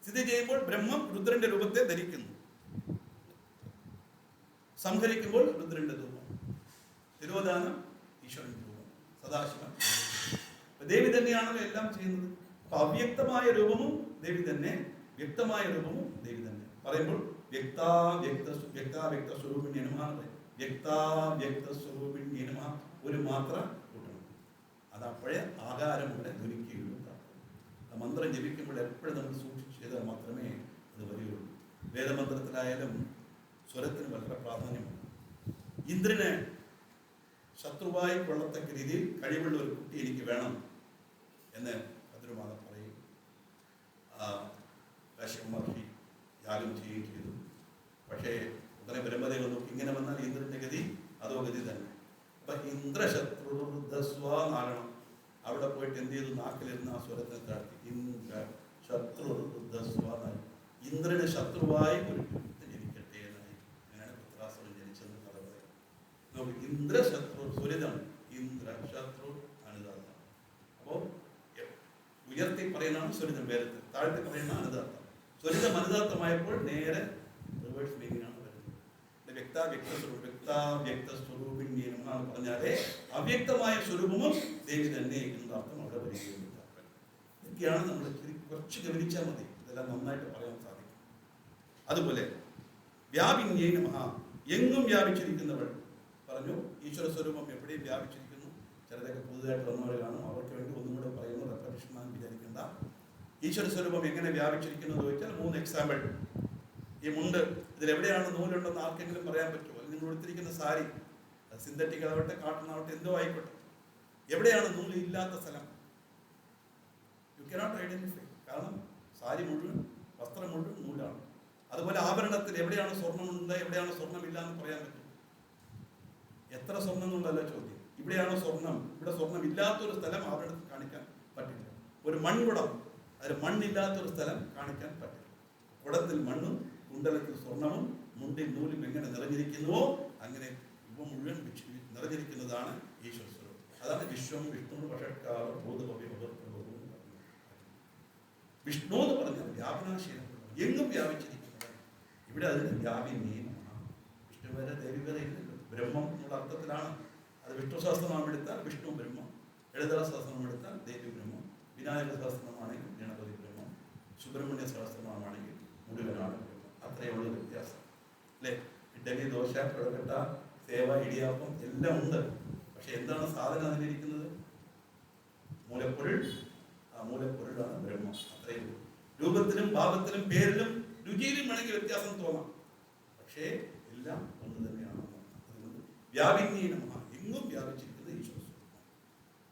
സ്ഥിതി ചെയ്യുമ്പോൾ ബ്രഹ്മം രുദ്രന്റെ രൂപത്തെ ധരിക്കുന്നു. സംഹരിക്കുമ്പോൾ രുദ്രന്റെ രൂപം, തിരോധാനം ഈശ്വരന്റെ രൂപം, സദാശിവൻ. ദേവി തന്നെയാണല്ലോ എല്ലാം ചെയ്യുന്നത്. അപ്പൊ അവ്യക്തമായ രൂപവും ദേവി തന്നെ, വ്യക്തമായ രൂപവും ദേവി തന്നെ. പറയുമ്പോൾ വ്യക്താവ്യക്ത സ്വരൂപിണ്യേ നമഃ, വ്യക്താവ്യക്ത സ്വരൂപിണ്യേ നമഃ ഒരു മാത്ര കൂട്ടണം. അത് അപ്പോഴേ ആകാരം ഇവിടെ ധ്വനിക്കുകയുള്ളൂ. മന്ത്രം ജപിക്കുമ്പോൾ എപ്പോഴും നമ്മൾ സൂക്ഷിച്ച് ചെയ്താൽ മാത്രമേ അത് വരികയുള്ളൂ. വേദമന്ത്രത്തിലായാലും സ്വരത്തിന് വളരെ പ്രാധാന്യമുണ്ട്. ഇന്ദ്രന് ശത്രുവായി കൊള്ളത്തക്ക രീതിയിൽ കഴിവുള്ള ഒരു കുട്ടി എനിക്ക് വേണം എന്ന് ഭദ്രമാതം പറയും. കശ്യപ മഹർഷി യാഗം ചെയ്യുകയും ചെയ്തു. പക്ഷേ ഉടനെ ബ്രഹ്മദേവൻ നോക്കി, ഇങ്ങനെ വന്നാൽ ഇന്ദ്രന്റെ ഗതി അതോ ഗതി തന്നെ. അപ്പൊ ഇന്ദ്രശത്രുർദ്ധസ്വാന്നാകണം. അവിടെ പോയിട്ട് എന്ത് ചെയ്തു? നാക്കിലിരുന്ന് ആ സ്വരത്തെ താഴ്ത്തി ഇന്ദ്രശത്രുർദ്ധസ്വാന്നായി. ഇന്ദ്രന് ശത്രുവായി ഒരു കുട്ടി ജനിക്കട്ടെ എന്നായി. അങ്ങനെയാണ് പൃഥ്വിരാസുരൻ ജനിച്ചെന്ന് കഥ പറയും. നോക്കി, ഇന്ദ്രശത്രു സ്വരിതം, ഇന്ദ്രശത്രു അനുദാത്തം. അപ്പോ ഉയർത്തി പറയുന്നതാണ് സ്വരിതം, വേദത്തിൽ താഴ്ത്തി പറയുന്ന അനുദാത്തം. സ്വരിതം അനുദാത്തമായപ്പോൾ നേരെ റിവേഴ്സ് മീനിങ്ങാണ് വരുന്നത്. വ്യക്താവ്യക്ത സ്വരൂപിണ്യേ നമഃ പറഞ്ഞാലേ അവ്യക്തമായ സ്വരൂപവും ദേവി തന്നെ എന്ന അർത്ഥം അവിടെ വരികയുള്ളൂ. ഇതൊക്കെയാണ് നമ്മൾ കുറച്ച് ഗവനിച്ചാൽ മതി, ഇതെല്ലാം നന്നായിട്ട് പറയാൻ സാധിക്കും. അതുപോലെ വ്യാപിന്യേ നമഃ, എങ്ങും വ്യാപിച്ചിരിക്കുന്നവൾ പറഞ്ഞു. ഈശ്വര സ്വരൂപം എവിടെയും വ്യാപിച്ചിരിക്കുന്നു. ചിലരൊക്കെ പുതുതായിട്ട് വന്നവർ കാണും, അവർക്ക് വേണ്ടി ഒന്നും കൂടെ പറയുന്നു, റെപ്പറ്റേഷൻ വിചാരിക്കേണ്ട. ഈശ്വര സ്വരൂപം എങ്ങനെ വ്യാപിച്ചിരിക്കുന്നു എന്ന് ചോദിച്ചാൽ 3 എക്സാമ്പിൾ. ഈ മുണ്ട്, ഇതിലെവിടെയാണ് നൂലുണ്ടെന്ന് ആർക്കെങ്കിലും പറയാൻ പറ്റുമോ? നിങ്ങൾ എടുത്തിരിക്കുന്ന സാരി, അത് സിന്തറ്റിക് ആവട്ടെ, കാട്ടൺ ആവട്ടെ, എന്തോ ആയിക്കോട്ടെ, എവിടെയാണ് നൂല് ഇല്ലാത്ത സ്ഥലം? You cannot identify. കാരണം സാരി മുഴുവൻ, വസ്ത്രം മുഴുവൻ നൂലാണ്. അതുപോലെ ആഭരണത്തിൽ എവിടെയാണ് സ്വർണ്ണമുണ്ട്, എവിടെയാണ് സ്വർണ്ണമില്ല എന്ന് പറയാൻ പറ്റും? എത്ര സ്വർണ്ണം എന്നുള്ളതല്ല ചോദ്യം. ഇവിടെയാണോ സ്വർണം, ഇവിടെ സ്വർണ്ണം ഇല്ലാത്തൊരു സ്ഥലം ആഭരണത്തിൽ കാണിക്കാൻ പറ്റില്ല. ഒരു മൺകുടം, അതിൽ മണ്ണില്ലാത്തൊരു സ്ഥലം കാണിക്കാൻ പറ്റില്ല. കുടത്തിൽ മണ്ണും കുണ്ടലത്തിൽ സ്വർണവും മുണ്ടിൽ നൂലും എങ്ങനെ നിറഞ്ഞിരിക്കുന്നുവോ അങ്ങനെ ഇവ മുഴുവൻ നിറഞ്ഞിരിക്കുന്നതാണ് ഈശ്വര സ്വരൂപം. അതാണ് വിശ്വം വിഷ്ണു പക്ഷക്കാർ ബോധഭവ്യ. വിഷ്ണു എന്ന് പറഞ്ഞാൽ വ്യാപനാശീലം, എങ്ങും വ്യാപിച്ചിരിക്കുന്നത്. ഇവിടെ അതിന് വ്യാപിന്യേ നമഃ. വിഷ്ണു വരെ ദേവി വരെ ഇല്ലല്ലോ. ബ്രഹ്മം എന്നുള്ള അർത്ഥത്തിലാണ്. അത് വിഷ്ണു സഹസ്രനാമം എടുത്താൽ വിഷ്ണു ബ്രഹ്മം, ലളിതാ സഹസ്രനാമം എടുത്താൽ ദേവി ബ്രഹ്മം, വിനായക സഹസ്രനാമാണെങ്കിൽ ഗണപതി ബ്രഹ്മം, സുബ്രഹ്മണ്യ സഹസ്രനാമാണെങ്കിൽ മുരുകനാണ് ബ്രഹ്മം. അത്രയേ ഉള്ളൂ വ്യത്യാസം, അല്ലേ? ഇഡലി, ദോശ, കുഴക്കട്ട, സേവ, ഇടിയാപ്പം എല്ലാം ഉണ്ട്. പക്ഷെ എന്താണ് സാധനം അതിലിരിക്കുന്നത്? മൂലപ്പൊരുൾ. ആ മൂലപ്പൊരുളാണ് ബ്രഹ്മം. അത്രയേ ഉള്ളൂ. രൂപത്തിലും ഭാവത്തിലും പേരിലും രുചിയിലും വേണമെങ്കിൽ വ്യത്യാസം തോന്നാം, പക്ഷേ എല്ലാം ഒന്ന് തന്നെയാണ്. അതുകൊണ്ട് വ്യാപിന്യേ നമഃ, എങ്ങും വ്യാപിച്ചിരിക്കുന്നത് ഈശ്വര സ്വരൂപം.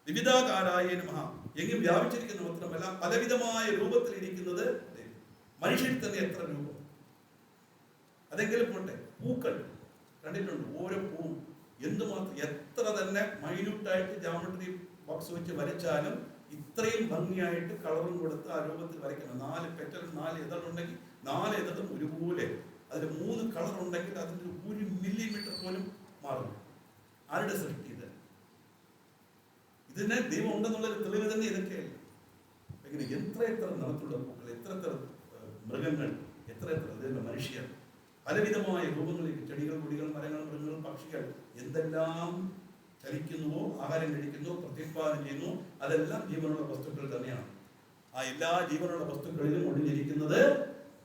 വിവിധാകാരായ നമഃ, എങ്ങും വ്യാപിച്ചിരിക്കുന്ന മാത്രമല്ല പലവിധമായ രൂപത്തിലിരിക്കുന്നത് മനുഷ്യരിൽ തന്നെ. എത്ര രൂപം! അതെങ്കിലും പോട്ടെ, പൂക്കൾ കണ്ടിട്ടുണ്ട്. ഓരോ പൂവും എന്തുമാത്രം, എത്ര തന്നെ മൈന്യൂട്ടായിട്ട് ജോമെട്രി ബോക്സ് വെച്ച് വരച്ചാലും ഇത്രയും ഭംഗിയായിട്ട് കളറും കൊടുത്ത് ആ രൂപത്തിൽ വരയ്ക്കണം. 4 പെറ്റൽ, 4 ഇതളുണ്ടെങ്കിൽ 4 ഇതളും ഒരുപോലെ. അതിൽ 3 കളർ ഉണ്ടെങ്കിൽ അതിൻ്റെ 1 മില്ലിമീറ്റർ പോലും മാറും. ആരുടെ സൃഷ്ടി ഇത്? ഇതിന് ദൈവം ഉണ്ടെന്നുള്ളൊരു തെളിവ് തന്നെ ഇതൊക്കെയല്ല. ഇങ്ങനെ എത്ര നിറത്തിലുള്ള പൂക്കൾ, എത്ര മൃഗങ്ങൾ, എത്ര മനുഷ്യർ, പലവിധമായ രൂപങ്ങളിൽ ചെടികൾ, കൊടികൾ, മരങ്ങൾ, മൃഗങ്ങൾ, പക്ഷികൾ എന്തെല്ലാം ചലിക്കുന്നുവോ, ആഹാരം കഴിക്കുന്നു, പ്രത്യുത്പാദനം ചെയ്യുന്നു, അതെല്ലാം ജീവനുള്ള വസ്തുക്കൾ തന്നെയാണ്. ആ എല്ലാ ജീവനുള്ള വസ്തുക്കളിലും ഒളിഞ്ഞിരിക്കുന്നത്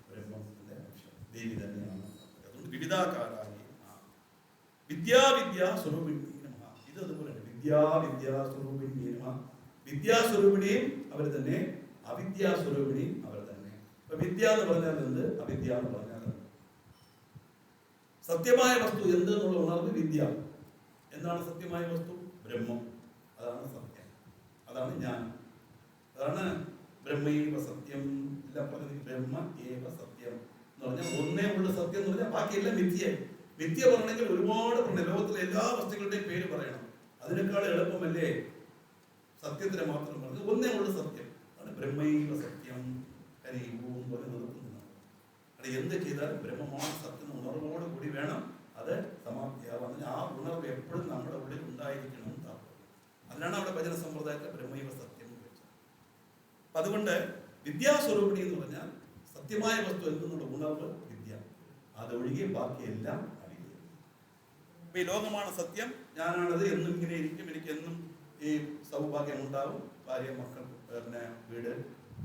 ബ്രഹ്മത്തിന്റെ ദേവി തന്നെയാണ്. അതുകൊണ്ട് വിവിധാകാരായി വിദ്യാസ്വരൂപിണി നമഃ. ഇത് അതുപോലെയാണ്. വിദ്യാസ്വരൂപിണി നമഃ. വിദ്യാസ്വരൂപിണിയും അവർ തന്നെ, അവിദ്യാസ്വരൂപിണിയും അവർ തന്നെ. അപ്പൊ വിദ്യ എന്ന് പറഞ്ഞാൽ എന്ത്, അവിദ്യ എന്ന് പറഞ്ഞാൽ എന്ത്? സത്യമായ വസ്തു എന്ത് എന്നുള്ള ഉണർവ് വിദ്യ. എന്താണ് സത്യമായ വസ്തു? ബ്രഹ്മം. അതാണ് സത്യം, അതാണ് ജ്ഞാനം, അതാണ് ബ്രഹ്മൈവ സത്യം. എല്ലാം പറഞ്ഞത് ബ്രഹ്മ ഏവ സത്യം എന്ന് പറഞ്ഞാൽ ഒന്നേ ഉള്ള സത്യം എന്ന് പറഞ്ഞാൽ ബാക്കിയെല്ലാം മിഥ്യ. മിഥ്യ പറയണമെങ്കിൽ ഒരുപാട് പറഞ്ഞു, ലോകത്തിലെ എല്ലാ വസ്തുക്കളുടെയും പേര് പറയണം. അതിനേക്കാൾ എളുപ്പമല്ലേ സത്യത്തിന് മാത്രം പറഞ്ഞത് ഒന്നേ ഉള്ള സത്യം. ആണ് ബ്രഹ്മൈവ സത്യം. കരിയും പോലെ നിർത്തുന്നതാണ്. അത് എന്ത് ചെയ്താലും ബ്രഹ്മമാണ് സത്യം ഉണർവോട് കൂടി വേണം അത് സമാപ്തിയാവാൻ. ആ ഉണർവ് എപ്പോഴും നമ്മുടെ ഉള്ളിൽ ഉണ്ടായിരിക്കണം. അതിനാണ് അവിടെ ഭജന സമ്പ്രദായത്തെ ബ്രഹ്മൈവ സത്യം എന്ന് വെച്ചത്. അപ്പൊ അതുകൊണ്ട് വിദ്യാസ്വരൂപിണി എന്ന് പറഞ്ഞാൽ സത്യമായ വസ്തു എന്നുള്ള ഉണർവ് വിദ്യ, അതൊഴികെ ബാക്കിയെല്ലാം അവിദ്യ. ഇപ്പൊ ഈ ലോകമാണ് സത്യം, ഞാനാണത്, എന്നും ഇങ്ങനെ ഇരിക്കും, എനിക്ക് എന്നും ഈ സൗഭാഗ്യം ഉണ്ടാവും, ഭാര്യ, മക്കൾ, പിന്നെ വീട്,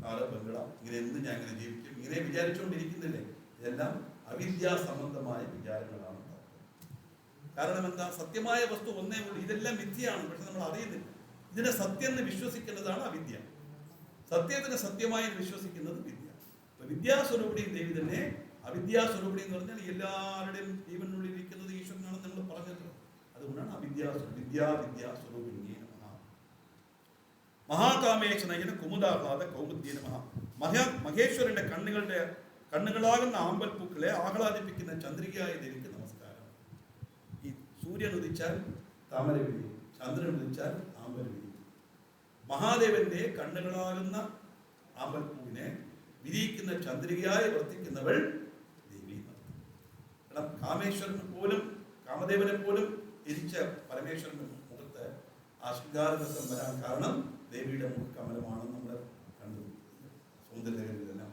കാറ്, ബംഗ്ല, ഇങ്ങനെ എന്ത് ഞാൻ ഇങ്ങനെ ജീവിക്കും, ഇങ്ങനെ വിചാരിച്ചുകൊണ്ടിരിക്കുന്നില്ലേ? ഇതെല്ലാം അവിദ്യാ സംബന്ധമായ വിചാരങ്ങളാണ്. കാരണം എന്താ? സത്യമായ വസ്തു ഒന്നേ ഉള്ളൂ. ഇതെല്ലാം മിഥ്യയാണ്, പക്ഷെ നമ്മൾ അറിയുന്നില്ല. ഇതിനെ സത്യം എന്ന് വിശ്വസിക്കുന്നതാണ് അവിദ്യ. സത്യത്തിന് സത്യമായി വിശ്വസിക്കുന്നത് വിദ്യ. വിദ്യാസ്വരൂപിണിയും ദേവി തന്നെ. അവിദ്യാസ്വരൂപിണി എന്ന് പറഞ്ഞാൽ എല്ലാവരുടെയും ജീവനുള്ളിൽ ഇരിക്കുന്നത് ഈശ്വരനാണെന്ന് നമ്മൾ പറഞ്ഞല്ലോ. അതുകൊണ്ടാണ് വിദ്യാസ്വരൂപിണി. മഹാകാമേശനയന കുമുദാഹ്ലാദ കൗമുദ്യ നമഃ. മഹേശ്വരന്റെ കണ്ണുകളാകുന്ന ആമ്പൽപ്പൂക്കളെ ആഹ്ലാദിപ്പിക്കുന്ന ചന്ദ്രികയായ ദേവിക്ക് നമസ്കാരം. ഈ സൂര്യൻ ഉദിച്ചാൽ താമര വിരിയും, ചന്ദ്രൻ ഉദിച്ചാൽ ആമ്പൽ വിരിയും. മഹാദേവന്റെ കണ്ണുകളാകുന്ന ആമ്പൽപ്പൂവിനെ വിരിയിക്കുന്ന ചന്ദ്രികയായി വർത്തിക്കുന്നവൾ ദേവി. കാരണം കാമേശ്വരന് പോലും, കാമദേവനെ പോലും തിരിച്ച പരമേശ്വരന്റെ മുഖത്ത് ആ ശൃംഗാരരസം വരാൻ കാരണം ദേവിയുടെ മുഖകമലമാണെന്ന് നമ്മൾ കണ്ടു. സൗന്ദര്യത്തിലെല്ലാം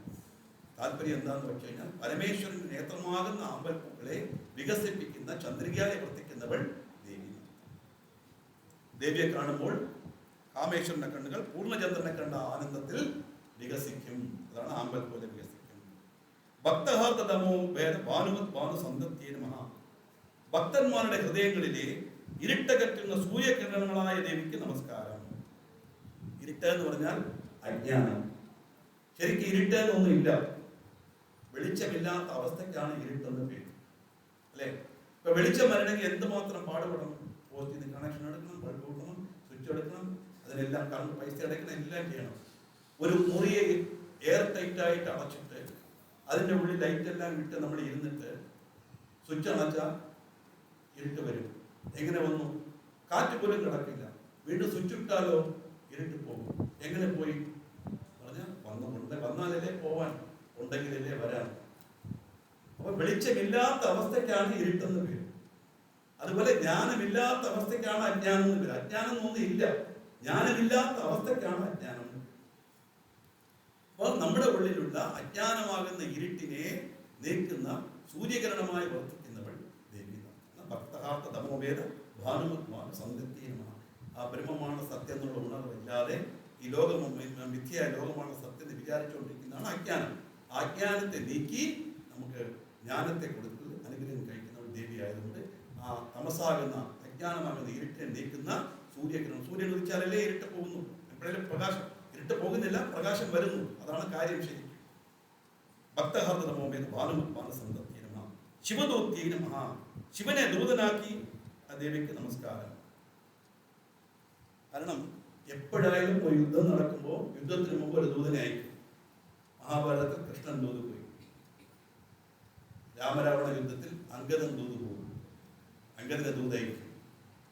താല്പര്യം എന്താണെന്ന് വെച്ച് കഴിഞ്ഞാൽ പരമേശ്വരൻ നേത്രമാകുന്ന ആമ്പൽപ്പൂക്കളെ വികസിപ്പിക്കുന്ന ചന്ദ്രികയായി വർത്തിക്കുന്നവൾ ദേവി. ദേവിയെ കാണുമ്പോൾ കാമേശ്വരന്റെ കണ്ണുകൾ പൂർണ്ണചന്ദ്രനെ കണ്ട ആനന്ദത്തിൽ വികസിക്കും. അതാണ് ആമ്പൽ പോലെ വികസിക്കും. ഭക്തഹാർദ്ദമോ ഭാനുസന്തത്യേന മഹാ. ഭക്തന്മാരുടെ ഹൃദയങ്ങളിലെ ഇരുട്ടകറ്റുന്ന സൂര്യകിരണങ്ങളായ ദേവിക്ക് നമസ്കാരം. ഇരുട്ട് എന്ന് പറഞ്ഞാൽ അജ്ഞാനം. ശരിക്കും ഇരുട്ട് എന്നൊന്നും ഇല്ല. വെളിച്ചമില്ലാത്ത അവസ്ഥയ്ക്കാണ് ഇരുട്ടെന്ന് പേര്, അല്ലെ? ഇപ്പൊ വെളിച്ചം വരണമെങ്കിൽ എന്തുമാത്രം പാടുപെടണം. പോസ്റ്റിന് കണക്ഷൻ എടുക്കണം, ബൾബ് കൂട്ടണം, സ്വിച്ച് എടുക്കണം, അതിനെല്ലാം കറണ്ട് പൈസ അടയ്ക്കണം, എല്ലാം ചെയ്യണം. ഒരു മുറിയെ എയർ ടൈറ്റ് ആയിട്ട് അടച്ചിട്ട് അതിൻ്റെ ഉള്ളിൽ ലൈറ്റ് എല്ലാം വിട്ട് നമ്മൾ ഇരുന്നിട്ട് സ്വിച്ച് അടച്ചാൽ ഇരുട്ട് വരും. എങ്ങനെ വന്നു? കാറ്റ് പോലും കിടക്കില്ല. വീണ്ടും സ്വിച്ച് ഇട്ടാലോ ഇരുട്ട് പോകും. എങ്ങനെ പോയി പറഞ്ഞാൽ വന്നാലല്ലേ പോവാൻ, ഉണ്ടെങ്കിലല്ലേ വരാൻ. അപ്പൊ വെളിച്ചമില്ലാത്ത അവസ്ഥയ്ക്കാണ് ഇരുട്ടെന്ന് പേര്. അതുപോലെ ജ്ഞാനമില്ലാത്ത അവസ്ഥയ്ക്കാണ് അജ്ഞാനം എന്ന് പേര്. അജ്ഞാനം ഒന്നും ഇല്ല, ജ്ഞാനമില്ലാത്ത അവസ്ഥയ്ക്കാണ് അജ്ഞാനം. അപ്പോൾ നമ്മുടെ ഉള്ളിലുള്ള അജ്ഞാനമാകുന്ന ഇരുട്ടിനെ നീക്കുന്ന സൂര്യകിരണമായി വർത്തിക്കുന്നവൾ ദേവി. ഭക്തഹാർത്ത തമോവേദ ഭാനുമത്മാണ് സന്ദത്യമാണ്. ആ ബ്രഹ്മമാണ് സത്യം എന്നുള്ള ഉണർവില്ലാതെ ഈ ലോകം മിഥ്യയായ ലോകമാണ് സത്യം എന്ന് വിചാരിച്ചുകൊണ്ടിരിക്കുന്നതാണ് അജ്ഞാനം. ആ അജ്ഞാനത്തെ നീക്കി നമുക്ക് ജ്ഞാനത്തെ കൊടുത്ത് അനുഗ്രഹം കഴിക്കുന്നവൾ ദേവി ആയതുകൊണ്ട് ആ തമസാകുന്ന അജ്ഞാനമാകുന്ന ഇരുട്ടിനെ നീക്കുന്ന സൂര്യകിരണം. സൂര്യൻ ഉദിച്ചാലല്ലേ ഇരുട്ട് പോകുന്നു. എപ്പോഴേലും പ്രകാശം, ഇരുട്ട് പോകുന്നില്ല, പ്രകാശം വരുന്നു. അതാണ് കാര്യം. ശരിക്കും ഭക്തഹാർദ്ദമോമേത് ഭാനുമത്മാനസന്തത്യനമ ശിവദൂത്യനമ. ശിവനെ ദൂതനാക്കി ആ ദേവിക്ക് നമസ്കാരം. കാരണം എപ്പോഴായാലും ഒരു യുദ്ധം നടക്കുമ്പോൾ യുദ്ധത്തിന് മുമ്പ് ഒരു ദൂതനെ അയക്കും. മഹാഭാരതത്തിൽ കൃഷ്ണൻ ദൂത് പോയി. രാമരാവണ യുദ്ധത്തിൽ അംഗദൻ ദൂത് പോകും. അംഗദിനെ ദൂതയക്കും.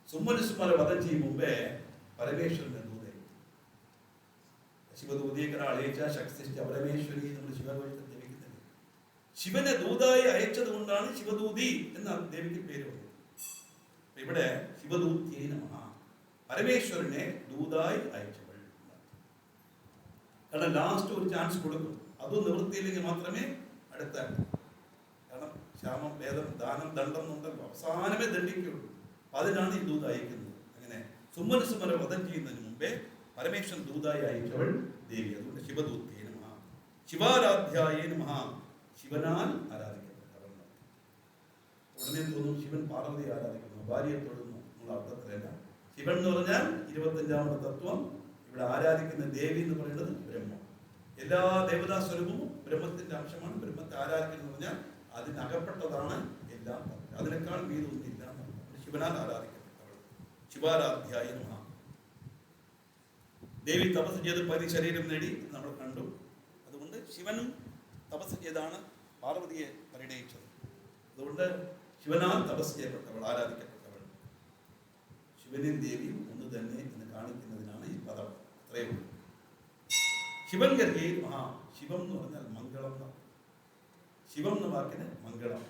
സുമ്മനുസുമാരെ വധം ചെയ്യും മുമ്പേ പരമേശ്വരന്റെ ദൂതയക്കും. ശിവദൂതീകരാളേച്ച ശക്തിഷ്ഠ പരമേശ്വരി നമ്മൾ ശിവഗോചത്തെ ദേവിക്കുന്നത്. ശിവനെ ദൂതായി അയച്ചത് കൊണ്ടാണ് ശിവദൂതി എന്ന ദേവിക്ക് പേര് വന്നത്. ഇവിടെ ശിവദൂത്യേ നമഃ, പരമേശ്വരനെ ദൂതായി അയച്ചവൾ. കാരണം ലാസ്റ്റ് ഒരു ചാൻസ് കൊടുക്കും. അതും നിവൃത്തിയില്ലെങ്കിൽ മാത്രമേ അടുത്ത, കാരണം ക്ഷാമം, ഭേദം, ദാനം, ദണ്ഡം എന്നുണ്ടല്ലോ, അവസാനമേ ദണ്ഡിക്കുള്ളൂ. അതിനാണ് ഈ ദൂത് അയക്കുന്നത്. അങ്ങനെ സുമന വധം ചെയ്യുന്നതിന് മുമ്പേ പരമേശ്വരൻ ദൂതായി അയച്ചവൾ ദേവി. അതുകൊണ്ട് ശിവദൂതേ നമഃ, ശിവാരാധ്യായേ നമഃ, ശിവനാൽ ആരാധിക്കപ്പെട്ടവൾ. ഉടനെ തോന്നും ശിവൻ പാർവതിയെ ആരാധിക്കുന്നു, ഭാര്യയെ തൊഴുന്നു എന്നുള്ള അർത്ഥത്തിലല്ല. ശിവൻ എന്ന് പറഞ്ഞാൽ 25ാമത്തെ തത്വം. ഇവിടെ ആരാധിക്കുന്ന ദേവി എന്ന് പറയുന്നത് ബ്രഹ്മം. എല്ലാ ദേവതാ സ്വരൂപവും ബ്രഹ്മത്തിന്റെ അംശമാണ്. ബ്രഹ്മത്തെ ആരാധിക്കുന്നത് പറഞ്ഞാൽ അതിനകപ്പെട്ടതാണ് എല്ലാം. അതിനേക്കാൾ മീതൊന്നില്ല. ശിവനാൽ ആരാധിക്കപ്പെട്ടവൾ, ശിവാരാധ്യായ നമഃ. ദേവി തപസ് ചെയ്ത് പരിശരീരം നേടി നമ്മൾ കണ്ടു. അതുകൊണ്ട് ശിവനും തപസ് ചെയ്താണ് പാർവതിയെ പരിണയിച്ചത്. അതുകൊണ്ട് ശിവനാൽ തപസ് ചെയ്യപ്പെട്ടവൾ, ആരാധിക്കപ്പെട്ടവൾ. ശിവനും ദേവിയും ഒന്ന് തന്നെ എന്ന് കാണിക്കുന്നതിനാണ് ഈ പദം. അത്രയേ ഉള്ളൂ. ശിവൻ ഗർഗേ മഹാ. ശിവം എന്ന് പറഞ്ഞാൽ മംഗളം. ശിവം എന്ന വാക്കിന് മംഗളം.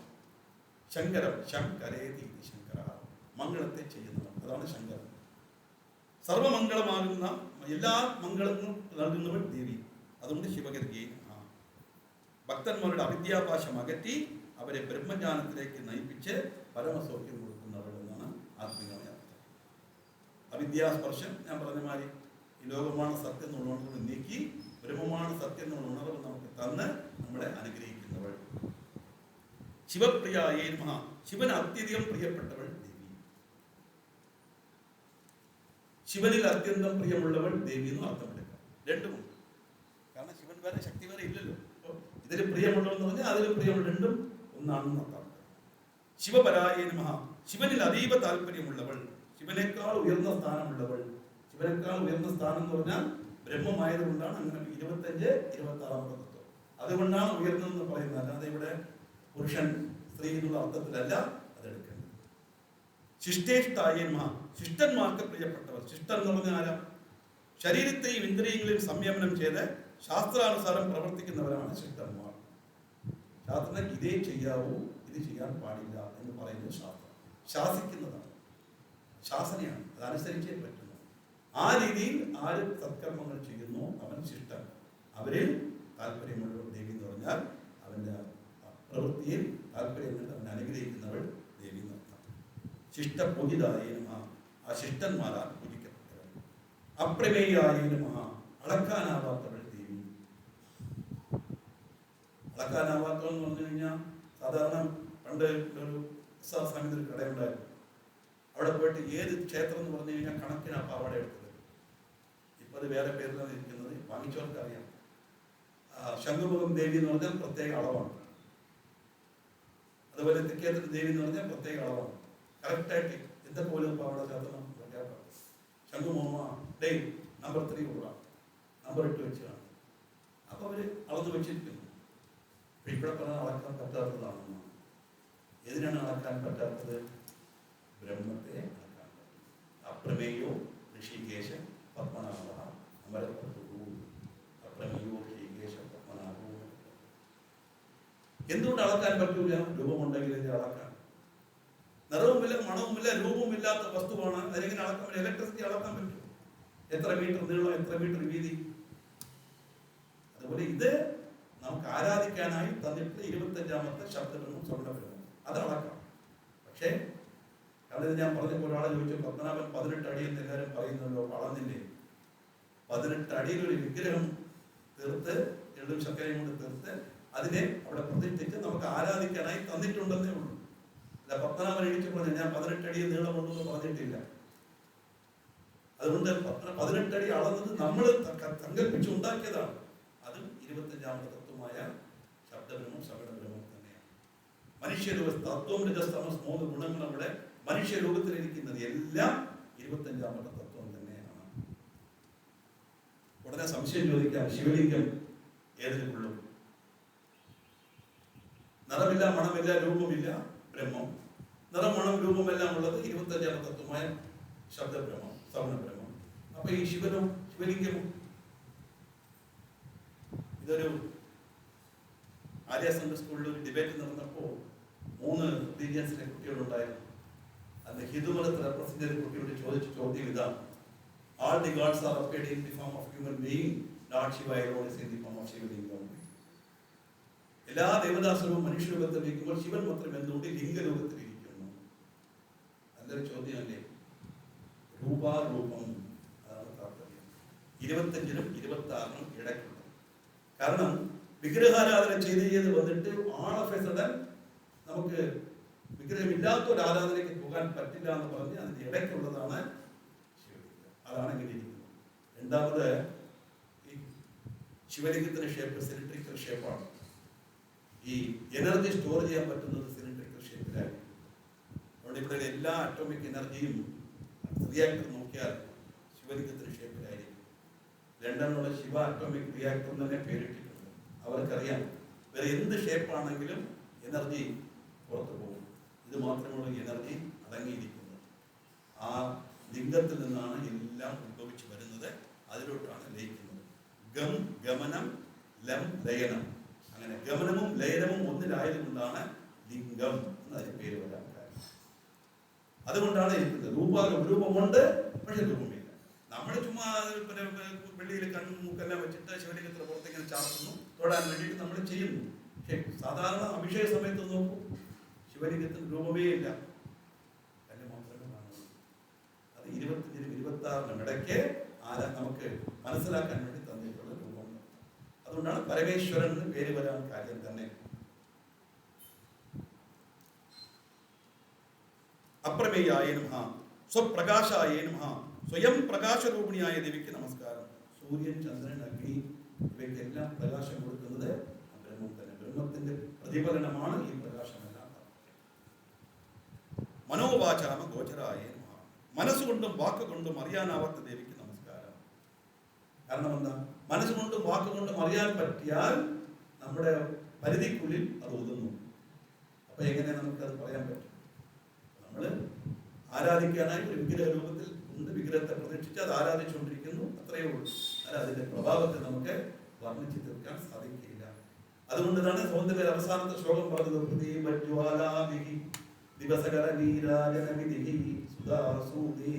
ശങ്കരം, ശങ്കരേതി ശങ്കര, മംഗളത്തെ ചെയ്യുന്നവൻ, അതാണ് ശങ്കരൻ. സർവമംഗളമാകുന്ന എല്ലാ മംഗളങ്ങളും നൽകുന്നവൻ ദേവി. അതുകൊണ്ട് ശിവഗർഗേ മഹാ. ഭക്തന്മാരുടെ അവിദ്യാപാശം അകറ്റി അവരെ ബ്രഹ്മജ്ഞാനത്തിലേക്ക് നയിപ്പിച്ച് പരമസൗഖ്യം കൊടുക്കുന്നവൾ എന്നാണ് ആത്മീയമായ അർത്ഥം. അവിദ്യാസ്പർശം ഞാൻ പറഞ്ഞ മാതിരി ഈ ലോകമാണ് സത്യം എന്നുള്ള ഉണർവ് നീക്കി ബ്രഹ്മമാണ് സത്യം എന്നുള്ള ഉണർവ് നമുക്ക് തന്ന് നമ്മളെ അനുഗ്രഹിക്കുന്നവൾ. ശിവപ്രിയായേ നമഃ. ശിവന് അത്യധികം പ്രിയപ്പെട്ടവൾ ദേവി. ശിവനിൽ അത്യന്തം പ്രിയമുള്ളവൾ ദേവി എന്നും അർത്ഥമെടുക്കാം. രണ്ടുമുണ്ട്. കാരണം ശിവൻ വേറെ, ശക്തി വേറെ ഇല്ലല്ലോ. അപ്പോൾ ഇതിൽ പ്രിയമുള്ളവെന്ന് പറഞ്ഞാൽ അതിൽ പ്രിയമുള്ള, രണ്ടും ഒന്നാണെന്ന് അർത്ഥം. ശിവപരായേ നമഃ. ശിവനിൽ അതീവ താല്പര്യമുള്ളവൾ, ശിവനേക്കാൾ ഉയർന്ന സ്ഥാനമുള്ളവൾ. ശിവനേക്കാൾ ഉയർന്ന സ്ഥാനം എന്ന് പറഞ്ഞാൽ ബ്രഹ്മമായതുകൊണ്ടാണ് അങ്ങനെ 25, 26 തത്വം. അതുകൊണ്ടാണ് ഉയർന്നതെന്ന് പറയുന്നത്. അല്ലാതെ ഇവിടെ പുരുഷൻ സ്ത്രീ എന്നുള്ള അർത്ഥത്തിലല്ല അതെടുക്കേണ്ടത്. ശിഷ്ടേഷ്ടായേ നമഃ. ശിഷ്ടന്മാർക്ക് പ്രിയപ്പെട്ടവർ. ശിഷ്ടൻ എന്ന് പറഞ്ഞാൽ ആരാ? ശരീരത്തെയും ഇന്ദ്രിയങ്ങളെയും സംയമനം ചെയ്ത് ശാസ്ത്രാനുസാരം പ്രവർത്തിക്കുന്നവരാണ് ശിഷ്ടന്മാർ. ശാസ്ത്രം ഇതേ ചെയ്യാവൂ, ഇത് ചെയ്യാൻ പാടില്ല എന്ന് പറയുന്നത് ശാസ്ത്രം ശാസിക്കുന്നതാണ്, ശാസനയാണ്. അതനുസരിച്ചേ പറ്റുന്നു. ആ രീതിയിൽ ആര് സത്കർമ്മങ്ങൾ ചെയ്യുന്നു അവൻ ശിഷ്ടൻ. അവരിൽ താല്പര്യമുള്ള ദേവി എന്ന് പറഞ്ഞാൽ അവന്റെ പ്രവൃത്തിയിൽ താല്പര്യം കണ്ട് അവൻ അനുഗ്രഹിക്കുന്നവൾ ദേവി എന്നർത്ഥം. ശിഷ്ടപൂജിതായേ നമഃ. ആ ശിഷ്ടന്മാരാൽ പൂജിക്കപ്പെട്ടവൾ. അപ്രമേയായേ നമഃ. അളക്കാനാവാത്തവൾ ദേവി. അളക്കാനാവാത്തവെന്ന് പറഞ്ഞു കഴിഞ്ഞാൽ സാധാരണ പണ്ട് ഒരു സമയത്ത് ഒരു കടയുണ്ടായിരുന്നു. അവിടെ പോയിട്ട് ഏത് ക്ഷേത്രം എന്ന് പറഞ്ഞു കഴിഞ്ഞാൽ കണക്കിന് ആ പാവാട എടുത്തത്. ഇപ്പം അത് വേറെ പേരിലാണ് ഇരിക്കുന്നത്, വാങ്ങിച്ചവർക്ക് അറിയാം. ശംഖുമുഖം ദേവി എന്ന് പറഞ്ഞാൽ പ്രത്യേക അളവാണ്. അതുപോലെ തെക്കേത്തര ദേവി എന്ന് പറഞ്ഞാൽ പ്രത്യേക അളവാണ്. കറക്റ്റായിട്ട് എന്തൊക്കെ പോലും പാവാട ചേർത്തണം. ശംഖുമുഖ ഡേ നമ്പർ 3 കൊടുക്കാം, നമ്പർ 8 വെച്ച് കാണും. അപ്പോൾ അവർ അളന്ന് വെച്ചിരിക്കുന്നു. ഇവിടെ പറഞ്ഞാൽ അളക്കാൻ പറ്റാത്തതാണെന്നാണ്. എതിനാണ് അളക്കാൻ പറ്റാത്തത്? ബ്രഹ്മത്തെ അളക്കാൻ പറ്റും. അപ്രമേയോ ഋഷികേശ പത്മനാഭ അമരപ്രഭു. അപ്രമേയോ ഋഷികേശ പത്മനാഭ. എന്തുകൊണ്ട് അളക്കാൻ പറ്റൂല? രൂപമുണ്ടെങ്കിൽ ഇത് അളക്കാൻ. നിറവുമില്ല, മണവുമില്ല, രൂപവുമില്ലാത്ത വസ്തുവാണ്. അതിനെങ്ങനെ അളക്കാൻ പറ്റും? ഇലക്ട്രിസിറ്റി അളക്കാൻ പറ്റും. എത്ര മീറ്റർ നീളം, എത്ര മീറ്റർ വീതി. അതുപോലെ ഇത് നമുക്ക് ആരാധിക്കാനായി തന്നിട്ട് 25ാമത്തെ ശബ്ദബ്രഹ്മം സ്വർണ്ണബ്രഹ്മം അത് അളക്കാം. പക്ഷേ അവിടെ ഞാൻ പറഞ്ഞപ്പോൾ ഒരാളെ ചോദിച്ചു, പത്മനാഭൻ 18 അടി എന്ന് എല്ലാവരും പറയുന്നല്ലോ, അളന്നില്ലേ? 18 അടിയിൽ ഒരു വിഗ്രഹം തീർത്ത് എള്ളും ശർക്കരയും കൊണ്ട് തീർത്ത് അതിനെ അവിടെ പ്രതിഷ്ഠിച്ച് നമുക്ക് ആരാധിക്കാനായി തന്നിട്ടുണ്ടെന്നേ ഉള്ളൂ. അല്ല പത്മനാഭൻ എഴുതിച്ചു പറഞ്ഞു ഞാൻ 18 അടി നീളമുണ്ടെന്ന് പറഞ്ഞിട്ടില്ല. അതുകൊണ്ട് 18 അടി അളന്നത് നമ്മൾ സങ്കല്പിച്ച് ഉണ്ടാക്കിയതാണ്. അതും 25ാമത്തെ തത്വമായ ശബ്ദബ്രഹ്മം ശബ്ദബ്രഹ്മം തന്നെയാണ്. മനുഷ്യരൂപ തത്വം രജസ്തമസ് 3 ഗുണങ്ങൾ നമ്മുടെ മനുഷ്യരൂപത്തിലിരിക്കുന്നത് എല്ലാം 25ാമത്തെ തത്വം തന്നെയാണ്. ഉടനെ സംശയം ചോദിക്കാം, ശിവലിംഗം ഏതിൽ കൊള്ളും? നിറമില്ല, മണമില്ല, രൂപമില്ല, ബ്രഹ്മം. നിറം, മണം, രൂപമെല്ലാം ഉള്ളത് 25ാമത്തെ തത്വമായ ശബ്ദബ്രഹ്മം സവർണബ്രഹ്മം. അപ്പൊ ഈ ശിവലിംഗവും ഇതൊരു ആര്യ സെൻട്രൽ സ്കൂളിൽ ഒരു ഡിബേറ്റ് നടന്നപ്പോൾ 3 റിലീജിയൻസിലെ കുട്ടികളുണ്ടായിരുന്നു. അതിൽ ഹിന്ദുമതത്തെ റെപ്രസെന്റ് ചെയ്ത കുട്ടിയോട് ചോദിച്ച ചോദ്യം ഇതാണ്: All the gods are appeared in the form of human being. Lord Shiva alone is in the form of Shivalingam. എല്ലാ ദേവദാസരും മനുഷ്യരൂപത്തിലിരിക്കുമ്പോൾ ശിവൻ മാത്രം എന്തുകൊണ്ട് ലിംഗരൂപത്തിലിരിക്കുന്നു? നല്ലൊരു ചോദ്യമല്ലേ? രൂപാരൂപം, അതാണ് താല്പര്യം. 25-നും 26-നും ഇടയ്ക്കുള്ളത്. കാരണം വിഗ്രഹാരാധന ചെയ്ത് വന്നിട്ട് ആൾ ഓഫ് എ സഡൻ നമുക്ക് വിഗ്രഹമില്ലാത്ത ഒരു ആരാധനയ്ക്ക് പോകാൻ പറ്റില്ല എന്ന് പറഞ്ഞ് അതിന്റെ ഇടയ്ക്കുള്ളതാണ് ശിവലിംഗം. അതാണ് ഇങ്ങനെ ഇരിക്കുന്നത്. രണ്ടാമത്, ഈ ശിവലിംഗത്തിന്റെ ഷേപ്പ് സിലിണ്ടറിക്കൽ ഷേപ്പാണ്. ഈ എനർജി സ്റ്റോർ ചെയ്യാൻ പറ്റുന്നത് സിലിണ്ടറിക്കൽ ഷേപ്പിലായിരിക്കും. അതുകൊണ്ട് ഇവിടെ എല്ലാ അറ്റോമിക് എനർജിയും റിയാക്ടർ നോക്കിയാൽ ശിവലിംഗത്തിന്റെ ഷേപ്പിലായിരിക്കും. ലണ്ടനിലുള്ള ശിവ അറ്റോമിക് റിയാക്ടർ തന്നെ പേരിട്ടിട്ടുണ്ട്. അവർക്കറിയാം വേറെ എന്ത് ഷേപ്പാണെങ്കിലും എനർജി പുറത്തു പോകും. ഇത് മാത്രമുള്ള എനർജി അടങ്ങിയിരിക്കുന്നത്. ആ ലിംഗത്തിൽ നിന്നാണ് എല്ലാം ഉത്ഭവിച്ചു വരുന്നത്. അതിലോട്ടാണ് ലയിക്കുന്നത്. ഗം, ഗമനം, ലം, ലയനം. അങ്ങനെ ഗമനവും ലയനവും ഒന്നിലായതുകൊണ്ടാണ് ലിംഗം എന്ന് അതിന് പേര് വരാൻ കാരണം. അതുകൊണ്ടാണ് ഇരിക്കുന്നത്. രൂപമുണ്ട്, പക്ഷെ രൂപമില്ല. നമ്മൾ ചുമ്മാ വെള്ളിയിൽ കണ്ണും മൂക്കെല്ലാം വെച്ചിട്ട് ശിവലിംഗത്തിന് പുറത്തേക്ക് ചാർത്തുന്നു, തൊടാൻ വേണ്ടിയിട്ട് നമ്മൾ ചെയ്യുന്നു. പക്ഷെ സാധാരണ അഭിഷേക സമയത്ത് നോക്കൂ, ശിവലിംഗത്തിന് രൂപമേ ഇല്ല, കല്ല് മാത്രമേ കാണുള്ളൂ. അത് 25-നും 26-നും ഇടയ്ക്ക് നമുക്ക് മനസ്സിലാക്കാൻ വേണ്ടി തന്നിട്ടുള്ള രൂപം. അതുകൊണ്ടാണ് പരമേശ്വരൻ എന്ന് പേര് വരാൻ കാര്യം തന്നെ. അപ്രമേയായ നമഃ, സ്വപ്രകാശായ നമഃ, സ്വയം പ്രകാശരൂപിണിയായ ദേവിക്ക് നമസ്കാരം. സൂര്യൻ, ചന്ദ്രൻ, അഗ്നി ഇവയ്ക്കെല്ലാം പ്രകാശം കൊടുക്കുന്നത് ബ്രഹ്മം തന്നെ. ബ്രഹ്മത്തിന്റെ പ്രതിഫലനമാണ് ഈ പ്രകാശമെല്ലാം. മനോവാചാമ ഗോചരായ നമഃ, മനസ്സുകൊണ്ടും വാക്കുകൊണ്ടും അറിയാനാവാത്ത ദേവിക്ക് നമസ്കാരം. കാരണം എന്താ? മനസ്സുകൊണ്ടും വാക്കുകൊണ്ടും അറിയാൻ പറ്റിയാൽ നമ്മുടെ പരിധിക്കുള്ളിൽ അത് ഒതുങ്ങും. അപ്പൊ എങ്ങനെ നമുക്കത് പറയാൻ പറ്റും? നമ്മൾ ആരാധിക്കാനായി ഒരു വിഗ്രഹ രൂപത്തിൽ ഉണ്ട്, വിഗ്രഹത്തെ പ്രതീക്ഷിച്ച് അത് ആരാധിച്ചുകൊണ്ടിരിക്കുന്നു, അത്രയേ ഉള്ളൂ. അല്ല, അതിന്റെ പ്രഭാവത്തെ നമുക്ക് വർണ്ണിച്ചു തീർക്കാൻ സാധിക്കില്ല. അതുകൊണ്ടാണ് സൗന്ദര്യ അവസാനത്തെ ശ്ലോകം പറഞ്ഞത്, പ്രദീപജ്വാലാഭിഹി ദിവസകര നീരാജനവിധിഹി സുധാസൂദേ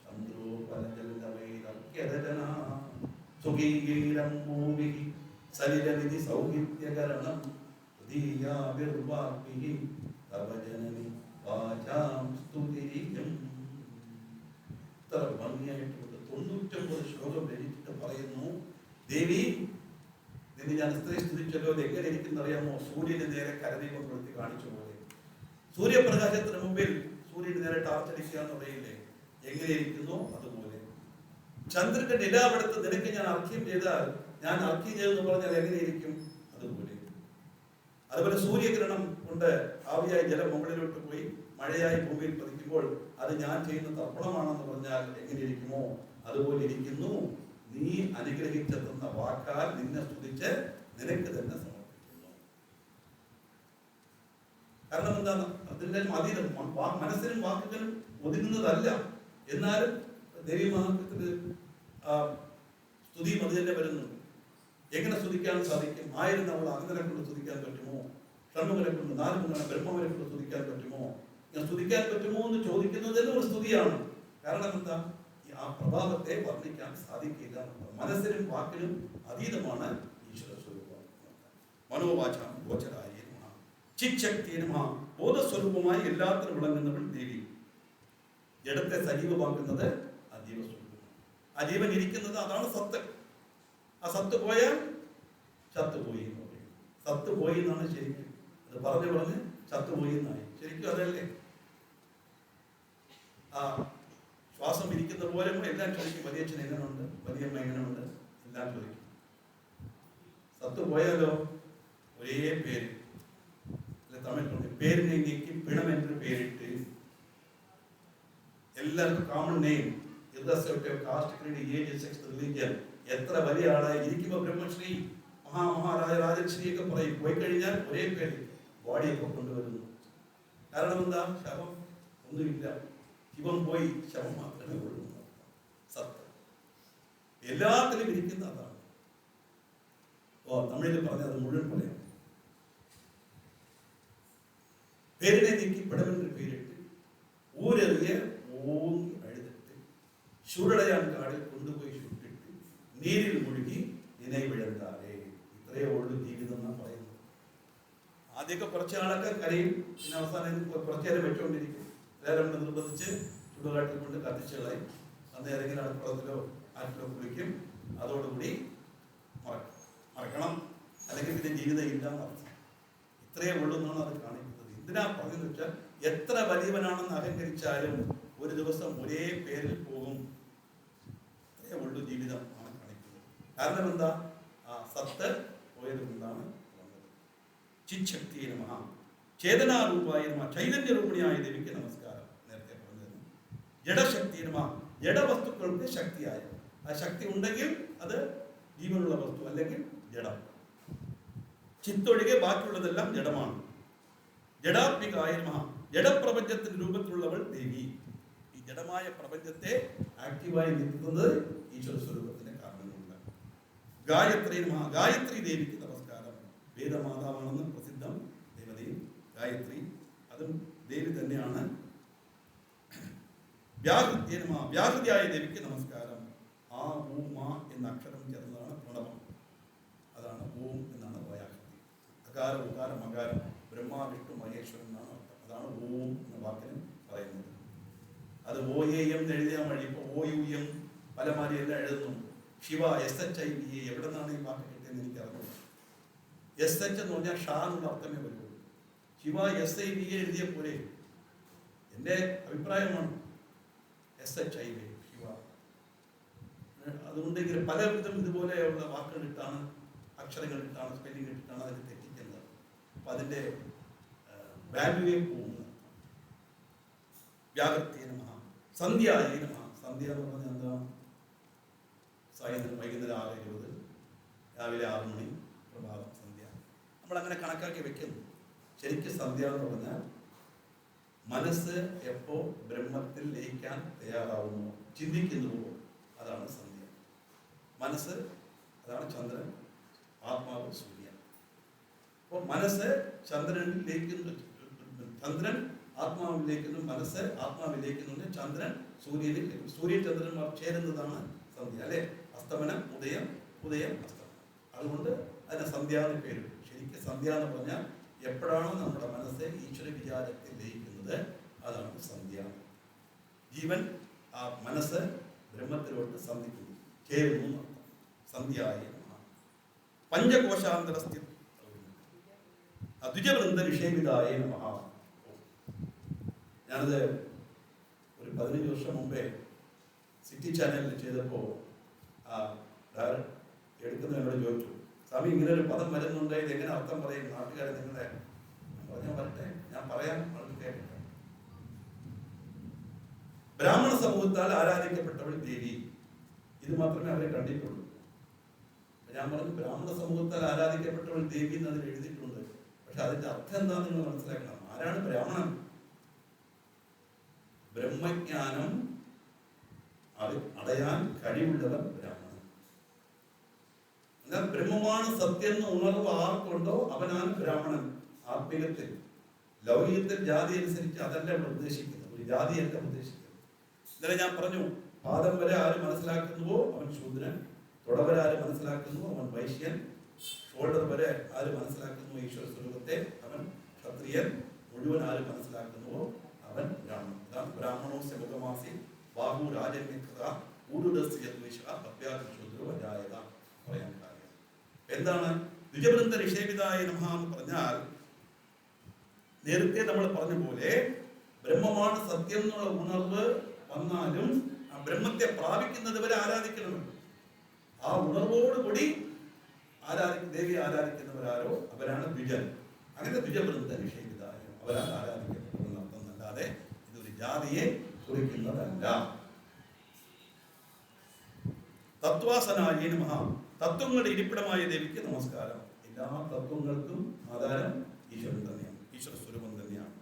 ചന്ദ്രോപലജലവൈരക്യരചന സുഖീരംഭൂവിഹി സലിലനിധി സൗഹിത്യകരണം ഹൃദീയാവിർവാഭിഹി തവജനനി വാചാം സ്തുതിരിയം. ഇത്ര ഭംഗിയായിട്ടുണ്ട്. 99 ശ്ലോകം രചിച്ചിട്ട് പറയുന്നു, ദേവി നിന്നെ ഞാൻ സ്ത്രീ സ്തുതിച്ചല്ലോ, അത് എങ്ങനെ ഇരിക്കുന്ന അറിയാമോ? സൂര്യന് നേരെ കരദീപം കൊളുത്തി കാണിച്ച പോലെ. സൂര്യപ്രകാശത്തിന് മുമ്പിൽ സൂര്യന് നേരെ ടാർച്ചടിക്കുക എന്ന് പറയില്ലേ, എങ്ങനെ ഇരിക്കുന്നു അതുപോലെ. ചന്ദ്രന്റെ നിലാവെടുത്ത് നിനക്ക് ഞാൻ അർഘ്യം ചെയ്താൽ, ഞാൻ അർഘ്യം ചെയ്തെന്ന് പറഞ്ഞാൽ എങ്ങനെ ഇരിക്കും അതുപോലെ. അതുപോലെ സൂര്യകിരണം കൊണ്ട് ആവിയായി ജലം മുകളിലോട്ട് പോയി മഴയായി ഭൂമിയിൽ പതിക്കുമ്പോൾ അത് ഞാൻ ചെയ്യുന്ന തർപ്പണമാണെന്ന് പറഞ്ഞാൽ എങ്ങനെ ഇരിക്കുമോ അതുപോലെ ഇരിക്കുന്നു. നീ അനുഗ്രഹിച്ചെത്തുന്ന വാക്കാൽ നിന്നെ സ്തുതിച്ച് നിനക്ക് തന്നെ സമർപ്പിക്കുന്നു. കാരണം എന്താണ്? അതിന്റെ അതീതം മനസ്സിനും വാക്കുകളും ഒതുങ്ങുന്നതല്ല. എന്നാലും ദേവീമഹാത്മ്യത്തിന് സ്തുതിയും അത് തന്നെ വരുന്നുണ്ട്. എങ്ങനെ സ്തുതിക്കാൻ സാധിക്കും? 1000 നമ്മൾ അനന്തനെ കൊണ്ട് സ്തുതിക്കാൻ പറ്റുമോ? ഷൺമുഖനെ കൊണ്ട്, 4 മുഖനെ ബ്രഹ്മവനെ കൊണ്ട് സ്തുതിക്കാൻ പറ്റുമോ? ഞാൻ സ്തുതിക്കാൻ പറ്റുമോ എന്ന് ചോദിക്കുന്നത് തന്നെ ഒരു സ്തുതിയാണ്. കാരണം എന്താ? ആ പ്രഭാവത്തെ വർണ്ണിക്കാൻ സാധിക്കില്ല. മനസ്സിനും വാക്കിനും അതീതമാണ് ഈശ്വര സ്വരൂപം. മനോവാചാം ഗോചരായ നമഃ, ചിച്ഛക്തിയെ നമഃ, ബോധസ്വരൂപമായി എല്ലാത്തിനും വിളങ്ങുന്നവൾ ദേവി. ജഡത്തെ സജീവമാക്കുന്നത് അജീവ സ്വരൂപമാണ്. അജീവൻ ഇരിക്കുന്നത് അതാണ് സത്ത്. ആ സത്ത് പോയാൽ ചത്തുപോയി എന്ന് പറയും. സത്ത് പോയി എന്നാണ് ശരിക്കും. അത് പറഞ്ഞ് ചത്തുപോയി എന്നായി. ശരിക്കും അതല്ലേ? ആ ശ്വാസം ഇരിക്കുന്ന പോലെ എല്ലാം ചോദിക്കും, വലിയച്ഛൻ എങ്ങനെയുണ്ട്, വലിയമ്മ എങ്ങനെയുണ്ട്, എല്ലാം ചോദിക്കും. സത്ത് പോയാലോ ഒരേ പേര്. തമിഴ് പേരിനെ നീക്കി പിണമെന്ന് പേരിട്ട് എല്ലാവർക്കും common name, caste, creed, age, sex, religion. എത്ര വലിയ ആളായി ഇരിക്കുമ്പോൾ ബ്രഹ്മശ്രീ, മഹാരാജ, രാജശ്രീ ഒക്കെ പറയും. പോയി കഴിഞ്ഞാൽ ഒരേ പേര് ബോഡിയൊക്കെ കൊണ്ടുവരുന്നു. കാരണം എന്താ? ശവം ഒന്നുമില്ല, ശിവം പോയി, ശവം മാത്രമേ ഉള്ളൂ. സത്ത് എല്ലാത്തിലും ഇരിക്കുന്ന അതാണ്. തമിഴിൽ പറഞ്ഞത് മുഴുവൻ പറയാം. പേരിനെ നീക്കി പിടവെന്ന് പേരിട്ട് ഊരെറിയ ഓങ്ങി അഴുതിട്ട് ചുരുളയാൻ കാടിൽ കൊണ്ടുപോയി ചുട്ടിട്ട് നീരിൽ മുഴുകി ഇത്രയേ ഉള്ളൂ ജീവിതം എന്നാണ് പറയുന്നത്. ആദ്യമൊക്കെ കുറച്ച് നാളൊക്കെ കരയും, പിന്നെ അവസാനം കുറച്ചു നേരം വെച്ചുകൊണ്ടിരിക്കും. എല്ലാവരും നിർബന്ധിച്ച് ചുടുകാട്ടിൽ കൊണ്ട് കത്തിച്ച് കളയും. അന്ന് ഏതെങ്കിലും അടുക്കളത്തിലോ ആറ്റിലോ കുളിക്കും. അതോടുകൂടി മറക്കണം, അല്ലെങ്കിൽ പിന്നെ ജീവിതം ഇല്ല എന്നർത്ഥം. ഇത്രയേ ഉള്ളൂ എന്നാണ് അത് കാണിക്കുന്നത്. എന്തിനാ പറഞ്ഞതെന്ന് വെച്ചാൽ എത്ര വലിയവനാണെന്ന് അഹങ്കരിച്ചാലും ഒരു ദിവസം ഒരേ പേരിൽ പോകും. ഇത്രയേ ഉള്ളൂ ജീവിതം ആണ് കാണിക്കുന്നത്. കാരണം എന്താ? ആ സത്ത് പോയത് കൊണ്ടാണ് വന്നത്. ചിച്ഛക്തിയെ നമഃ, ചേതനാരൂപായ നമഃ, ചൈതന്യരൂപിണിയായ ദേവിക്ക് നമസ്കാരം. നേരത്തെ പറഞ്ഞത് ജഡശക്തിയെ നമഃ, ജഡവസ്തുക്കൾക്ക് ശക്തിയായ. ആ ശക്തി ഉണ്ടെങ്കിൽ അത് ജീവനുള്ള വസ്തു, അല്ലെങ്കിൽ ജഡം. ചിത്തൊഴികെ ബാക്കിയുള്ളതെല്ലാം ജഡമാണ്. ജഡാത്മികായ നമഃ, ജഡപ്രപഞ്ചത്തിന്റെ രൂപത്തിലുള്ളവൾ ദേവി. ഈ ജഡമായ പ്രപഞ്ചത്തെ ആക്റ്റീവായി നിർത്തുന്നത് ഈശ്വര സ്വരൂപത്തിന്റെ കാരണങ്ങളുണ്ട്. ഗായത്രി നമഃ, ഗായത്രി ദേവിക്ക് നമസ്കാരം. വേദമാതാവാണെന്ന് പ്രസിദ്ധം ദേവതയും ഗായത്രി, അതും ദേവി തന്നെയാണ്. വ്യാഹൃത്യ നമഃ, വ്യാഹൃതിയായ ദേവിക്ക് നമസ്കാരം. ആ ഊ മാ എന്ന അക്ഷരം ചേർന്നതാണ് പ്രണവം. അതാണ് ഓം എന്നാണ് വ്യാഹൃതി. അകാര ഉകാര മകാരം, ബ്രഹ്മ വിഷ്ണു മഹേശ്വരൻ എന്നാണ് അർത്ഥം. അതാണ് ഓം എന്ന വാക്കിന് പറയുന്നത്. അത് ഓ എ എം എഴുതിയാൽ മതി. ഇപ്പോൾ ഓ യു എം പലമാരി എല്ലാം എഴുതുന്നു. ശിവ SHIVA എവിടെ നിന്നാണ് ഈ വാക്ക് കിട്ടിയെന്ന് എനിക്കറിഞ്ഞു. SH എന്ന് പറഞ്ഞാൽ ഷാ എന്നുള്ള അർത്ഥമേ വരുള്ളൂ. ശിവ SIVA എഴുതിയ പോലെ എൻ്റെ അഭിപ്രായമാണ്. SHIVA ശിവ. അതുകൊണ്ട് ഇങ്ങനെ പലവിധം ഇതുപോലെയുള്ള വാക്കുകൾ ഇട്ടാണ്, അക്ഷരങ്ങൾ ഇട്ടാണ്, സ്പെല്ലിംഗ് ഇട്ടിട്ടാണ് അതിൽ തെറ്റിക്കുന്നത്. അപ്പം അതിൻ്റെ വാല്യൂവേ പോകുന്നത്. വ്യാകൃത്യ നമഃ, സന്ധ്യായ നമഃ. സന്ധ്യ എന്ന് പറഞ്ഞാൽ എന്താ? വൈകുന്നേരം 6:20, രാവിലെ 6 മണി, പ്രഭാതം, സന്ധ്യ. നമ്മളങ്ങനെ കണക്കാക്കി വെക്കുന്നു. ശരിക്കും സന്ധ്യ എന്ന് പറഞ്ഞാൽ മനസ്സ് എപ്പോ ബ്രഹ്മത്തിൽ ലയിക്കാൻ തയ്യാറാവുന്നു, ചിന്തിക്കുന്നുവോ, അതാണ് സന്ധ്യ. മനസ്സ്, അതാണ് ചന്ദ്രൻ, ആത്മാവ് സൂര്യൻ. അപ്പോൾ മനസ്സ് ചന്ദ്രനിൽ ലയിക്കുന്നു, ചന്ദ്രൻ ആത്മാവിലേക്കുന്നു, മനസ്സ് ആത്മാവിലേക്കുന്നുണ്ട്, ചന്ദ്രൻ സൂര്യനിൽ, സൂര്യൻ ചന്ദ്രന്മാർ ചേരുന്നതാണ് സന്ധ്യ, അല്ലെ? അസ്തമനം, ഉദയം, ഉദയം, അസ്തമനം. അതുകൊണ്ട് അതിന് സന്ധ്യ എന്ന് പേര്. ശരിക്കും സന്ധ്യ എന്ന് പറഞ്ഞാൽ എപ്പോഴാണോ നമ്മുടെ മനസ്സ് ഈശ്വര വിചാരത്തിൽ ലയിക്കുന്നത്, അതാണ് സന്ധ്യ. ജീവൻ ആ മനസ്സ് ബ്രഹ്മത്തിലോട്ട് സന്ധിക്കുന്നു, ചേരുന്നു. സന്ധ്യായ പഞ്ചകോശാന്തരസ്ഥിത ദ്വിജവൃന്ദ വിഷേവിതായ നമഃ. ഞാനത് ഒരു 15 വർഷം മുമ്പേ സിറ്റി ചാനലിൽ ചെയ്തപ്പോൾ എടുക്കുന്നവരോട് ചോദിച്ചു, സ്വാമി ഇങ്ങനെ ഒരു പദം വരുന്നുണ്ട്, ഇത് എങ്ങനെ അർത്ഥം പറയും നാട്ടുകാരെ നിങ്ങളെ? ഞാൻ പറയട്ടെ, ഞാൻ പറയാൻ വളരെ കേട്ടിട്ട്. ബ്രാഹ്മണ സമൂഹത്താൽ ആരാധിക്കപ്പെട്ടവൾ ദേവി. ഇത് മാത്രമേ അവരെ കണ്ടിട്ടുള്ളൂ. ഞാൻ പറഞ്ഞു, ബ്രാഹ്മണ സമൂഹത്താൽ ആരാധിക്കപ്പെട്ടവൾ ദേവി എന്ന് അതിൽ എഴുതിയിട്ടുണ്ട്. പക്ഷെ അതിന്റെ അർത്ഥം എന്താണെന്ന് നിങ്ങൾ മനസ്സിലാക്കണം. ആരാണ് ബ്രാഹ്മണൻ? ബ്രഹ്മജ്ഞാനം അടയാൻ കഴിവുള്ളവൻ ബ്രാഹ്മണൻ. എന്നാൽ ബ്രഹ്മമാണ് സത്യം എന്ന് ഉണർവ് ആർക്കുണ്ടോ അവനാണ് ബ്രാഹ്മണൻ. ആത്മീയത്തിൽ, ലൗകികത്തിൽ ജാതി അനുസരിച്ച് അതല്ല ഇവിടെ ഉദ്ദേശിക്കുന്നത്. ഒരു ജാതിയല്ല ഉദ്ദേശിക്കുന്നത്. ഇന്നലെ ഞാൻ പറഞ്ഞു, പാദം വരെ ആര് മനസ്സിലാക്കുന്നുവോ അവൻ ശൂദ്രൻ, തുട വരെ ആര് മനസ്സിലാക്കുന്നുവോ അവൻ വൈശ്യൻ, ഷോൾഡർ വരെ ആര് മനസ്സിലാക്കുന്നുവോ ഈശ്വര സ്വരൂപത്തെ അവൻ ക്ഷത്രിയൻ, മുഴുവൻ ആര് മനസ്സിലാക്കുന്നുവോ അവൻ ബ്രാഹ്മണൻ. ഇതാണ് ബ്രാഹ്മണോസ്യ മുഖമാസി ബാഹു രാജന്യകൃത ഊരുദസ്യദ്വേഷ അഭ്യാസൂദ്രോ അജായത പറയാൻ കാര്യം എന്താണ്? ദ്വിജവൃന്ദ നിഷേവിതായ നമഃ എന്ന് പറഞ്ഞാൽ നേരത്തെ നമ്മൾ പറഞ്ഞ പോലെ ബ്രഹ്മമാണ് സത്യം എന്നുള്ള ഉണർവ് വന്നാലും ആ ബ്രഹ്മത്തെ പ്രാപിക്കുന്നത് വരെ ആരാധിക്കണമല്ലോ. ആ ഉണർവോടുകൂടി ദേവി ആരാധിക്കുന്നവരാരോ അവരാണ് ദ്വിജൻ. അങ്ങനെ ദ്വിജവൃന്ദ നിഷേവിതായ അവരാണ് ആരാധിക്കപ്പെടുന്ന അർത്ഥം എന്നല്ലാതെ ഇതൊരു ജാതിയെ കുറിക്കുന്നതല്ല. തത്വാസനായ നമഃ, തത്വങ്ങളുടെ ഇരിപ്പിടമായ ദേവിക്ക് നമസ്കാരം. എല്ലാ തത്വങ്ങൾക്കും ആധാരം ഈശ്വരൻ തന്നെയാണ്, ഈശ്വര സ്വരൂപം തന്നെയാണ്.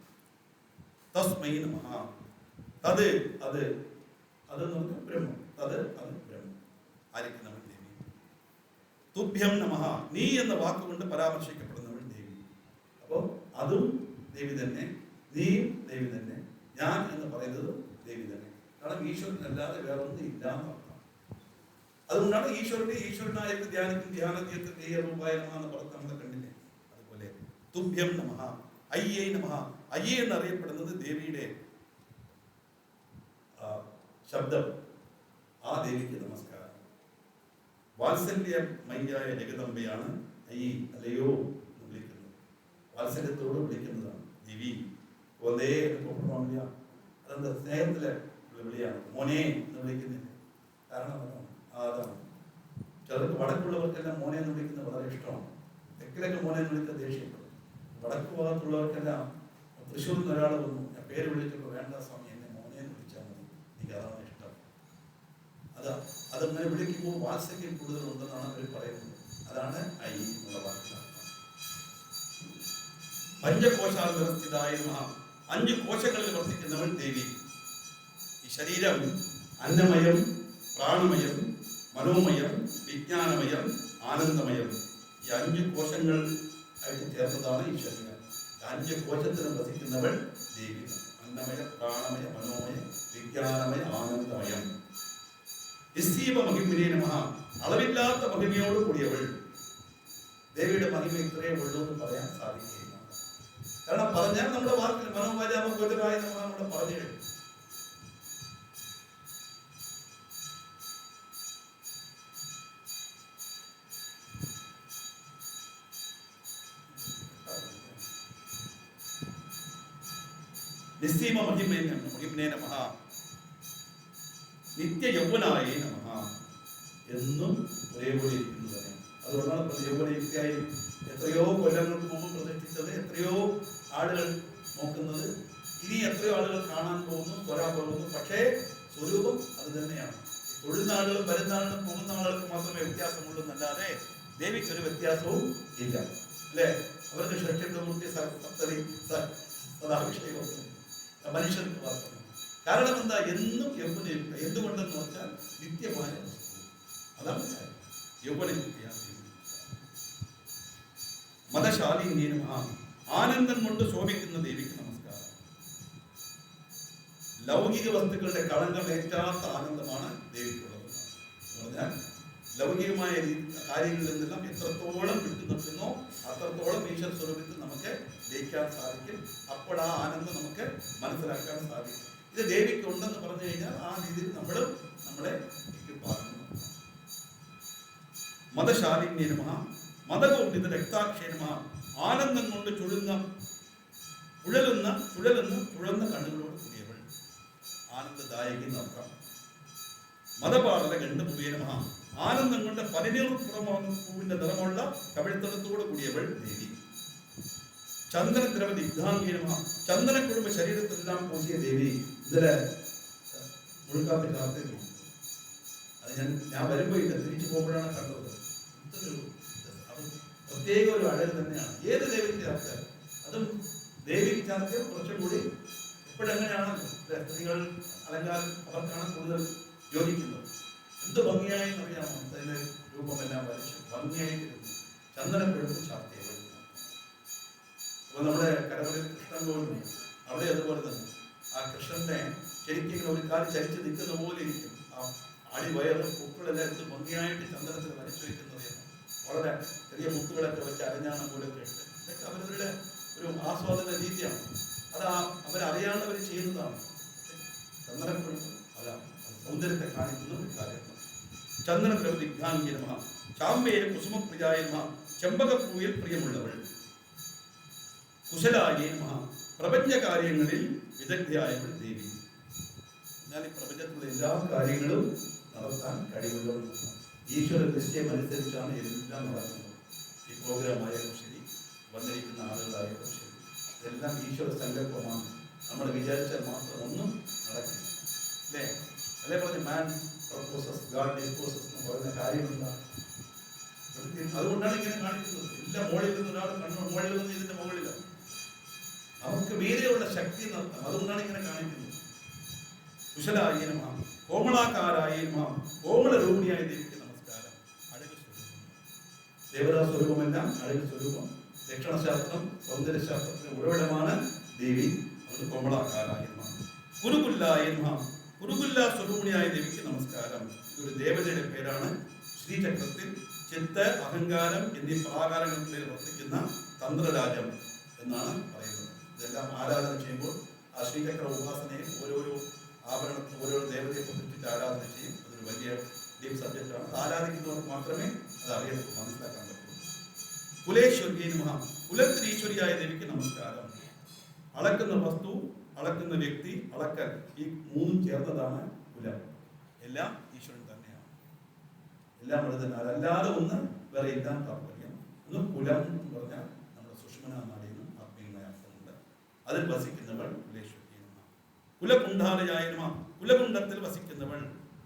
തസ്മൈ നമഃ, തത് അത് എന്ന് പറഞ്ഞാൽ ബ്രഹ്മം, തത് അത് ബ്രഹ്മം ആയിരിക്കുന്നവൻ ദേവി. തുഭ്യം നമഃ, നീ എന്ന വാക്കുകൊണ്ട് പരാമർശിക്കപ്പെടുന്നവൾ ദേവി. അപ്പോൾ അതും ദേവി തന്നെ, നീയും ദേവി തന്നെ, ഞാൻ എന്ന് പറയുന്നത് ദേവി തന്നെ. കാരണം ഈശ്വരൻ അല്ലാതെ വേറൊന്നും ഇല്ല എന്നർത്ഥം. അതുകൊണ്ടാണ് ഈശ്വരനായിട്ട് ധ്യാനതീയ രൂപായ നമഃ എന്ന് പറഞ്ഞ് നമ്മൾ കണ്ടില്ലേ. അതുപോലെ തുഭ്യം നമഃ, അയ്യേ നമഃ. അയ്യേ എന്നറിയപ്പെടുന്നത് ദേവിയുടെ ശബ്ദം. ആ ദേവിക്ക് നമസ്കാരം. വാത്സല്യമയ്യായ ജഗദംബയാണ് അയ്യേ, അല്ലയോ എന്ന് വിളിക്കുന്നത്. വാത്സല്യത്തോട് വിളിക്കുന്നതാണ് ദേവി. ഒന്നേ എന്ന് അതെന്താ സ്നേഹത്തിലെ വിളിയാണ്. മോനെ എന്ന് വിളിക്കുന്നില്ല. കാരണം അതാണ്. ചിലർക്ക് വടക്കുള്ളവർക്കെല്ലാം മോനെ എന്ന് വിളിക്കുന്നത് വളരെ ഇഷ്ടമാണ്. തെക്കിലൊക്കെ മോനെ എന്ന് വിളിക്കുന്ന ദേഷ്യപ്പെടും. വടക്ക് ഭാഗത്തുള്ളവർക്കെല്ലാം തൃശ്ശൂരിൽ നിന്ന് ഒരാൾ വന്നു, ഞാൻ പേര് വിളിച്ചപ്പോൾ വേണ്ട സ്വാമി എന്നെ മോനെ എന്ന് വിളിച്ചാൽ മതി, എനിക്ക് അതാണ് ഇഷ്ടം. അതങ്ങനെ വിളിക്കുമ്പോൾ വാത്സല്യം കൂടുതലുണ്ടെന്നാണ് അവർ പറയുന്നത്. അതാണ് ഐ എന്നുള്ള വാക്കിന് അർത്ഥം. പഞ്ചകോശാന്തരസ്ഥിതായ നമഃ. 5 കോശങ്ങളിൽ വർത്തിക്കുന്നവൾ ദേവി. ഈ ശരീരം അന്നമയം, പ്രാണമയം, മനോമയം, വിജ്ഞാനമയം, ആനന്ദമയം. ഈ 5 കോശങ്ങൾ ആയിട്ട് ചേർന്നതാണ് ഈ ശരീരം. 5 കോശത്തിന് വസിക്കുന്നവൾ ദേവി. അന്നമയ, പ്രാണമയ, മനോമയ, വിജ്ഞാനമയ, ആനന്ദമയം. നിസ്സീമ മഹിമിനേ നമഃ. അളവില്ലാത്ത മഹിമയോട് കൂടിയവൾ. ദേവിയുടെ മഹിമ ഇത്രയേ ഉള്ളൂ എന്ന് പറയാൻ സാധിക്കുകയില്ല. കാരണം പറഞ്ഞാൽ നമ്മുടെ വാക്കിൽ മനോവാചാമ ഗോചരായ നമ്മൾ പറഞ്ഞു കഴിഞ്ഞു. നിസ്സീമ മഹിമേ നമഃ. നിത്യ യൗവനായ നമഃ. എന്നും ഒരേപോലെ ഇരിക്കുന്നത് തന്നെ. അതുകൊണ്ടാണ് യൗവനയുക്തിയായി എത്രയോ കൊല്ലങ്ങൾക്ക് മുമ്പ് പ്രതിഷ്ഠിച്ചത്. എത്രയോ ആളുകൾ നോക്കുന്നത്, ഇനി എത്രയോ ആളുകൾ കാണാൻ പോകുന്നു, തൊഴാൻ പോകുന്നു. പക്ഷേ സ്വരൂപം അത് തന്നെയാണ്. തൊഴുന്ന ആളുകളും വരുന്ന ആളുകളും പോകുന്ന ആളുകൾക്ക് മാത്രമേ വ്യത്യാസമുള്ളൂ എന്നല്ലാതെ ദേവിക്ക് ഒരു വ്യത്യാസവും ഇല്ല. അല്ലേ? അവർക്ക് ഷഷ്ഠമൂർത്തി സപ്തതി സദാഭിഷേകം മനുഷ്യർക്ക് മാത്രം. കാരണം എന്താ? എന്നും യൗവനയുക്ത. എന്തുകൊണ്ടെന്ന് വെച്ചാൽ നിത്യമായ വസ്തു. അതാണ് യൗവനയുക്തിയാണ്. മതശാലിന്യേ നമഃ. ആനന്ദം കൊണ്ട് ശോഭിക്കുന്ന ദേവിക്ക് നമസ്കാരം. ലൗകിക വസ്തുക്കളുടെ കളങ്കം ഏറ്റാത്ത ആനന്ദമാണ് ദേവിക്കുള്ളത്. എന്ന് പറഞ്ഞാൽ ലൗകികമായ കാര്യങ്ങളിൽ നിന്നെല്ലാം എത്രത്തോളം വിട്ടുനിൽക്കുന്നോ അത്രത്തോളം ഈശ്വര സ്വരൂപത്തിൽ നമുക്ക് ലയിക്കാൻ സാധിക്കും. അപ്പോൾ ആ ആനന്ദം നമുക്ക് മനസ്സിലാക്കാൻ സാധിക്കും. ഇത് ദേവിക്ക് ഉണ്ടെന്ന് പറഞ്ഞു കഴിഞ്ഞാൽ ആ രീതിയിൽ നമ്മളും നമ്മളെ പാർക്കുന്നു. മതശാലിന്യേ നമഃ. മതകൗണ്ഡിത രക്താക്ഷേ നമഃ. ആനന്ദം കൊണ്ട് ചുഴലുന്ന കണ്ണുകളോട് കൂടിയവൾ. ആനന്ദദായകി എന്നർത്ഥം. മതപാടല ഗണ്ഡമുഖേ നമഃ. ആനന്ദം കൊണ്ട് പൂവിന്റെ നിറമുള്ള കവിഴ്ത്തടത്തോട് കൂടിയവൾ ദേവി. ചന്ദനദ്രവ ദിഗ്ധാംഗേ നമഃ. ചന്ദനക്കുടുംബ ശരീരത്തിലെല്ലാം പൂശിയ ദേവി. ഇതിലെ മുഴുക്കാത്ത കാത്തേക്കും അത് ഞാൻ വരുമ്പോ ഇല്ല, തിരിച്ചു പോകുമ്പോഴാണ് കണ്ടത്. പ്രത്യേക ഒരു അഴൽ തന്നെയാണ്. ഏത് ദേവിക്ക് ചേർത്താൽ അതും ദേവിക്ക് ചേർത്ത് കുറച്ചും കൂടി ഇപ്പോഴെങ്ങനെയാണല്ലോ സ്ത്രീകൾ അലങ്കാരം അവർക്കാണ് കൂടുതൽ യോജിക്കുന്നത്. എന്ത് ഭംഗിയായി അറിയാമോ? അതിന്റെ രൂപമെല്ലാം വരച്ച് ഭംഗിയായിട്ടിരുന്നു ചന്ദനക്കുഴമ്പ് ചാർത്തിയവൾ. അപ്പൊ നമ്മുടെ കരമലയിൽ കൃഷ്ണൻ പോകുന്നു, അവിടെ അതുപോലെ തന്നെ ആ കൃഷ്ണനെ ശരിക്കും ഒരു കാലം ചരിച്ച് നിൽക്കുന്ന പോലെ ഇരിക്കും. ആ അടിവയറും പൂക്കളെല്ലാം എന്ത് ഭംഗിയായിട്ട് ചന്ദനത്തിൽ വരച്ചു വയ്ക്കുന്നത്. വളരെ ചെറിയ മുത്തുകളൊക്കെ വെച്ച് അരഞ്ഞാണം പോലൊക്കെ ഇട്ട് ഇതൊക്കെ അവരവരുടെ ഒരു ആസ്വാദന രീതിയാണ്. അത് അവരറിയാണ്ട് അവർ ചെയ്യുന്നതാണ്. ചന്ദനക്കുഴമ്പ് അതാണ് സൗന്ദര്യത്തെ കാണിക്കുന്ന ഒരു കാര്യമാണ്. ചന്ദനദ്രവ ദിഗ്ധാംഗേ നമഃ. ചാമ്പയെ കുസുമപ്രിയായ നമഃ. ചെമ്പകപ്പൂവിൽ പ്രിയമുള്ളവൾ. കുശലായേ നമഃ. പ്രപഞ്ച കാര്യങ്ങളിൽ വിദഗ്ധയായവൾ ദേവി. എന്നാൽ ഈ പ്രപഞ്ചത്തിലുള്ള എല്ലാ കാര്യങ്ങളും നടത്താൻ കഴിവുള്ളവൾ. ഈശ്വര നിശ്ചയം അനുസരിച്ചാണ് എല്ലാം നടക്കുന്നത്. ഈ പ്രോഗ്രാമായാലും ശരി, വന്നിരിക്കുന്ന ആളുകളായാലും ശരി, ഇതെല്ലാം ഈശ്വര സങ്കല്പമാണ്. നമ്മൾ വിചാരിച്ചാൽ മാത്രം ഒന്നും നടക്കില്ല. അല്ലേ? അല്ലേ പറഞ്ഞു മാൻ പ്രൊപ്പോസസ് ഗാഡ് ഡിസ്പോസസ് എന്ന് പറയുന്ന കാര്യം എന്താണ്? അതുകൊണ്ടാണ് ഇങ്ങനെ കാണിക്കുന്നത്. എല്ലാം മുകളിൽ നിന്ന് ഒരാൾ കണ്ണു മുകളിൽ നിന്ന് ഇതിന്റെ മുകളിലാണ്. നമുക്ക് മീതെയുള്ള ശക്തി നടത്താം. അതുകൊണ്ടാണ് ഇങ്ങനെ കാണിക്കുന്നത്. കുശലായ നമഃ. കോമളാകാരായ നമഃ. കോമള രൂപിണിയായ ദേവിക്ക് നമസ്കാരം. അഴക് സ്വരൂപം. ദേവതാ സ്വരൂപമെല്ലാം അഴക് സ്വരൂപം. ലക്ഷണശാസ്ത്രം സൗന്ദര്യശാസ്ത്രത്തിന് ഉറവിടമാണ് ദേവി. അത് കോമളാകാരായ നമഃ. കുരുകുല്ലായ നമഃ. കുരുകുല്ല സ്വരൂപിണിയായ ദേവിക്ക് നമസ്കാരം. ഒരു ദേവതയുടെ പേരാണ്. ശ്രീചക്രത്തിൽ ചിത്ത, അഹങ്കാരം എന്നീ പ്രാകാരങ്ങളിൽ വർത്തിക്കുന്ന തന്ത്രരാജം എന്നാണ് പറയുന്നത്. ഇതെല്ലാം ആരാധന ചെയ്യുമ്പോൾ ആ ശ്രീചക്ര ഉപാസനയെ ഓരോരോ ആഭരണത്തിൽ ഓരോ ദേവതയെ പ്രതിഷ്ഠിച്ച് ആരാധന ചെയ്യും. അതൊരു വലിയ ഡീപ് സബ്ജക്റ്റാണ്. ആരാധിക്കുന്നവർക്ക് മാത്രമേ അത് അറിയൂ, മനസ്സിലാക്കാൻ പറ്റൂ. കുലേശ്വരിയെ നമഃ. കുലത്തിന് ഈശ്വരിയായ ദേവിക്ക് നമസ്കാരം. അളക്കുന്ന വസ്തു, അളക്കുന്ന വ്യക്തി, അളക്കൽ, ഈ മൂന്നും ചേർന്നതാണ് കുലം. എല്ലാം ഈശ്വരൻ തന്നെയാണ്. എല്ലാം അവിടെ തന്നെ. അതല്ലാതെ ഒന്ന് വേറെ എല്ലാം താല്പര്യം. ഒന്ന് കുലം എന്ന് പറഞ്ഞാൽ നമ്മുടെ സുഷുമ്ന നാടിയിൽ നിന്നും ആത്മീയമായ അർത്ഥമുണ്ട്. അതിൽ വസിക്കുന്നവൾ കുലേശ്വരിയെ നമഃ. കുലകുണ്ഡാലയായ നമഃ. കുലകുണ്ഡത്തിൽ വസിക്കുന്നവൾ.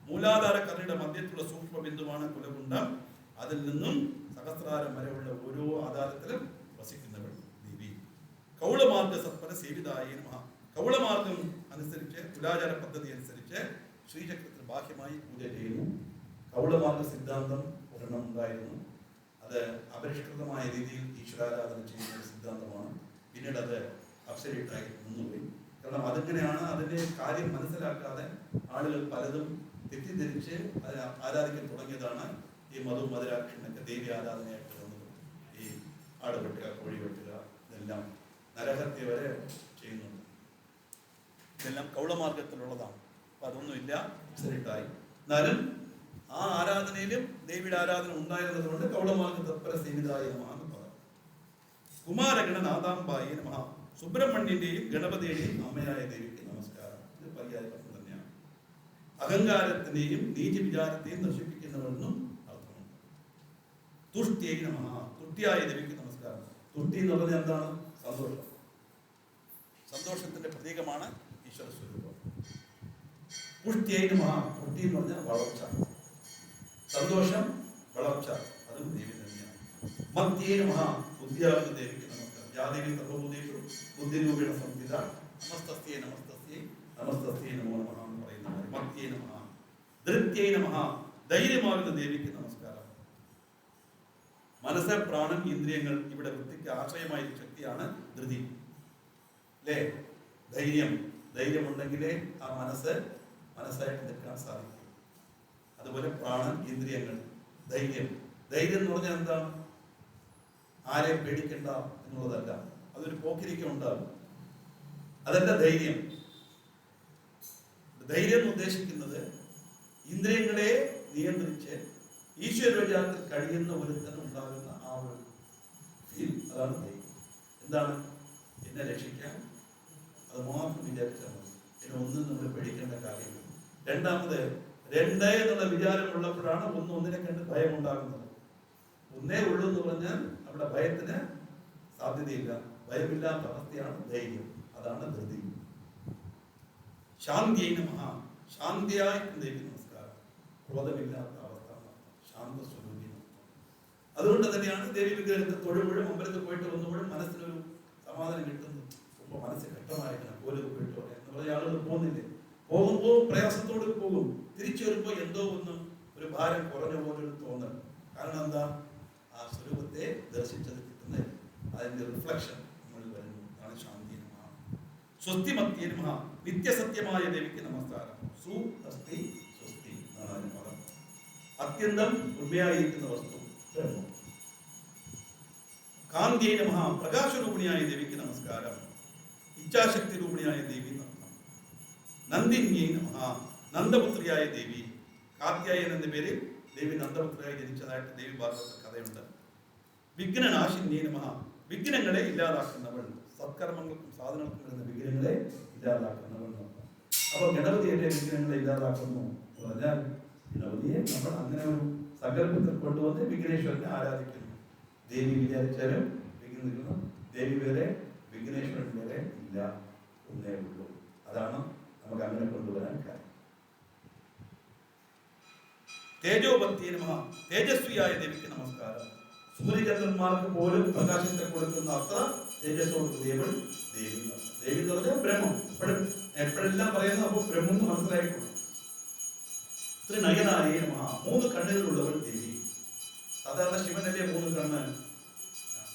മൂലാധാര കരയുടെ മധ്യത്തിലുള്ള സൂക്ഷ്മ ബിന്ദുവാണ് കുലകുണ്ഡം. അതിൽ നിന്നും സഹസ്രാരം വരെയുള്ള ഓരോ ആധാരത്തിലും വസിക്കുന്നവൾ ദേവി. കൗളമാർഗ സത്പര സേവിതായ നമഃ. കൗളമാർഗം അനുസരിച്ച്, കുലാചാര പദ്ധതി അനുസരിച്ച് ശ്രീചക്രത്തിന് ബാഹ്യമായി പൂജ ചെയ്യുന്നു. കൗളമാർഗ സിദ്ധാന്തം ഒരെണ്ണം ഉണ്ടായിരുന്നു. അത് അപരിഷ്കൃതമായ രീതിയിൽ ഈശ്വരാരാധന ചെയ്യുന്ന ഒരു സിദ്ധാന്തമാണ്. പിന്നീട് അത് അബ്സല്യൂട്ടായി നിന്നുപോയി. കാരണം അതിങ്ങനെയാണ്. അതിൻ്റെ കാര്യം മനസ്സിലാക്കാതെ ആളുകൾ പലതും തെറ്റിദ്ധരിച്ച് അതിനെ ആരാധിക്കാൻ തുടങ്ങിയതാണ് ഈ മധു മധുരാക്ഷനൊക്കെ ദേവി ആരാധനയായിട്ട് വന്നത്. ഈ ആട് വെട്ടുക, കോഴി വെട്ടുക, ഇതെല്ലാം നരഹത്യ വരെ ചെയ്യുന്നുണ്ട്. ഇതെല്ലാം കൗളമാർഗത്തിലുള്ളതാണ്. അപ്പം അതൊന്നുമില്ല, അബ്സല്യൂട്ടായി. എന്നാലും ആ ആരാധനയിലും ദേവിയുടെ ആരാധന ഉണ്ടായിരുന്നത് കൊണ്ട് കൗളമാർഗ തത്പര സേവിതായ നമഃ എന്ന് പറയാം. കുമാരഗണ നാദാംബായ നമഃ. സുബ്രഹ്മണ്യന്റെയും ഗണപതിയുടെയും അമ്മയായ ദേവിക്ക് നമസ്കാരം. ഇത് പര്യായം തന്നെയാണ്. അഹങ്കാരത്തിനെയും നീചവിചാരത്തെയും നശിപ്പിക്കുന്നവരെന്നും അർത്ഥമുണ്ട്. തുഷ്ട്യൈ നമഃ. തുഷ്ടിയായ ദേവിക്ക് നമസ്കാരം. തുഷ്ടി എന്ന് പറഞ്ഞാൽ എന്താണ്? സന്തോഷം. സന്തോഷത്തിന്റെ പ്രതീകമാണ് ഈശ്വര സ്വരൂപം. പുഷ്ട്യൈ നമഃ. പുഷ്ടി എന്ന് പറഞ്ഞാൽ വളർച്ച, സന്തോഷം, വളർച്ച. അതും ദേവി തന്നെയാണ്. മധ്യേ നമഃ. ബുദ്ധിയാകുന്ന ദേവിക്ക് നമസ്കാരം. യാദേവി സർവഭൂതേഷു ബുദ്ധിരൂപേണ സംസ്ഥിത നമസ്തസ്യൈ നമസ്തസ്യൈ നമസ്തസ്യൈ നമോ നമഃ എന്ന് പറയുന്ന മധ്യേ നമഃ. ധൃത്യൈ നമഃ. ധൈര്യമാകുന്ന ദേവിക്ക് നമസ്കാരം. മനസ്സ്, പ്രാണൻ, ഇന്ദ്രിയങ്ങൾ, ഇവിടെ വൃത്തിക്ക് ആശ്രയമായ ശക്തിയാണ് ധൃതി. അല്ലേ? ധൈര്യം. ധൈര്യമുണ്ടെങ്കിലേ ആ മനസ്സായിട്ട് നിൽക്കാൻ സാധിക്കും. അതുപോലെ പ്രാണൻ, ഇന്ദ്രിയങ്ങൾ, ധൈര്യം. ധൈര്യം എന്ന് പറഞ്ഞാൽ എന്താണ്? ആരെയും പേടിക്കണ്ട എന്നുള്ളതല്ല. അതൊരു പോക്കിരിക്കം ഉണ്ടാകും. അതല്ല ധൈര്യം. ധൈര്യം എന്ന് ഉദ്ദേശിക്കുന്നത് ഇന്ദ്രിയങ്ങളെ നിയന്ത്രിച്ച് ഈശ്വര വിചാരത്തിൽ കഴിയുന്ന ഒരുത്തനും ഉണ്ടാകുന്ന ആ ഒരു ഫീൽ, അതാണ് ധൈര്യം. എന്താണ്? എന്നെ രക്ഷിക്കാൻ അത് മാത്രം വിചാരിച്ചാൽ മതി. പിന്നെ ഒന്നും നമ്മൾ പേടിക്കേണ്ട കാര്യമില്ല. രണ്ടാമത്, രണ്ട് എന്നുള്ള വിചാരമുള്ളപ്പോഴാണ് ഒന്നിനെ കണ്ട് ഭയം ഉണ്ടാകുന്നത്. ഒന്നേ ഉള്ളൂ എന്ന് പറഞ്ഞാൽ അവിടെ ഭയത്തിന് സാധ്യതയില്ല. ഭയമില്ലാത്ത അവസ്ഥയാണ് ധൈര്യം. അതാണ് ധൃതി. ശാന്തിയെ നമഃ. ശാന്തിയായി ദേവി നമസ്കാരം. ക്രോധമില്ലാത്ത അവസ്ഥ, ശാന്ത സ്വരൂപി. അതുകൊണ്ട് തന്നെയാണ് ദേവി വിഗ്രഹത്തെ തൊഴുമ്പോഴും അമ്പലത്തിൽ പോയിട്ട് വന്നുമ്പോഴും മനസ്സിനൊരു സമാധാനം കിട്ടുന്നു. ரொம்ப മനസ്സ് ഘട്ടമായിരിക്കണം. കോലത് പോയിട്ട് എന്ന് പറഞ്ഞ ആളുകൾ പോകുന്നില്ലേ? പോകുമ്പോൾ പ്രയാസത്തോട് പോകും. തിരിച്ചു വരുമ്പോൾ എന്തോ ഒന്ന് ഒരു ഭാരം കുറഞ്ഞ പോലൊരു തോന്നൽ. കാരണം എന്താ? ആ സ്വരൂപത്തെ ദർശിച്ചത് കിട്ടുന്ന അതിന്റെ റിഫ്ലക്ഷൻ നമ്മൾ വരുന്നു. അതാണ് ശാന്തി നമഃ. സ്വസ്തി മത്യേ നമഃ. നിത്യസത്യമായ ദേവിക്ക് നമസ്കാരം. സു അസ്തി സ്വസ്തി എന്നാണ് അതിന് പദം. അത്യന്തം ഉണ്മയായിരിക്കുന്ന വസ്തു ബ്രഹ്മം. കാന്തിയെ നമഃ. പ്രകാശരൂപിണിയായ ദേവിക്ക് നമസ്കാരം. ഇച്ഛാശക്തി രൂപിണിയായ ദേവി നമഃ. നന്ദിന്യേ നമഃ. നന്ദപുത്രിയായ ദേവി. കാത്യായൻ എന്ന പേരിൽ ദേവി നന്ദപുത്രിയായി ജനിച്ചതായിട്ട് ദേവി ഭാഗവത കഥയുണ്ട്. വിഘ്നനാശിന്യേ നമഃ. വിഘ്നങ്ങളെ ഇല്ലാതാക്കുന്നവൾ. സത്കർമ്മങ്ങൾക്കും സാധനങ്ങൾക്കും വരുന്ന വിഘ്നങ്ങളെ ഇല്ലാതാക്കുന്നവൾ. അപ്പോൾ ഗണപതിയുടെ വിഘ്നങ്ങളെ ഇല്ലാതാക്കുന്നു എന്ന് പറഞ്ഞാൽ ഗണപതിയെ നമ്മൾ അങ്ങനെ ഒരു സങ്കല്പത്തിൽ കൊണ്ടുവന്ന് വിഘ്നേശ്വരനെ ആരാധിക്കുന്നു. ദേവി വിചാരിച്ചാലും വിഘ്നിക്കുന്നു. ദേവി വേറെ, വിഘ്നേശ്വരൻ വേറെ ഇല്ല, ഒന്നേ ഉള്ളൂ. അതാണ് നമുക്ക് അങ്ങനെ കൊണ്ടുവരാൻ കാര്യം. തേജോപത്യേ നമഃ. തേജസ്വിയായ ദേവിക്ക് നമസ്കാരം. സൂര്യചന്ദ്രന്മാർക്ക് പോലും പ്രകാശത്തെ കൊടുക്കുന്ന അത്ര തേജസ്സോട് ദേവൻ ദേവി. ദേവി എന്ന് പറഞ്ഞാൽ ബ്രഹ്മം. എപ്പോഴെല്ലാം പറയുന്നത് അപ്പോൾ ബ്രഹ്മം എന്ന് മനസ്സിലായിട്ടുണ്ട്. ത്രിനയനായേ നമഃ. 3 കണ്ണുകളുള്ളവൾ ദേവി. സാധാരണ ശിവനല്ലേ 3 കണ്ണ്.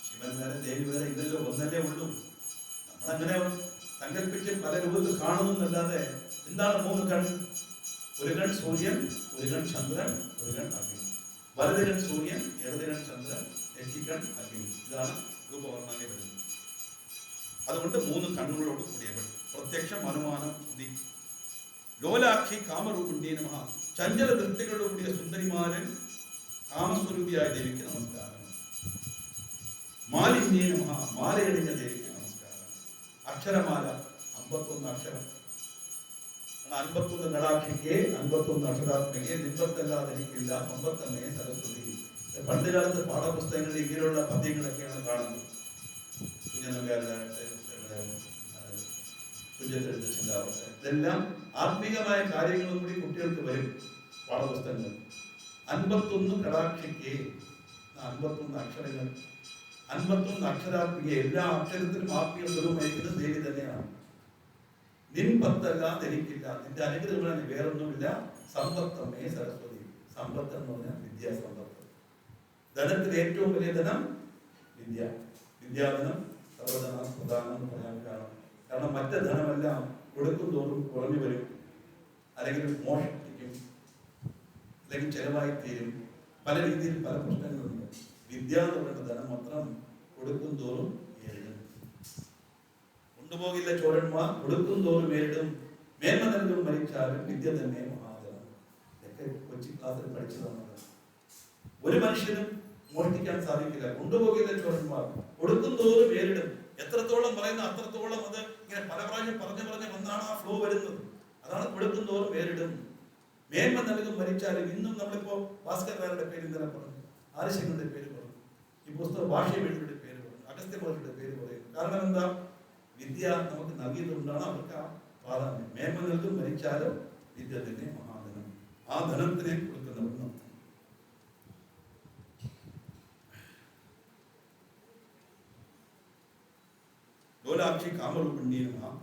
ശിവൻ വേറെ ദേവി വേറെ ഇല്ലല്ലോ, ഒന്നല്ലേ ഉള്ളൂ. നമ്മളങ്ങനെ സങ്കല്പിച്ച് പല രൂപത്തിൽ കാണുന്നല്ലാതെ എന്താണ് 3 കണ്ണ്? ഒരു കൺ സൂര്യൻ, ഒരു കൺ ചന്ദ്രൻ, ഒരു കൺ അഗ്നി. വലത് കൺ സൂര്യൻ, ഇടത് കൺ ചന്ദ്രൻ, നെറ്റിക്കൺ അഗ്നി. ഇതാണ് രൂപവർണ്ണനെ വരുന്നത്. അതുകൊണ്ട് 3 കണ്ണുകളോട് കൂടിയവൾ. പ്രത്യക്ഷം, അനുമാനം, ശ്രുതി. ലോലാക്ഷി കാമരൂപിണ്യേ നമഃ. ചഞ്ചല ദൃഷ്ടികളോട് കൂടിയ സുന്ദരിമാരൻ കാമസ്വരൂപിയായ ദേവിക്ക് നമസ്കാരം. മാലിന്യേ നമഃ. മാലയണിഞ്ഞ ദേവിക്ക് നമസ്കാരം. അക്ഷരമാല 51 അക്ഷരം. 51 കടാക്ഷിക്ക് 51 അക്ഷരാത്മകയെ നിമ്പത്തല്ലാതെ എനിക്കില്ല സമ്പത്തമ്മേ സരസ്വതി. പണ്ട് കാലത്ത് പാഠപുസ്തകങ്ങളിൽ ഇങ്ങനെയുള്ള പദ്യങ്ങളൊക്കെയാണ് കാണുന്നത്. ഇതെല്ലാം ആത്മീകമായ കാര്യങ്ങളും കൂടി കുട്ടികൾക്ക് വരും പാഠപുസ്തകങ്ങൾ. 51 കടാക്ഷിക്ക് 51 അക്ഷരങ്ങൾ, 51 അക്ഷരാത്മിക. എല്ലാ അക്ഷരത്തിലും ആത്മീയ സ്വരൂപമായിരിക്കുന്നത് ദേവി തന്നെയാണ്. നിൻ പത്തല്ലാതെ എനിക്കില്ല, നിന്റെ അനുഗ്രഹങ്ങൾ വേറൊന്നുമില്ല. സമ്പത്തമ്മേ സരസ്വതി. സമ്പത്ത് എന്ന് പറഞ്ഞാൽ വിദ്യാസമ്പത്ത്. ധനത്തിൽ ഏറ്റവും വലിയ ധനം വിദ്യ. വിദ്യാധനം സർവധന പ്രധാനം എന്ന് പറയാൻ കാരണം മറ്റ് ധനമെല്ലാം കൊടുക്കും തോറും കുറഞ്ഞു വരും, അല്ലെങ്കിൽ മോഷ്ടിക്കും, അല്ലെങ്കിൽ ചെലവായി തീരും. പല രീതിയിൽ പല പ്രശ്നങ്ങളുണ്ട്. വിദ്യ എന്ന് പറയുന്ന ധനം മാത്രം കൊടുക്കും തോറും ഏഴും. കൊണ്ടുപോകില്ല ചോരന്മാർ, കൊടുക്കും തോറും ഏഴും. മേന്മ നൽകും മരിച്ചാലും വിദ്യ തന്നെ മഹാധനം. ഇതൊക്കെ കൊച്ചി ക്ലാസ്സിൽ പഠിച്ചതാണ്. ഒരു മനുഷ്യനും മോഷ്ടിക്കാൻ സാധിക്കില്ല. കൊണ്ടുപോകില്ല ചോരന്മാർ, കൊടുക്കും തോറും ഏറിടും. എത്രത്തോളം പറയുന്ന അത്രത്തോളം അത് ഇങ്ങനെ പല പ്രാവശ്യം പറഞ്ഞു വന്നാണ് ആ ഫ്ലോ വരുന്നത്. അതാണ് കൊടുക്കും തോറും ഏറിടും. മേന്മ നൽകും മരിച്ചാലും. ഇന്നും നമ്മളിപ്പോ ഭാസ്കരനാരുടെ പേര് ഇന്നലെ പറഞ്ഞു, ആരിശങ്ങളുടെ പേര് പറഞ്ഞു, ഈ പുസ്തക ഭാഷയുടെ പേര് പറഞ്ഞു, അഗസ്ത്യമഹർഷിയുടെ പേര് പറയുന്നു. കാരണം എന്താ? വിദ്യ നമുക്ക് നൽകിയതുകൊണ്ടാണ് അവർക്ക് ആ പ്രാധാന്യം. മേന്മ നൽകും മരിച്ചാലും വിദ്യ തന്നെ മഹാധനം. ആ ധനത്തിനെ കൊടുക്കുന്നവർ. ലോലാക്ഷി കാമരൂപിണ്യേ നമഃ.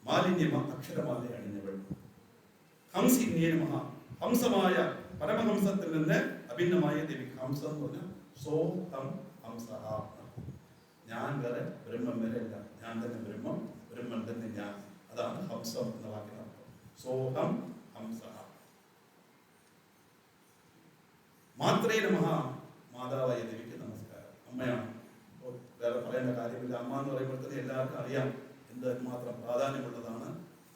മാലിന്യമ അക്ഷരമാല അണിഞ്ഞവൾ. ഹംസിന്യേ നമഃ. ഹംസമായ പരമഹംസത്തിൽ നിന്ന് അഭിന്നമായ ദേവി. ഹംസം എന്ന് പറഞ്ഞാൽ സോഹം ഹംസ. ഞാൻ വേറെ, ബ്രഹ്മം വേറെ അല്ല. ഞാൻ തന്നെ ബ്രഹ്മം, ബ്രഹ്മൻ തന്നെ ഞാൻ. അതാണ് ഹംസം എന്ന വാക്കിനർത്ഥം. സോഹം ഹംസ. മാത്രേ നമഃ. മാതാവായ ദേവിക്ക് നമസ്കാരം. അമ്മയാണ്, വേറെ പറയേണ്ട കാര്യമില്ല. അമ്മ എന്ന് പറയുമ്പോൾ തന്നെ എല്ലാവർക്കും അറിയാം എന്തുമാത്രം പ്രാധാന്യമുള്ളതാണ്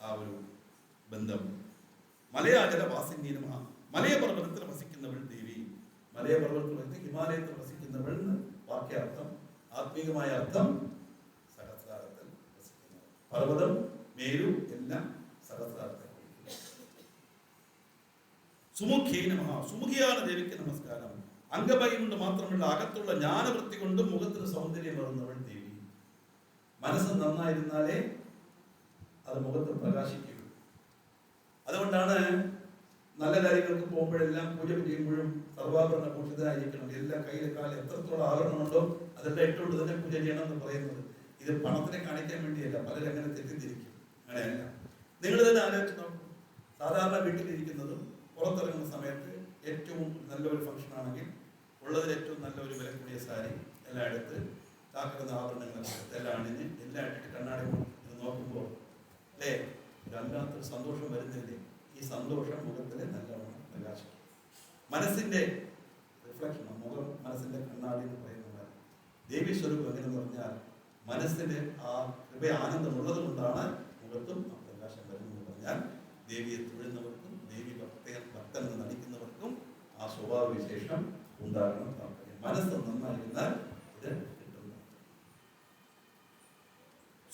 ആ ഒരു ബന്ധം. മലയാചല വാസിന്യേ നമഃ. മലയപർവ്വതത്തിൽ വസിക്കുന്നവൾ ദേവി. മലയപർവ്വതത്തിൽ ഹിമാലയത്തിൽ വസിക്കുന്നവൾ എന്ന് വാക്യാർത്ഥം. ആത്മീകമായ അർത്ഥം സഹസ്രാരത്തിൽ വസിക്കുന്നവൾ. പർവ്വതം, മേരു എല്ലാം സഹസ്രാരത്തിൽ. സുമുഖ്യേ നമഃ. സുമുഖിയാണ് ദേവിക്ക് നമസ്കാരം. അംഗഭയ കൊണ്ട് മാത്രമല്ല, അകത്തുള്ള ജ്ഞാനവൃത്തി കൊണ്ടും മുഖത്തിന് സൗന്ദര്യം വരുന്നവൾ ദേവി. മനസ്സ് നന്നായിരുന്നാലേ അത് മുഖത്ത് പ്രകാശിക്കും. അതുകൊണ്ടാണ് നല്ല കാര്യങ്ങൾക്ക് പോകുമ്പോഴെല്ലാം പൂജ ചെയ്യുമ്പോഴും സർവാഭരണ പൂജിതരായിരിക്കണം. എല്ലാ കയ്യിലെ കാലം എത്രത്തോളം ആഭരണമുണ്ടോ അതെല്ലാം ഇട്ടുകൊണ്ട് തന്നെ പൂജ ചെയ്യണം എന്ന് പറയുന്നത്. ഇത് പണത്തിനെ കാണിക്കാൻ വേണ്ടിയല്ല. പലരും അങ്ങനെ തെറ്റിദ്ധരിക്കും. അങ്ങനെയല്ല. നിങ്ങൾ തന്നെ ആലോചിച്ച് നോക്കും. സാധാരണ വീട്ടിലിരിക്കുന്നതും പുറത്തിറങ്ങുന്ന സമയത്ത് ഏറ്റവും നല്ലൊരു ഫംഗ്ഷൻ ആണെങ്കിൽ ഉള്ളതിൽ ഏറ്റവും നല്ലൊരു വില കൂടിയ സാരി എല്ലാം എടുത്ത്, കാക്കുന്ന ആഭരണങ്ങളൊക്കെ എല്ലാം അണിഞ്ഞ് എല്ലാം ഇട്ടിട്ട് കണ്ണാടി ഇത് നോക്കുമ്പോൾ അല്ലേ വല്ലാത്തൊരു സന്തോഷം വരുന്നില്ലേ? ഈ സന്തോഷം മുഖത്തിലെ നല്ലവണ്ണം പ്രകാശിക്കും. മനസ്സിന്റെ റിഫ്ലക്ഷൻ, മുഖം മനസ്സിന്റെ കണ്ണാടി എന്ന് പറയുന്നത്. ദേവി സ്വരൂപം എങ്ങനെയെന്ന് പറഞ്ഞാൽ മനസ്സിന്റെ ആ കൃപ ആനന്ദമുള്ളത് കൊണ്ടാണ് മുഖത്തും ആ പ്രകാശം വരുന്നതെന്ന് പറഞ്ഞാൽ ദേവിയെ തൊഴുന്നവർക്കും ദേവി ഭക്തനെന്ന് നടിക്കുന്നവർക്കും ആ സ്വഭാവ വിശേഷം ഉണ്ടാകണം. മനസ്സ് നന്നായിരുന്നാൽ ഇത് കിട്ടുന്നു.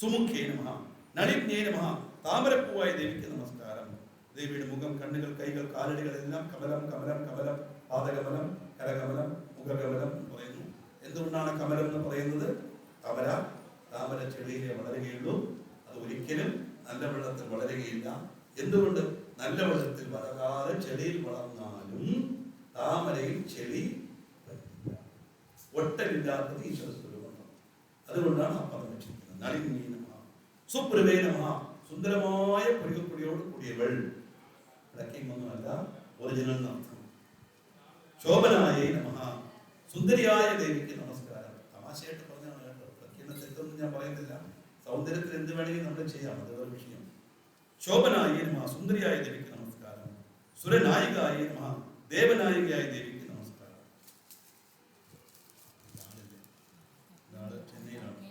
സുമുഖ്യേ നമഃ. നളിന്യേ നമഃ. താമരപ്പൂവായ ദേവിക്ക് നമസ്കാരം. ദേവിയുടെ മുഖം, കണ്ണുകൾ, കൈകൾ, കാലടികൾ എല്ലാം കമലം കമലം കമലം. പാദകമലം, കരകമലം, മുഖകമലം എന്ന് പറയുന്നു. എന്തുകൊണ്ടാണ് കമലം എന്ന് പറയുന്നത്? താമര ചെടിയിലെ വളരുകയുള്ളൂ. അത് ഒരിക്കലും നല്ല വെള്ളത്തിൽ വളരുകയില്ല. എന്തുകൊണ്ട്? നല്ല വെള്ളത്തിൽ വളരാതെ ചെടിയിൽ വളർന്നാലും താമരയിൽ ചെടി ഒട്ടലില്ലാത്തത് ഈശ്വര സ്വരൂപമാണ്. അതുകൊണ്ടാണ് ആ പദം വെച്ചിരിക്കുന്നത്. നളിന്യേ നമഃ. സുപ്രഭേ നമഃ. സുന്ദരമായ പുരികപ്പൊടിയോട് കൂടിയവൾ. ഒന്നുമല്ല, ഒറിജിനൽ എന്നർത്ഥം. ശോഭനായേ നമഃ. സുന്ദരിയായ ദേവിക്ക് നമസ്കാരം. തമാശയായിട്ട് പറഞ്ഞാണ് കേട്ടോ. പ്രഖ്യാന തെറ്റൊന്നും ഞാൻ പറയുന്നില്ല. സൗന്ദര്യത്തിൽ എന്ത് വേണമെങ്കിലും നമ്മൾ ചെയ്യാം, അത് വേറെ വിഷയം. ശോഭനായേ നമഃ. സുന്ദരിയായ ദേവിക്ക് നമസ്കാരം. സുരനായികായ നമഃ. ദേവനായികയായ ദേവിക്ക് നമസ്കാരം. ചെന്നൈയിലാണ്.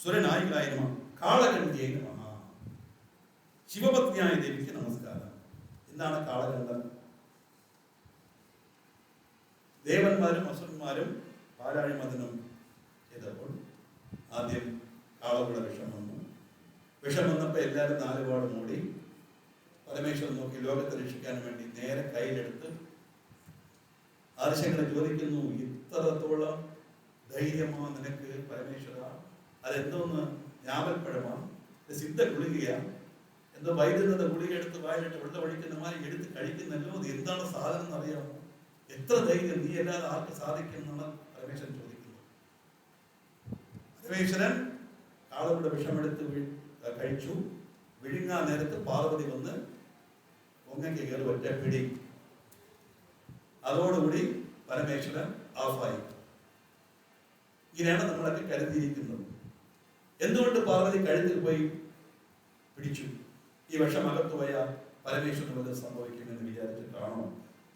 സുരനായികായ നമഃ. കാളകണ്ഠ്യായ നമഃ. ശിവപത്നിയായ ദേവിക്ക് നമസ്കാരം. എന്താണ് കാളകണ്ഠൻ? ദേവന്മാരും അസുരന്മാരും പാലാഴി മഥനം ചെയ്തപ്പോൾ ആദ്യം കാളകളുടെ വിഷം വന്നു. വിഷം വന്നപ്പോൾ എല്ലാവരും നാലുപാട് മൂടി പരമേശ്വരൻ നോക്കി ലോകത്തെ രക്ഷിക്കാൻ വേണ്ടി നേരെ കയ്യിലെടുത്ത് ആവശ്യങ്ങളെ ചോദിക്കുന്നു, ഇത്രത്തോളം ധൈര്യമാ നിനക്ക് പരമേശ്വര? അതെന്തോന്ന് ഞാവൽപ്പഴമാ? സിദ്ധ ഗുളികയാ? എന്തോ വൈദ്യുത ഗുളിക എടുത്ത് വായിലിട്ട് വെള്ളം ഒഴിക്കുന്ന മാതിരി എടുത്ത് കഴിക്കുന്നല്ലോ. അത് എന്താണ് സാധനം എന്നറിയാമോ? എത്ര ധൈര്യം, നീ അല്ലാതെ ആർക്ക് സാധിക്കും എന്നാണ് പരമേശ്വരൻ ചോദിക്കുന്നത്. പരമേശ്വരൻ കാളകളുടെ വിഷമെടുത്ത് കഴിച്ചു. വിഴുങ്ങാൻ നേരത്ത് പാർവതി വന്ന് പൊങ്ങയ്ക്ക് കയറി ഒറ്റ പിടി. അതോടുകൂടി പരമേശ്വരൻ ഓഫായി. ഇങ്ങനെയാണ് നമ്മളൊക്കെ കരുതിയിരിക്കുന്നത്. എന്തുകൊണ്ട് പാർവതി കഴുത്തിൽ പോയി പിടിച്ചു? ഈ വിഷം അകത്തു പോയാൽ പരമേശ്വരൻ വല്ലതും സംഭവിക്കുമെന്ന് വിചാരിച്ചിട്ടാണോ?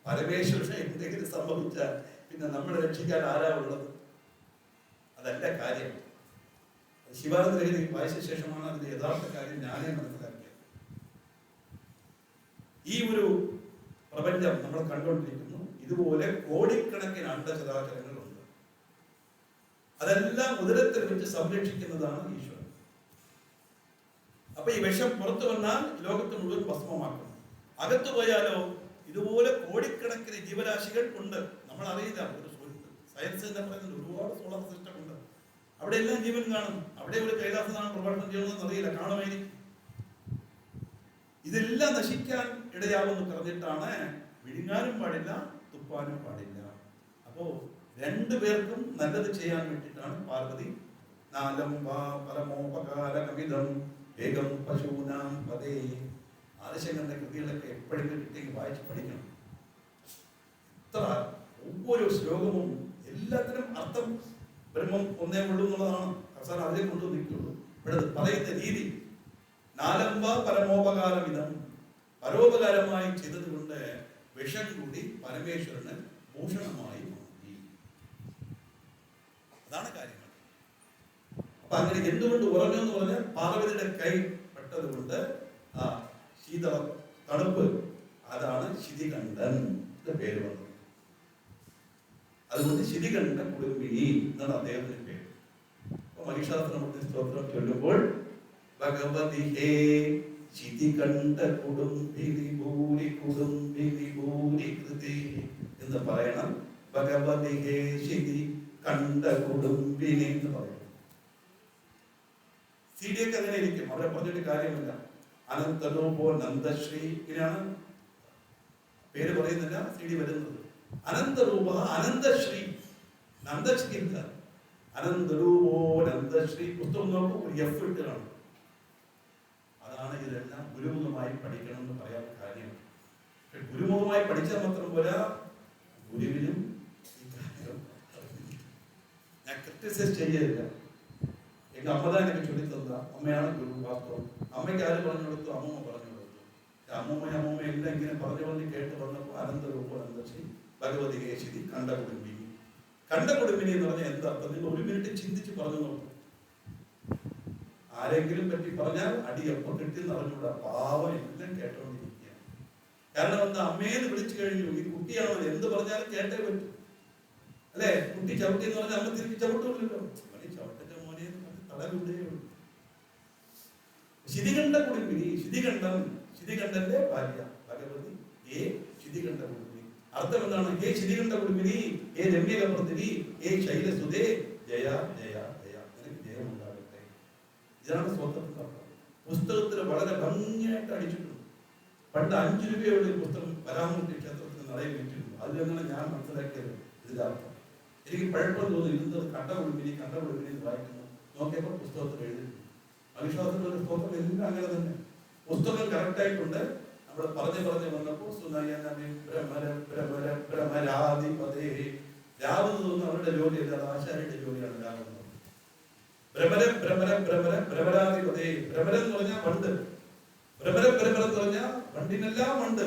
പരമേശ്വരന് എന്തെങ്കിലും സംഭവിച്ചാൽ പിന്നെ നമ്മളെ രക്ഷിക്കാൻ ആരാ ഉള്ളത്? അതല്ല കാര്യം. ശിവാനന്ദ ലഹരി വായിച്ച ശേഷമാണ് അതിന്റെ യഥാർത്ഥ കാര്യം ഞാനേ മനസ്സിലാക്കിയത്. ഈ ഒരു പ്രപഞ്ചം നമ്മൾ കണ്ടുകൊണ്ടിരിക്കുന്നു. ഇതുപോലെ കോടിക്കണക്കിന് അണ്ടചരാചരങ്ങളുണ്ട്. അതെല്ലാം ഉദരത്തിൽ വെച്ച് സംരക്ഷിക്കുന്നതാണ് ഈശ്വരൻ. അപ്പൊ ഈ വിഷം പുറത്തു വന്നാൽ ലോകത്ത് മുഴുവൻ ഭസ്മമാക്കും. അകത്തു പോയാലോ ഇതുപോലെ കോടിക്കണക്കിന് ജീവരാശികൾ ഉണ്ട്. നമ്മൾ അറിയില്ല. ഒരു സയൻസ് തന്നെ പറയുന്നത് ഒരുപാട് സോളാർ സിസ്റ്റം ഉണ്ട്. അവിടെ എല്ലാം ജീവൻ കാണും. അവിടെ ഒരു കൈലാസനാണ് പ്രവർത്തനം ചെയ്യണമെന്ന് അറിയില്ല, കാണുമായിരിക്കും. ഇതെല്ലാം നശിക്കാൻ ഇടയാവുമെന്ന് പറഞ്ഞിട്ടാണ് വിഴുങ്ങാനും പാടില്ല, തുപ്പാനും പാടില്ല. അപ്പോ രണ്ടുപേർക്കും നല്ലത് ചെയ്യാൻ വേണ്ടിയിട്ടാണ് പാർവതി നാലം വാ പരമോപകാരകമിതം വേഗം പശൂനാം പദേ. ആദിശങ്കരന്റെ കൃതികളൊക്കെ എപ്പോഴെങ്കിലും കിട്ടിയെങ്കിൽ വായിച്ച് പഠിക്കണം. ഇത്ര ഒவ்வொരു ശ്ലോകവും എല്ലാത്തിനും അർത്ഥം ബ്രഹ്മം ഒന്നേ ഉള്ളൂ എന്നുള്ളതാണ്. അവസാനം അതിനെ കൊണ്ടു നിൽക്കുള്ളൂ. ഇവിടെ പറയുന്ന രീതി നാലംബ പരമോപകാരമിതം, പരോപകാരമായി ചെയ്തത് കൊണ്ട് വിഷം കൂടി പരമേശ്വരന് ഭൂഷണമായി മാറി. അതാണ് കാര്യങ്ങൾ. അപ്പൊ അങ്ങനെ എന്തുകൊണ്ട് ഉറങ്ങു എന്ന് പറഞ്ഞാൽ പാർവതിയുടെ കൈ പെട്ടത് കൊണ്ട് ആ ശീത തണുപ്പ്, അതാണ് ശിതികണ്ഠൻ പേര് വന്നത്. അതുകൊണ്ട് ശിതികണ്ഠ കുടുംബിനി എന്നാണ് അദ്ദേഹത്തിന്റെ പേര്. അപ്പൊ മഹിഷാസുരമൂർത്തി സ്തോത്രം ചൊല്ലുമ്പോൾ ഭഗവതി ഹേ ശിതികണ്ഠ കുടുംബിനി ഭൂരി കുടുംബിനി ഭൂരി കൃതി എന്ന് പറയണം. ഭഗവതി ഹേ ശിതികണ്ഠ കുടുംബിനി എന്ന് പറയണം. സീഡിയൊക്കെ അങ്ങനെ ഇരിക്കും, അവരെ പറഞ്ഞിട്ട് കാര്യമില്ല. അനന്തരൂപോ നന്ദശ്രീ ഇങ്ങനെയാണ് പേര് പറയുന്നില്ല, സീഡി വരുന്നത്. അനന്തരൂപ അനന്തശ്രീ, നന്ദശ്രീ ഇല്ല, അനന്തരൂപോ നന്ദശ്രീ. പുസ്തകം നോക്കൂ, ഒരു എഫ് ഇട്ട് കാണും. അതാണ് ഇതെല്ലാം ഗുരുമുഖമായി പഠിക്കണം എന്ന് പറയാൻ കാര്യം. ഗുരുമുഖമായി പഠിച്ചാൽ മാത്രം പോരാ, ഗുരുവിനും ഈ കാര്യം ഞാൻ ക്രിറ്റിസൈസ് ചെയ്യലില്ല. എന്റെ അമ്മதான் എനിക്ക് ചൊല്ലിത്തന്ന അമ്മയാണ് ഗുരു. വാസ്തവം അമ്മയ്ക്ക് ആര് പറഞ്ഞു കൊടുത്തു? അമ്മൂമ്മ പറഞ്ഞു കൊടുത്തു. അമ്മൂമ്മ എല്ലാം ഇങ്ങനെ പറഞ്ഞു കേട്ട് വന്നപ്പോൾ അനന്തരൂപോ നന്ദശ്രീ ഭഗവതി കേശിതി കണ്ട കുടുംബിനി. കണ്ട കുടുംബിനി എന്ന് പറഞ്ഞാൽ എന്താ? നിങ്ങൾ ഒരു മിനിറ്റ് ചിന്തിച്ച് പറഞ്ഞു നോക്കും. ആരെങ്കിലും പറ്റി പറഞ്ഞാൽ അടിയപ്പം കിട്ടിയെന്ന് അറിഞ്ഞൂടാ. പാവം എല്ലാം കേട്ടോണ്ടിരിക്കുകയാണ്. കാരണം എന്താ? അമ്മേന്ന് വിളിച്ചു കഴിഞ്ഞു. ഈ കുട്ടിയാണോ എന്ത് പറഞ്ഞാലും കേട്ടേ പറ്റും അല്ലെ? കുട്ടി ചവിട്ടി എന്ന് പറഞ്ഞാൽ അമ്മ തിരിച്ച് ചവിട്ടില്ലല്ലോ. ചവിട്ടന്റെ മോനെ തടവിടേ ഉള്ളൂ. ശിതികണ്ഠ കുടുംബിനി, ശിതികണ്ഠൻ, ശിതികണ്ഠന്റെ ഭാര്യ ഭഗവതി ഏ ശിതികണ്ഠ കുടുംബിനി. അർത്ഥം എന്താണ്? ഹേ ശിതികണ്ഠ കുടുംബിനി, ഹേ രമ്യകപ്രതിനി, ഹേ ശൈലസുതേ, ജയ ജയ ജയ, നിനക്ക് ജയം ഉണ്ടാകട്ടെ. ഇതാണ് സ്വന്തത്തിന്റെ അർത്ഥം. പുസ്തകത്തിൽ വളരെ ഭംഗിയായിട്ട് അടിച്ചിട്ടുണ്ട്. പണ്ട് 5 രൂപയുള്ള ഒരു പുസ്തകം വരാമൂർത്തി ക്ഷേത്രത്തിന് നടയിൽ വെച്ചിട്ടുണ്ട്. അതിൽ നിന്നാണ് ഞാൻ മനസ്സിലാക്കിയത് ഇതിന്റെ അർത്ഥം. എനിക്ക് പഴക്കം തോന്നി ഇരുന്നത് കണ്ട കുടുംബിനി വായിക്കുന്നു. നോക്കിയപ്പോൾ പുസ്തകത്തിൽ എഴുതിയിട്ടുണ്ട്. മനുഷ്യത്തിന്റെ ഒരു സ്തോത്രം എല്ലാം അങ്ങനെ തന്നെ. പുസ്തകം കറക്റ്റായിട്ടുണ്ട്. നമ്മൾ പറഞ്ഞു വന്നപ്പോൾ രാവെന്ന് തോന്നുന്നു അവരുടെ ജോലിയല്ല, അത് ആശാരിയുടെ ജോലിയാണ് രാവെന്ന്. ഭ്രമര ഭ്രമര ഭ്രമര ഭ്രമരാധിപതേ. ഭ്രമരം എന്ന് പറഞ്ഞാൽ വണ്ട്. ഭ്രമര ഭ്രമരം എന്ന് പറഞ്ഞാൽ വണ്ടിനെല്ലാം വണ്ട്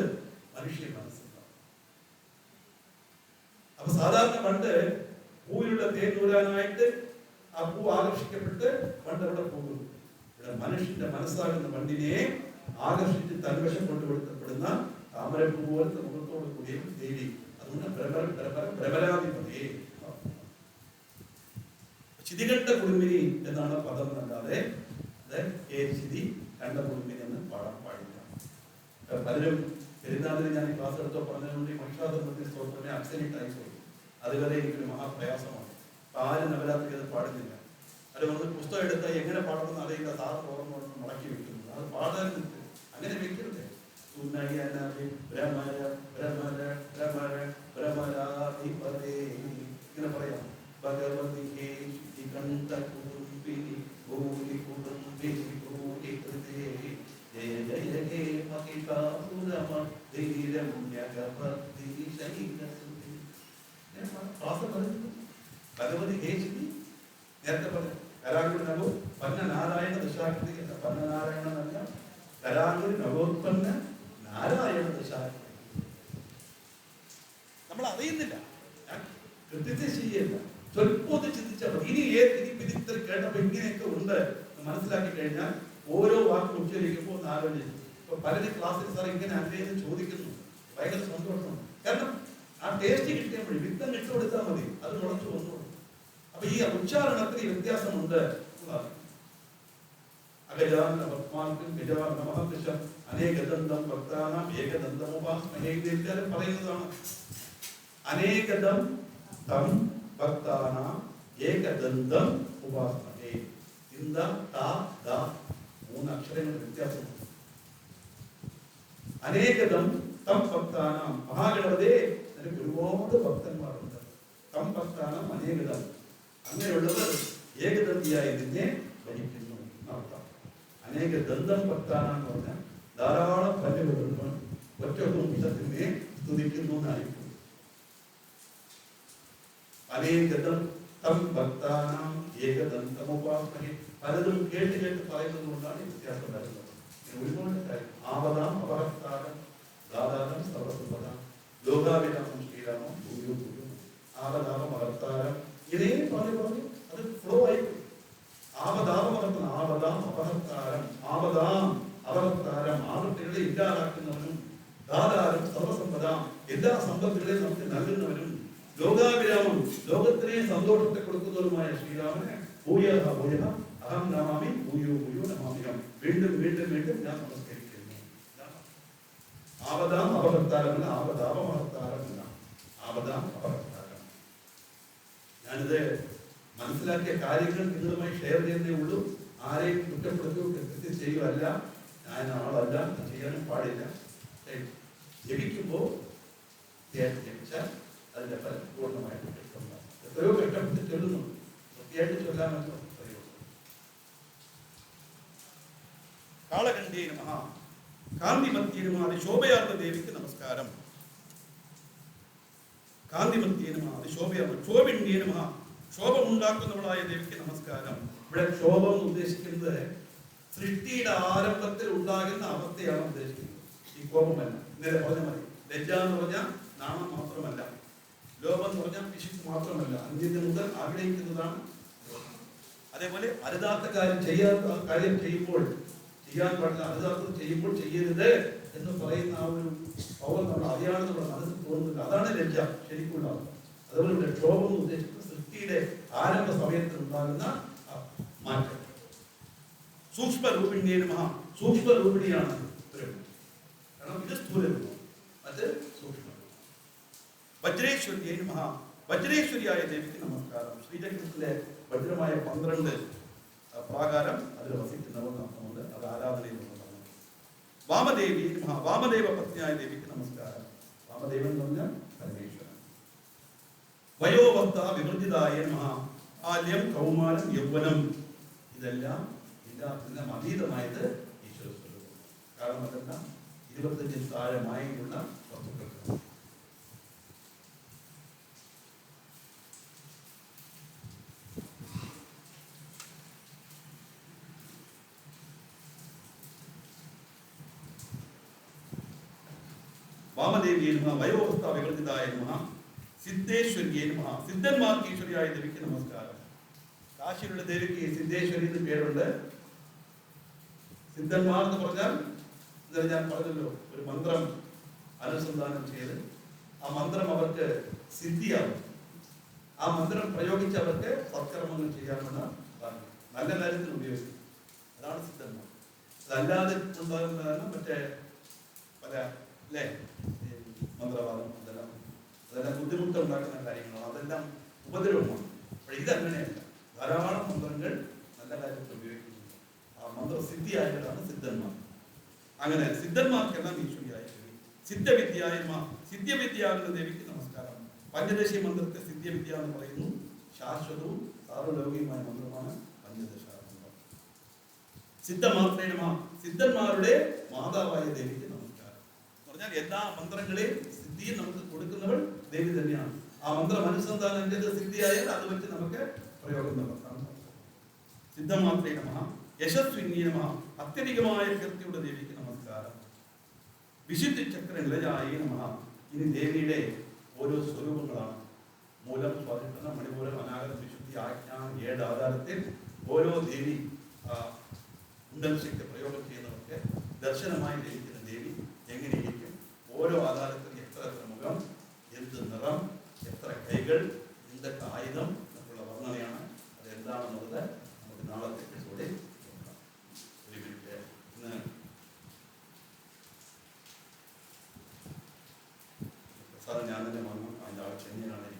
മനുഷ്യ മനസ്സിലാണ്. അപ്പൊ സാധാരണ വണ്ട് പൂവിലുള്ള തേൻ നൂരാനായിട്ട് ആ പൂ ആകർഷിക്കപ്പെട്ട് വണ്ട് അവിടെ പോകുന്നു. ഇവിടെ മനുഷ്യന്റെ മനസ്സാകുന്ന വണ്ടിനെ ആകർഷിച്ച് തൻവശം കൊണ്ടുവരുത്തപ്പെടുന്ന താമരപ്പൂ പോലത്തെ മുഖത്തോട് കൂടിയ ദേവി. അതുകൊണ്ട് ഭ്രമര ഭ്രമര ഭ്രമരാധിപതേ. ചിതികണ്ട കുടുംബിനി എന്നാണ് പദം എന്നല്ലാതെ ചിതി കണ്ട കുടുംബിനി എന്ന് പാടാൻ പാടില്ല. പലരും പെരുന്നാളിന് ഞാൻ ക്ലാസ് എടുത്തോ പറഞ്ഞതുകൊണ്ട് മഹിഷാസുരമർദ്ദിനി സ്തോത്രമേ അബ്സല്യൂട്ടായി പോയി. അതുവരെ എനിക്കൊരു മഹാപ്രയാസമാണ്. ആരും നവരാത്രി അത് പാടുന്നില്ല. അത് നമ്മൾ പുസ്തകം എടുത്താൽ എങ്ങനെ പാടണമെന്ന് അറിയില്ല. സാറിന് ഓർമ്മ മുടക്കി വെക്കുന്നത് അത് പാടാൻ അങ്ങനെ വെക്കരുത്. ഇങ്ങനെ പറയാം. ഭഗവതി കണ്ട കുടുംബിനി ഭൂരി കുടുംബിനി ഭൂരി കൃതേ ജയ ജയ ഹേ മഹിഷാസുരമർദ്ദിനി ശൈലസുതേ. ഭഗവതി ഹേ ചിതി നേരത്തെ പറഞ്ഞു. കരാങ്കുടി നവോ പന്ന നാരായണ ദശാകൃതി അല്ല, പന്ന നാരായണ എന്നല്ല, കരാങ്കുടി നവോത്പന്ന നാരായണ ദശാകൃതി. നമ്മൾ അറിയുന്നില്ല, കൃത്യത്തെ ചെയ്യല്ല, സ്വല്പം ചിന്തിച്ചാൽ മതി. ഇനി പിരിത്തിൽ കേട്ടപ്പോ ഇങ്ങനെയൊക്കെ ഉണ്ട് മനസ്സിലാക്കി കഴിഞ്ഞാൽ ഓരോ വാക്കും ഉച്ചരിക്കുമ്പോൾ ഒന്ന് ആലോചിച്ചു. ഇപ്പൊ പലരും ക്ലാസ്സിൽ സാർ ഇങ്ങനെ അല്ലേന്ന് ചോദിക്കുന്നു, ഭയങ്കര സന്തോഷമാണ്. കാരണം ആ ടേസ്റ്റ് കിട്ടിയാൽ മതി, വിത്തം ഇട്ടുകൊടുത്താൽ മതി, അത് മുളച്ചു വന്നോളൂ. അപ്പൊ ഈ ഉച്ചാരണത്തിന് വ്യത്യാസമുണ്ട്. അനേകദന്തം ഭക്താനാം ഏകദന്തമുപാസ്മഹേ എല്ലാവരും പറയുന്നതാണ്. അനേകദം തം ഭക്താനാം ഏകദന്തം ഉപാസ്മഹേ. ഇന്ദ താ ദ മൂന്ന് അക്ഷരങ്ങൾ വ്യത്യാസമുണ്ട്. അനേകദം തം ഭക്താനാം മഹാഗണപതേ നിനക്ക് ഒരുപാട് ഭക്തന്മാരുണ്ട്. തം ഭക്താനാം അനേകദം, അങ്ങനെയുള്ളവർ ഏകദന്തിയായി നിന്നെ ഭരിക്കുന്നു എന്നർത്ഥം. അനേക ദന്തം ഭക്താനാന്ന് പറഞ്ഞാൽ ധാരാളം പല്ലുകളുണ്ട്, ഒറ്റ വംശത്തിനെ സ്തുതിക്കുന്നു എന്നായിരിക്കും. അനേകദം തം ഭക്താനാം ഏകദന്തമുപാസ്മഹേ. പലതും കേട്ട് കേട്ട് പറയുന്നത് കൊണ്ടാണ് ഈ വ്യത്യാസം വരുന്നത്. ഒരുപാട് കാര്യം. ആവതാം അപഹർത്താരം ദാതാരം സർവസുപദാം ലോകാവിരാമം ശ്രീരാമം ഭൂയോ ഭൂയോ ആവതാപം അപഹർത്താരം. ഇതേ പറഞ്ഞു അത് ഫ്ലോ ആയി. ആവതാപം അപഹർത്തണം, ആവതാം അപഹർത്താരം, ആവതാം അപഹർത്താരം, ആവൃത്തികളെ ഇല്ലാതാക്കുന്നവനും, ദാതാരം സർവസമ്പദാം എല്ലാ സമ്പത്തുകളെയും നമുക്ക് നൽകുന്നവനും, ലോകാവിരാമം ലോകത്തിനെ സന്തോഷത്തെ കൊടുക്കുന്നവരുമായ ശ്രീരാമനെ ഭൂയ ഭൂയ അഹം നമാമി ഭൂയോ ഭൂയോ നമാമിഹം. വീണ്ടും വീണ്ടും വീണ്ടും ഞാൻ നമസ്കരിക്കുന്നു. ആവതാം അപഹർത്താരമല്ല, ആവതാപം അപഹർത്താരമല്ല, ആവതാം അപഹർത്താരം. ഞാനിത് മനസ്സിലാക്കിയ കാര്യങ്ങൾ നിങ്ങളുമായി ഷെയർ ചെയ്യുന്നേ ഉള്ളൂ. ആരെയും കുറ്റപ്പെടുത്തുകയോ കൃത്യം ചെയ്യുകയല്ല. ഞാൻ ആളല്ല, ചെയ്യാനും പാടില്ല. ജപിക്കുമ്പോൾ ജപിച്ചാൽ അതിന്റെ ഫലം പൂർണ്ണമായിട്ട് കിട്ടുന്നു. എത്രയോ കഷ്ടപ്പെട്ട് ചൊല്ലുന്നു, വൃത്തിയായിട്ട് ചൊല്ലാമല്ലോ. കാളകണ്ഠേ നമഃ, കാന്തിമത്യേ നമഃ, അതിശോഭയാർന്ന ദേവിക്ക് നമസ്കാരം. കാന്തിമത്യേ നമഃ, അതിശോഭയാർന്ന ക്ഷോഭിണ്യേ നമഃ, ക്ഷോഭമുണ്ടാക്കുന്നവളായ ദേവിക്ക് നമസ്കാരം. ഇവിടെ ക്ഷോഭം ഉദ്ദേശിക്കുന്നത് സൃഷ്ടിയുടെ ആരംഭത്തിൽ ഉണ്ടാകുന്ന അവസ്ഥയാണ് ഉദ്ദേശിക്കുന്നത്. ഈ കോപമല്ല, ഇന്നലെ പറഞ്ഞ മതി. ലജ്ജ എന്ന് പറഞ്ഞാൽ നാണം മാത്രമല്ല, ലോകം എന്ന് പറഞ്ഞാൽ പിശുക്ക് മാത്രമല്ല, അന്ത്യത്തിൽ മുതൽ ആഗ്രഹിക്കുന്നതാണ്. അതേപോലെ അരുതാത്ത കാര്യം ചെയ്യാത്ത കാര്യം ചെയ്യുമ്പോൾ ചെയ്യാൻ പാടില്ല, അരുതാത്തത് ചെയ്യുമ്പോൾ ചെയ്യരുത് എന്ന് പറയുന്ന ആ ഒരു പവർ നമ്മൾ അറിയാതെ നമ്മുടെ മനസ്സിൽ തോന്നുന്നില്ല. അതാണ് ലജ്ജ ശരിക്കുള്ള. അതുപോലെ ക്ഷോഭം എന്ന് ഉദ്ദേശിക്കുന്നത് സൃഷ്ടിയുടെ ആരംഭ സമയത്തിൽ ഉണ്ടാകുന്ന മാറ്റം. സൂക്ഷ്മരൂപിണ്യേ നമഃ, സൂക്ഷ്മരൂപിണിയാണ്. കാരണം ഇത് സ്ഥൂലരൂപം, അത് സൂക്ഷ്മ. വജ്രേശ്വരിയേ നമഃ, വജ്രേശ്വരിയായ ദേവിക്ക് നമസ്കാരം. ശ്രീചക്രത്തിലെ വജ്രമായ 12 പ്രാകാരം അതിൽ വസിക്കുന്നവർ അർത്ഥമുണ്ട്. അത് ആരാധനയിൽ ഉള്ളതാണ്. വാമദേവി നമഃ, വാമദേവ പത്നിയായ ദേവിക്ക് നമസ്കാരം. വാമദേവൻ എന്ന് പറഞ്ഞാൽ പരമേശ്വരൻ. വയോവക്ത വിവൃജിതായ നമഃ, ആല്യം കൗമാരം യൗവനം ഇതെല്ലാം ഇതിന് അതീതമായത് ഈശ്വര സ്വരൂപം. കാരണം അതെല്ലാം 25 താഴമായുള്ള വസ്തുക്കൾക്ക്. വാമദേവിയെ നമഃ വയോവസ്ഥ വിവർജിതായ നമഃ സിദ്ധേശ്വരിയെ നമഃ സിദ്ധന്മാർക്ക് ഈശ്വരിയായ ദേവിക്ക് നമസ്കാരം. കാശിയിലുള്ള ദേവിക്ക് സിദ്ധേശ്വരി എന്ന് പേരുണ്ട്. സിദ്ധന്മാർ എന്ന് പറഞ്ഞാൽ ഇന്നലെ ഞാൻ പറഞ്ഞല്ലോ, ഒരു മന്ത്രം അനുസന്ധാനം ചെയ്ത് ആ മന്ത്രം അവർക്ക് സിദ്ധിയാവും. ആ മന്ത്രം പ്രയോഗിച്ച് അവർക്ക് സത്കർമ്മങ്ങൾ ചെയ്യാമെന്ന നല്ല കാര്യത്തിൽ ഉപയോഗിക്കും. അതാണ് സിദ്ധന്മാർ. അതല്ലാതെ ഉണ്ടാകുന്നതാണ് മറ്റേ പല അല്ലേ മന്ത്രവാദം, അതെല്ലാം ബുദ്ധിമുട്ടുണ്ടാക്കുന്ന കാര്യങ്ങളാണ്, അതെല്ലാം ഉപദ്രവമാണ്. പക്ഷേ ഇതങ്ങനെയല്ല, ധാരാളം മന്ത്രങ്ങൾ നല്ല കാര്യത്തിൽ ഉപയോഗിക്കുന്നുണ്ട്. ആ മന്ത്രസിദ്ധിയായവരാണ് സിദ്ധന്മാർ. അങ്ങനെ സിദ്ധന്മാർക്കെല്ലാം ഈശ്വരിയായ സിദ്ധവിദ്യായ സിദ്ധ്യവിദ്യാകുന്ന ദേവിക്ക് നമസ്കാരം. പഞ്ചദശി മന്ത്രത്തെ സിദ്ധ്യവിദ്യ എന്ന് പറയുന്നു. ശാശ്വതവും സാർവലൗകികമായ മന്ത്രമാണ് പഞ്ചദശ മന്ത്രം. സിദ്ധമാത്രേ നമഃ സിദ്ധന്മാരുടെ മാതാവായ ദേവിക്ക് നമസ്കാരം എന്ന് പറഞ്ഞാൽ എല്ലാ മന്ത്രങ്ങളെയും സിദ്ധിയും നമുക്ക് കൊടുക്കുന്നവൾ ദേവി തന്നെയാണ്. ആ മന്ത്രം അനുസന്ധാനം ചെയ്ത് സിദ്ധിയായാൽ അത് വെച്ച് നമുക്ക് പ്രയോഗം നടത്താം. സിദ്ധമാത്രേ നമഃ യശസ്വിന്യേ നമഃ അത്യധികമായ കീർത്തിയുടെ ദേവിക്ക് നമസ്കാരം. വിശുദ്ധി ചക്ര നിലയായ നമഃ. ഇനി ദേവിയുടെ ഓരോ സ്വരൂപങ്ങളാണ്. മൂലം, സ്വാധിഷ്ഠാനം, മണിപൂരം, അനാഗതം, വിശുദ്ധി, ആജ്ഞാനം, 7 ആധാരത്തിൽ ഓരോ ദേവി ഉണ്ടശക്തി പ്രയോഗം ചെയ്യുന്നവർക്ക് ദർശനമായി ലഭിക്കുന്ന ദേവി എങ്ങനെയിരിക്കും, ഓരോ ആധാരത്തിൽ എത്ര മുഖം, എന്ത് നിറം, എത്ര കൈകൾ, എന്തൊക്കെ ആയുധം എന്നുള്ള വർണ്ണനയാണ്. അത് എന്താണെന്നുള്ളത് നമുക്ക് നാളത്തെ എപ്പിസോഡിൽ നോക്കാം. ഒരു മിനിറ്റ്. ഇന്ന് സാറ് ഞാൻ തന്നെ വന്നു. അതിൻ്റെ ആൾ ചെന്നൈയിലാണ്